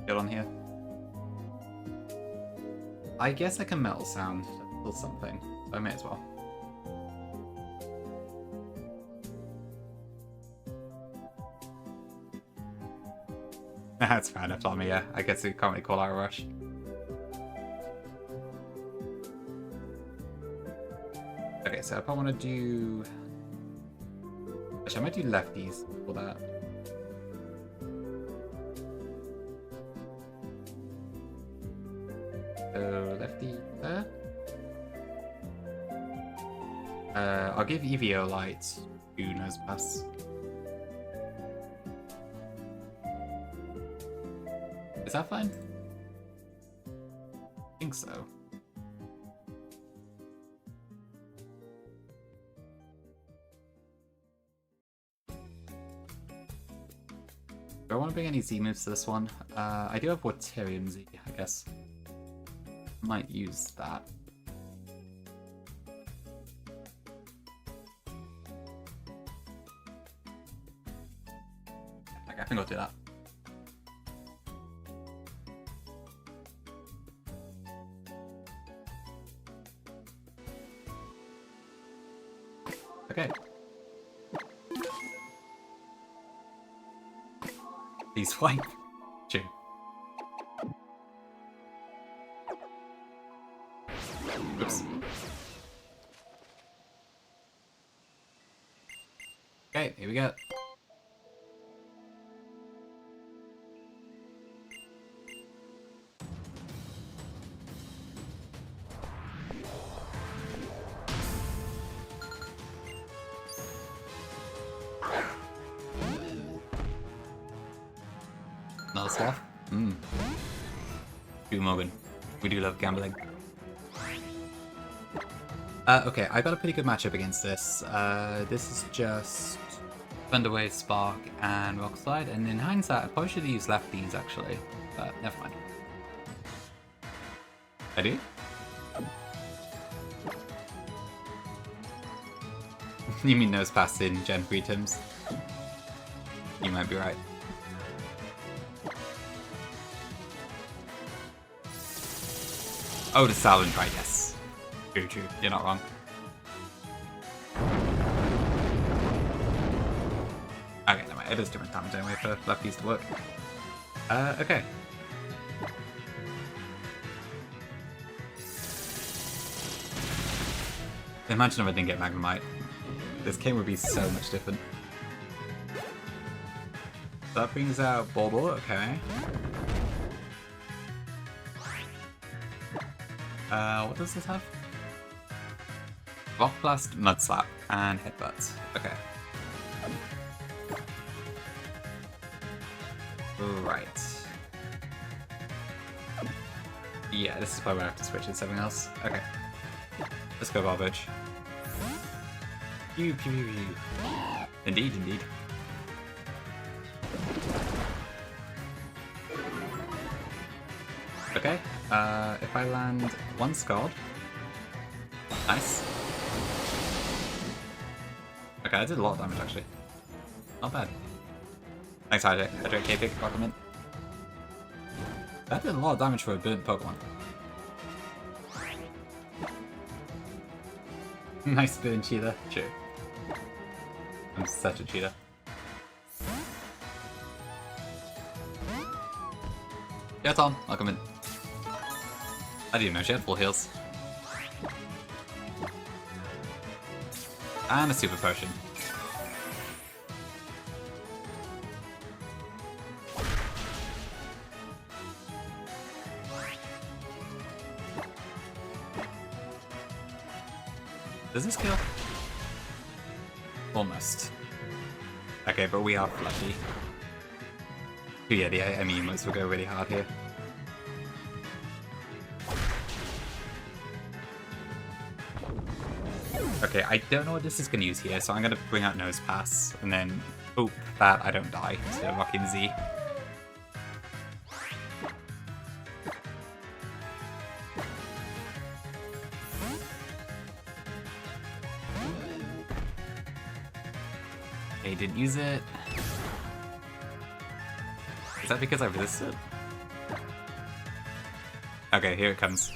S1: shield on here? I guess I can Metal Sound or something, so I may as well. That's fair enough, Llama, yeah. I guess we can't really call out a rush. Okay, so if I want to do... Actually, I might do lefties for that. So, lefty there. I'll give EVO Light 2 Nose Pass. Is that fine? I think so. Do I want to bring any Z moves to this one? I do have Waterium Z, I guess. Might use that. Okay, I think I'll do that. Okay. He's white. True. Oops. Okay, here we go. Another sloth? Do Morgan. We do love gambling. Okay, I got a pretty good matchup against this. This is just Thunderwave, Spark, and Rock Slide, and in hindsight, I probably should have used lefties actually, but never mind. I do? You mean Nose Pass in Gen 3 terms? You might be right. Oh, the Silent right, yes. True, true. You're not wrong. Okay, no, it does different damage anyway for lefties to work. Okay. Imagine if I didn't get Magnemite. This game would be so much different. That brings out Bulbul, okay. What does this have? Rock Blast, Mud Slap, and Headbutt. Okay. Right. Yeah, this is probably where I have to switch to something else. Okay. Let's go Garbage. Pew pew pew pew. Indeed, indeed. Okay, if I land one Scald. Nice. Okay, I did a lot of damage actually. Not bad. Thanks, Hydrate K-Pick, compliment. That did a lot of damage for a burnt Pokemon. Nice burn cheetah. Sure. I'm such a cheetah. Yeah, Tom, I'll come in. I didn't even know she had full heals. And a super potion. Does this kill? Almost. Okay, but we are fluffy. But yeah, the Emos will go really hard here. Okay, I don't know what this is going to use here, so I'm going to bring out Nose Pass, and then hope that I don't die to Rockin' Z. Okay, didn't use it. Is that because I resisted? Okay, here it comes.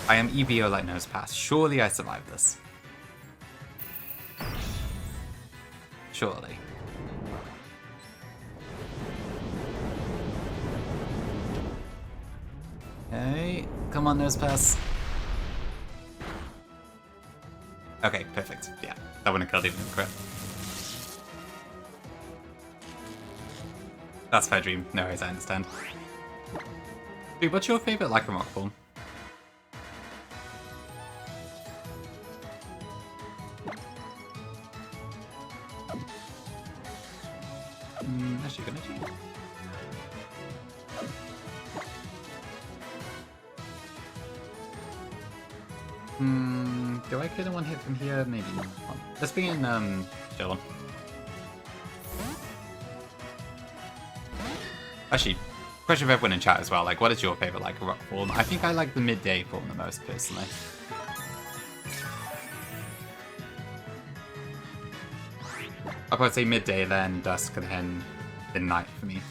S1: I am EVO like Nose Pass. Surely I survived this. Surely. Okay, come on, Nose Pass. Okay, perfect. Yeah, that wouldn't have killed even a crit. That's fair dream. No worries, I understand. Dude, what's your favorite Lycan rock form? Actually, gonna cheat. Do I kill in one hit from here? Maybe not. Let's bring in Dylan. Actually, question for everyone in chat as well. Like, what is your favorite like rock form? I think I like the midday form the most personally. I'll probably say midday, then dusk, and then night for me.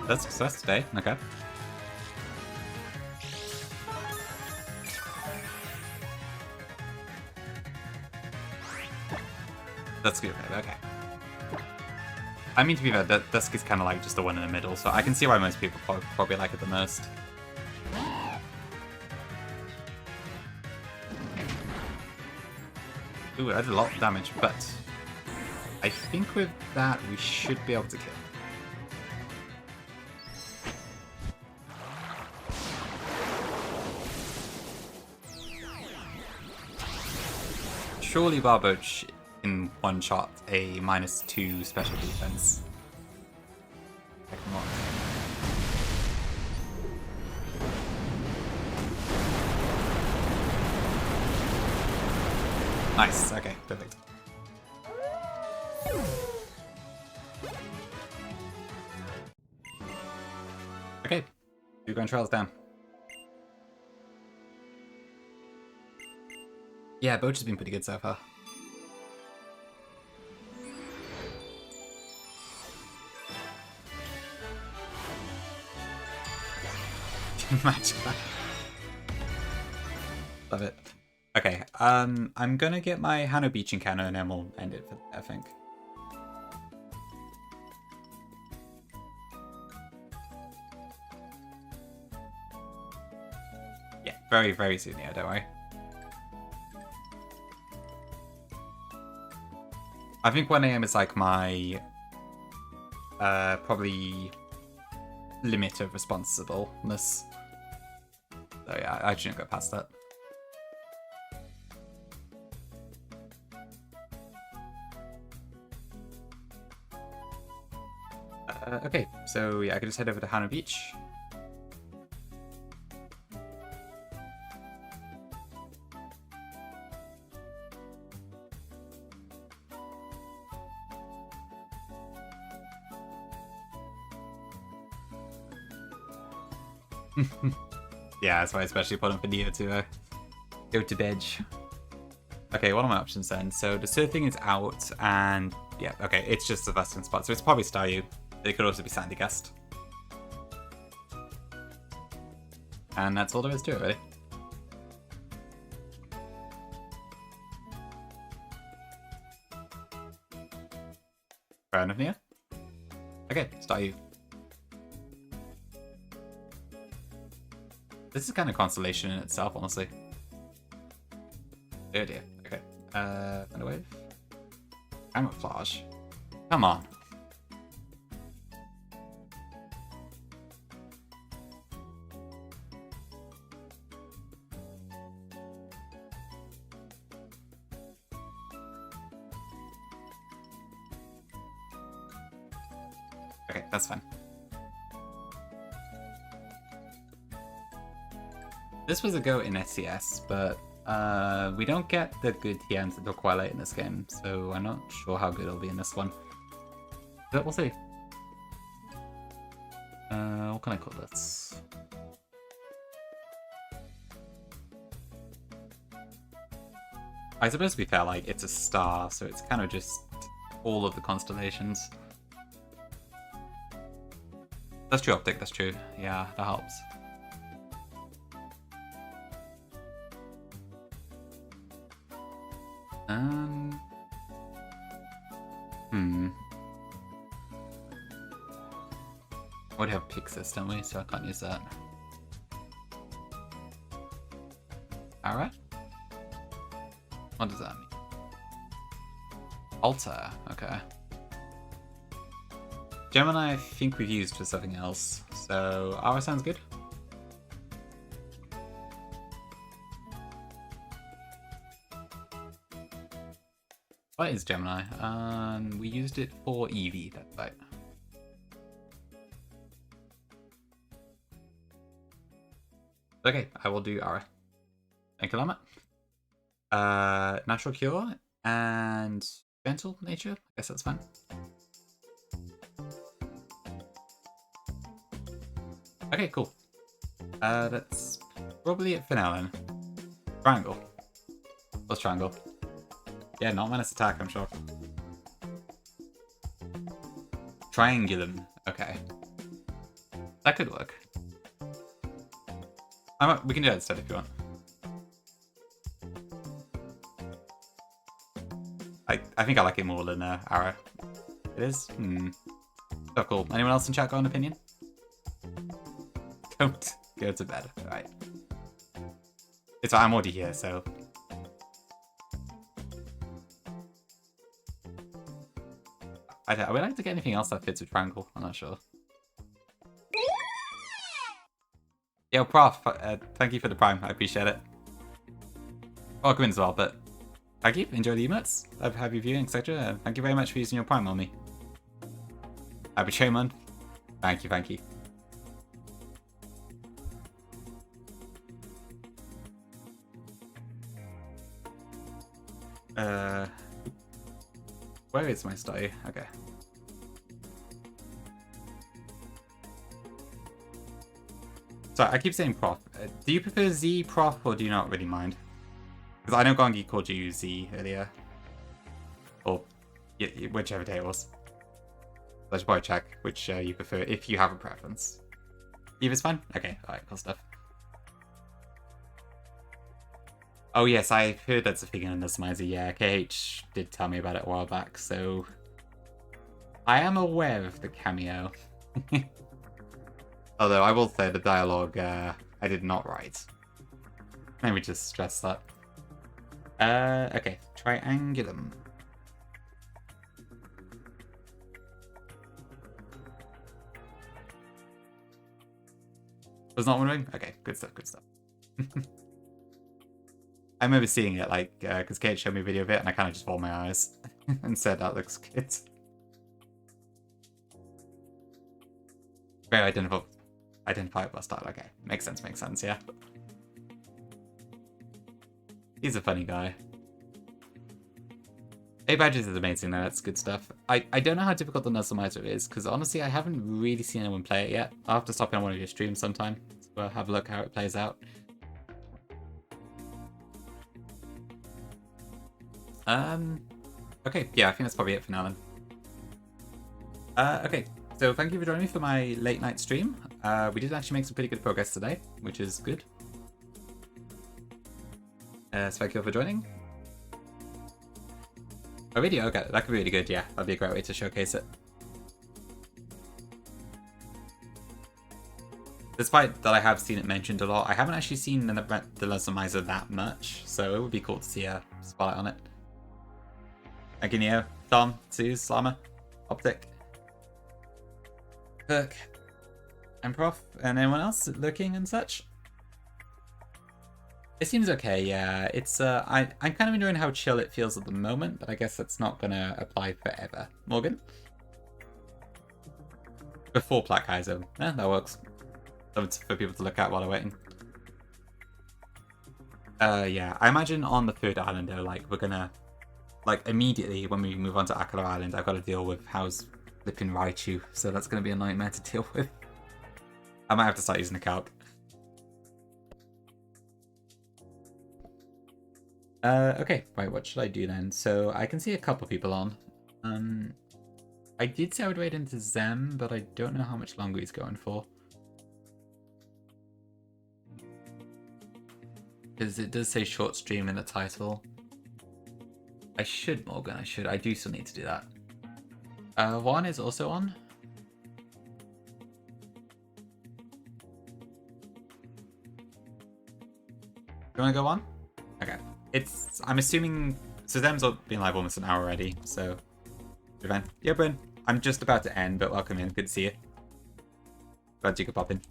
S1: That's success today. Okay. That's good. Okay. I mean, to be fair, dusk is kind of like just the one in the middle, so I can see why most people probably like it the most. Ooh, I did a lot of damage, but I think with that we should be able to kill. Surely Barboach in one shot a -2 special defense. Come on. Nice, okay, perfect. Okay, 2 Grand Trials down. Yeah, Boach has been pretty good so far. Match back. Love it. Okay, I'm gonna get my Hano Beach encounter and then we'll end it, I think. Yeah, very, very soon, yeah, don't worry. I think 1 AM is like my probably limit of responsibleness. So yeah, I shouldn't go past that. Okay, so yeah, I can just head over to Hano Beach. Yeah, that's why I especially put on video to go to bed. Okay, what are my options then? So the surfing is out, and yeah, okay, it's just a western spot, so it's probably Staryu. It could also be Sandy Gust. And that's all there is to it, really. Fair enough, Nia. Okay, Staryu. This is kind of constellation in itself, honestly. Oh dear. Okay. Wave. Camouflage. Come on. Okay, that's fine. This was a go in SCS, but we don't get the good TNs until quite late in this game, so I'm not sure how good it'll be in this one. But we'll see. What can I call this? I suppose to be fair, like, it's a star, so it's kind of just all of the constellations. That's true, Optic, that's true. Yeah, that helps. We already have Pixis, don't we? So I can't use that. Alright. What does that mean? Alter, okay. Gemini I think we've used for something else, so Aura sounds good. What is Gemini? We used it for Eevee, that's right. Okay, I will do Aura. Thank you, Llama. Natural Cure and Gentle Nature. I guess that's fine. Okay, cool. That's probably it for now then. Triangle. What's Triangle? Yeah, not minus attack, I'm sure. Triangulum. Okay. That could work. We can do that instead if you want. I think I like it more than Arrow. It is? So cool. Anyone else in chat got an opinion? Don't go to bed. Alright. It's I'm already here, so... I would like to get anything else that fits with Triangle. I'm not sure. Yo, Prof, thank you for the Prime. I appreciate it. Welcome in as well, but thank you. Enjoy the emotes. Have you viewing, etc. Thank you very much for using your Prime on me. Happy Showman. Thank you, thank you. Where is my study? Okay. Sorry, I keep saying Prof. Do you prefer Z, Prof, or do you not really mind? Because I know Gongi called you Z earlier. Or whichever day it was. So I should probably check which you prefer, if you have a preference. Eva's fine? Okay, alright, cool stuff. Oh yes, I heard that's a thing in Nuzzlemizer. Yeah, KH did tell me about it a while back, so... I am aware of the cameo. Although I will say the dialogue I did not write. Let me just stress that. Okay, Triangulum. Was not wondering? Okay, good stuff, good stuff. I remember seeing it, like, because Kate showed me a video of it, and I kind of just rolled my eyes and said, that looks good. Very identifiable style, okay. Makes sense, yeah. He's a funny guy. 8 badges is amazing, though, that's good stuff. I don't know how difficult the Nuzzlemizer is, because honestly, I haven't really seen anyone play it yet. I'll have to stop in on one of your streams sometime, so have a look how it plays out. Okay, yeah, I think that's probably it for now then. Okay, so thank you for joining me for my late night stream. We did actually make some pretty good progress today, which is good. So thank you all for joining. A video? Okay, that could be really good, yeah. That'd be a great way to showcase it. Despite that I have seen it mentioned a lot, I haven't actually seen the Nuzzlemizer that much, so it would be cool to see a spotlight on it. Thank you, Neo, Tom, Suze, Slama, Optic, Kirk, and Prof, and anyone else looking and such. It seems okay, yeah. It's I'm kind of enjoying how chill it feels at the moment, but I guess that's not gonna apply forever. Morgan? Before Black Kaiser. Yeah, that works. Something for people to look at while they're waiting. Yeah, I imagine on the third island though, like we're gonna, like immediately when we move on to Akala Island, I've got to deal with how's flipping Raichu, so that's gonna be a nightmare to deal with. I might have to start using a calc. Okay, right, what should I do then? So I can see a couple people on. I did say I would wait into Zem, but I don't know how much longer he's going for. Because it does say short stream in the title. I should, Morgan, I should. I do still need to do that. Juan is also on. You want to go on? Okay. I'm assuming, so Zem's been live almost an hour already, so. Bryn. Yeah, Bryn. I'm just about to end, but welcome in. Good to see you. Glad you could pop in.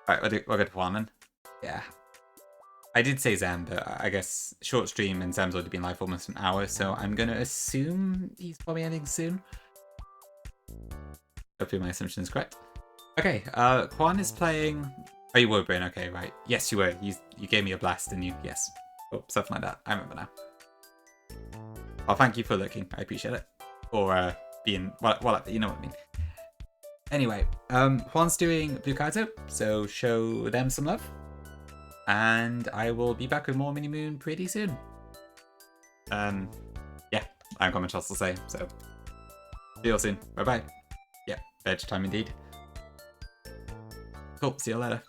S1: Alright, we'll go to Juan then. Yeah. I did say Zem, but I guess short stream and Zem's already been live for almost an hour, so I'm going to assume he's probably ending soon. Hopefully my assumption is correct. Okay, Juan is playing... Oh, you were, Bryn. Okay, right. Yes, you were. You gave me a blast, didn't you? Yes. Oh, something like that. I remember now. Well, thank you for looking. I appreciate it. Or being... Well, you know what I mean. Anyway, Juan's doing Blue Kaiser, so show them some love. And I will be back with more Mini Moon pretty soon. Yeah, I haven't got much else to say, so see you all soon. Bye bye. Yeah, veg time indeed. Cool, see you later.